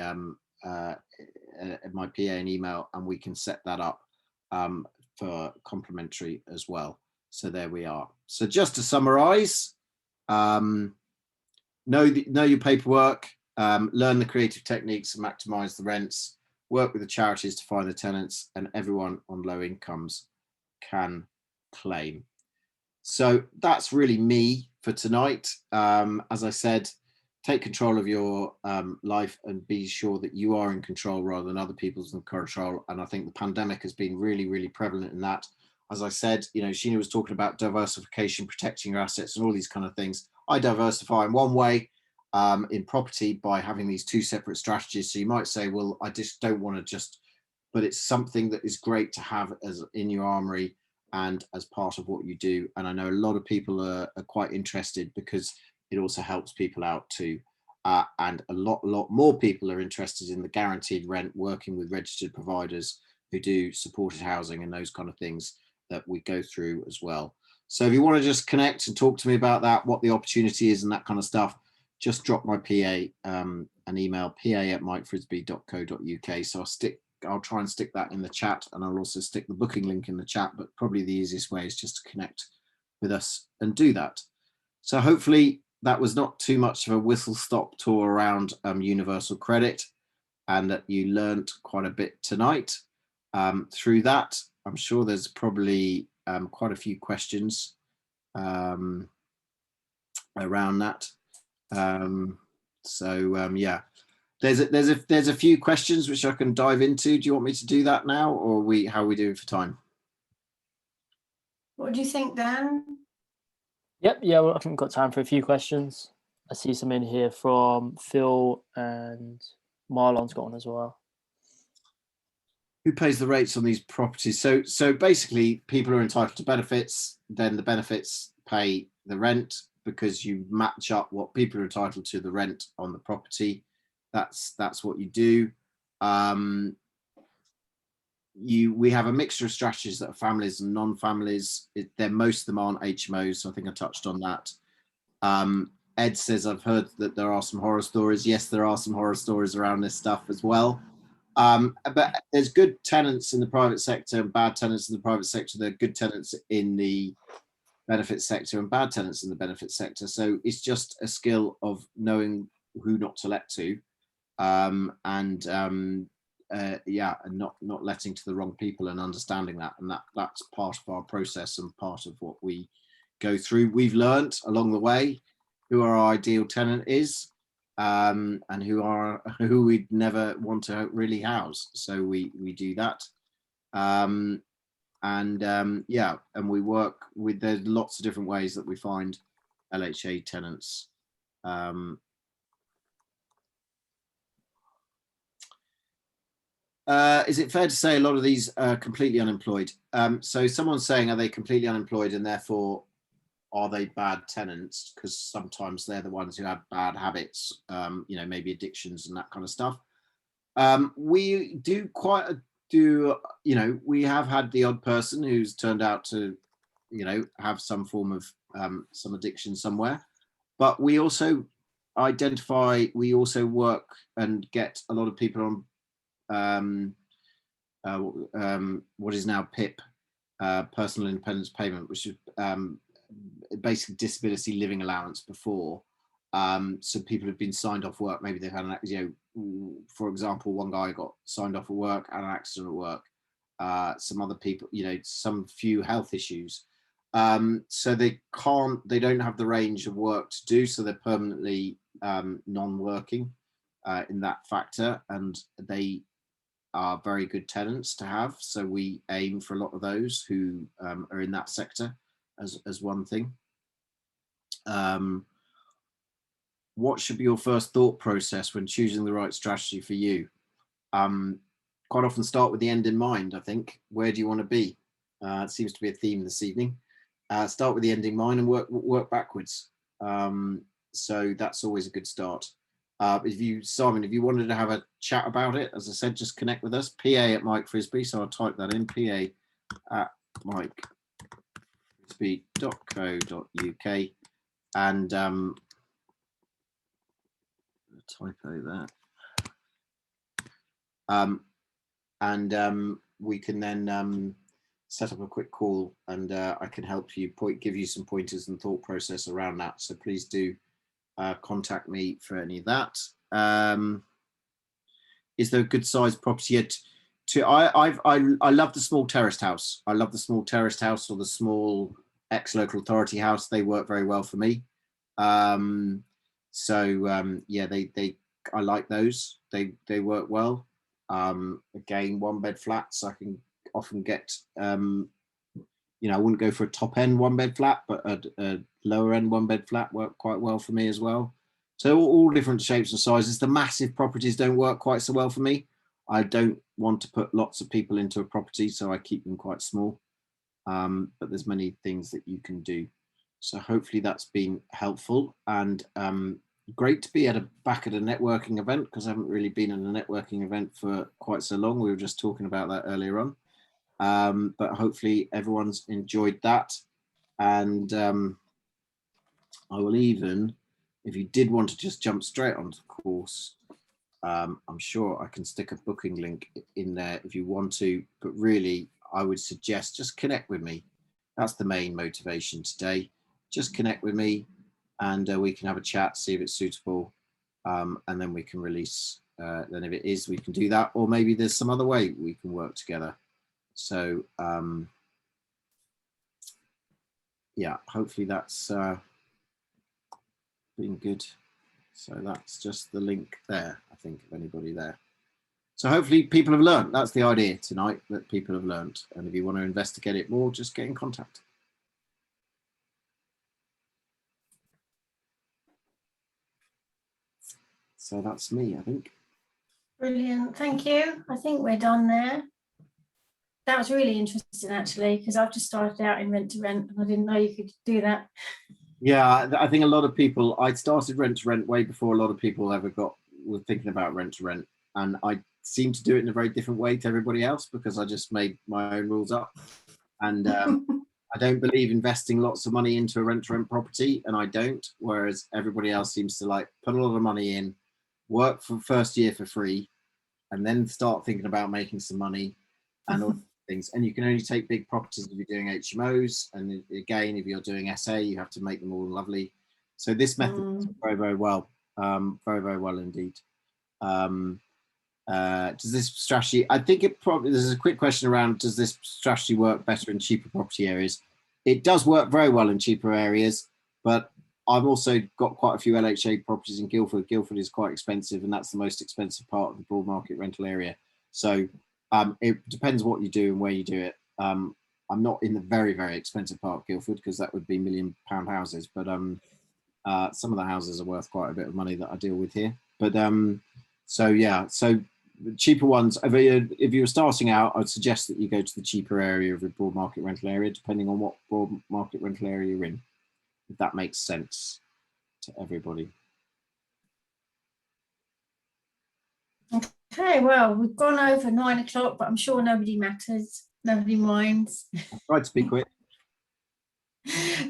my PA an email and we can set that up for complimentary as well. So there we are. So just to summarize, know your paperwork, learn the creative techniques to maximize the rents, work with the charities to find the tenants, and everyone on low incomes can claim. So that's really me for tonight. As I said, take control of your life and be sure that you are in control rather than other people's in control. And I think the pandemic has been really, really prevalent in that. As I said, you know, Sheena was talking about diversification, protecting your assets and all these kind of things. I diversify in one way in property by having these two separate strategies. So you might say, well, I just don't want to just, but it's something that is great to have as in your armory and as part of what you do. And I know a lot of people are quite interested because it also helps people out too. And a lot more people are interested in the guaranteed rent, working with registered providers who do supported housing and those kind of things that we go through as well. So if you want to just connect and talk to me about that, what the opportunity is and that kind of stuff, just drop my PA an email, pa@mikefrisbee.co.uk. So I'll try and stick that in the chat, and I'll also stick the booking link in the chat, but probably the easiest way is just to connect with us and do that. So hopefully that was not too much of a whistle stop tour around universal credit, and that you learned quite a bit tonight through that. I'm sure there's probably quite a few questions around that. Yeah, there's a few questions which I can dive into. Do you want me to do that now, or how are we doing for time? What do you think, Dan? Yep, yeah, well, I think we've got time for a few questions. I see some in here from Phil, and Marlon's got one as well. Who pays the rates on these properties? So basically, people are entitled to benefits. Then the benefits pay the rent because you match up what people are entitled to the rent on the property. That's what you do. We have a mixture of strategies that are families and non-families. Most of them aren't HMOs, so I think I touched on that. Ed says, I've heard that there are some horror stories. Yes, there are some horror stories around this stuff as well. But there's good tenants in the private sector and bad tenants in the private sector. There are good tenants in the benefit sector and bad tenants in the benefit sector. So it's just a skill of knowing who not to let to, and not letting to the wrong people and understanding that. And that's part of our process and part of what we go through. We've learned along the way who our ideal tenant is, and who we'd never want to really house. So we do that. And we work with, there's lots of different ways that we find LHA tenants. Is it fair to say a lot of these are completely unemployed? So someone's saying, are they completely unemployed and therefore are they bad tenants? Because sometimes they're the ones who have bad habits, maybe addictions and that kind of stuff. We do we have had the odd person who's turned out to, have some form of some addiction somewhere. But we also work and get a lot of people on what is now PIP, personal independence payment, which is basically disability living allowance before. So people have been signed off work. Maybe they've had for example, one guy got signed off at work, had an accident at work. Some other people, some few health issues. So they don't have the range of work to do. So they're permanently non-working in that factor, and they are very good tenants to have. So we aim for a lot of those who are in that sector as one thing. What should be your first thought process when choosing the right strategy for you? Quite often start with the end in mind, I think. Where do you want to be? It seems to be a theme this evening. Start with the end in mind and work backwards. So that's always a good start. Simon, if you wanted to have a chat about it, as I said, just connect with us, pa@mikefrisbee. So I'll type that in, pa@mikefrisbee.co.uk, and typo that. We can then set up a quick call, and I can help you give you some pointers and thought process around that. So please do contact me for any of that. Is there a good sized property yet? I love the small terraced house. I love the small terraced house or the small ex-local authority house. They work very well for me. Yeah, I like those. They work well. Again, 1-bed flats, I can often get, I wouldn't go for a top end 1-bed flat, but a lower end 1-bed flat work quite well for me as well. So all different shapes and sizes. The massive properties don't work quite so well for me. I don't want to put lots of people into a property, so I keep them quite small. But there's many things that you can do. So hopefully that's been helpful, and great to be back at a networking event, because I haven't really been at a networking event for quite so long. We were just talking about that earlier on. But hopefully everyone's enjoyed that. And I will even, if you did want to just jump straight onto the course, I'm sure I can stick a booking link in there if you want to, but really I would suggest just connect with me. That's the main motivation today. Just connect with me, and we can have a chat, see if it's suitable, and then we can release. Then if it is, we can do that, or maybe there's some other way we can work together. So yeah, hopefully that's been good. So that's just the link there, I think, of anybody there. So hopefully people have learned. That's the idea tonight, that people have learned. And if you want to investigate it more, just get in contact. So that's me, I think. Brilliant, thank you. I think we're done there. That was really interesting, actually, because I've just started out in rent to rent, and I didn't know you could do that. Yeah, I think a lot of people, I started rent to rent way before a lot of people ever were thinking about rent to rent. And I seem to do it in a very different way to everybody else, because I just made my own rules up. And I don't believe investing lots of money into a rent to rent property, and I don't, whereas everybody else seems to like put a lot of money in, work for the first year for free, and then start thinking about making some money and all things. And you can only take big properties if you're doing HMOs. And again, if you're doing SA, you have to make them all lovely. So this method is very, very well, very, very well indeed. Does this strategy, I think it probably, there's a quick question around, does this strategy work better in cheaper property areas? It does work very well in cheaper areas, but I've also got quite a few LHA properties in Guildford. Guildford is quite expensive, and that's the most expensive part of the broad market rental area. So it depends what you do and where you do it. I'm not in the very, very expensive part of Guildford, because that would be £1 million houses, but some of the houses are worth quite a bit of money that I deal with here. But so yeah, so the cheaper ones, if you were starting out, I'd suggest that you go to the cheaper area of a broad market rental area, depending on what broad market rental area you're in, if that makes sense to everybody. Okay, well, we've gone over 9 o'clock, but I'm sure nobody matters. Nobody minds. I tried to be quick.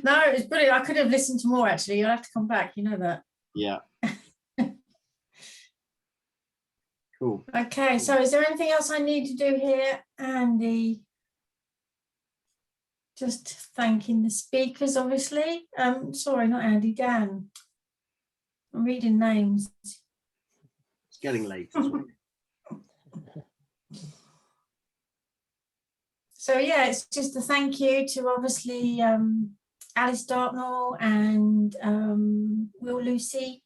No, it's brilliant. I could have listened to more, actually. You'll have to come back, you know that. Yeah. Cool. Okay, so is there anything else I need to do here, Andy? Just thanking the speakers, obviously. Sorry, not Andy, Dan. I'm reading names. It's getting late. So yeah, it's just a thank you to obviously Alice Dartnell and Will Lucy,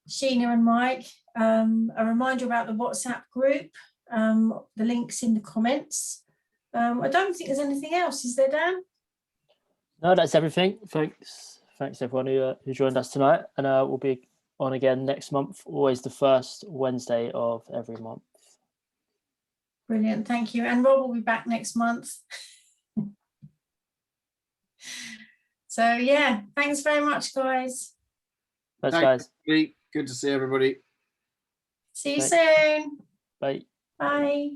Sheena and Mike. A reminder about the WhatsApp group, the links in the comments. I don't think there's anything else, is there, Dan? No, that's everything. Thanks everyone who joined us tonight, and we'll be on again next month, always the first Wednesday of every month. Brilliant, thank you. And Rob will be back next month. So yeah, thanks very much, guys. Thanks, guys. Good to see everybody. See you soon. Bye. Bye.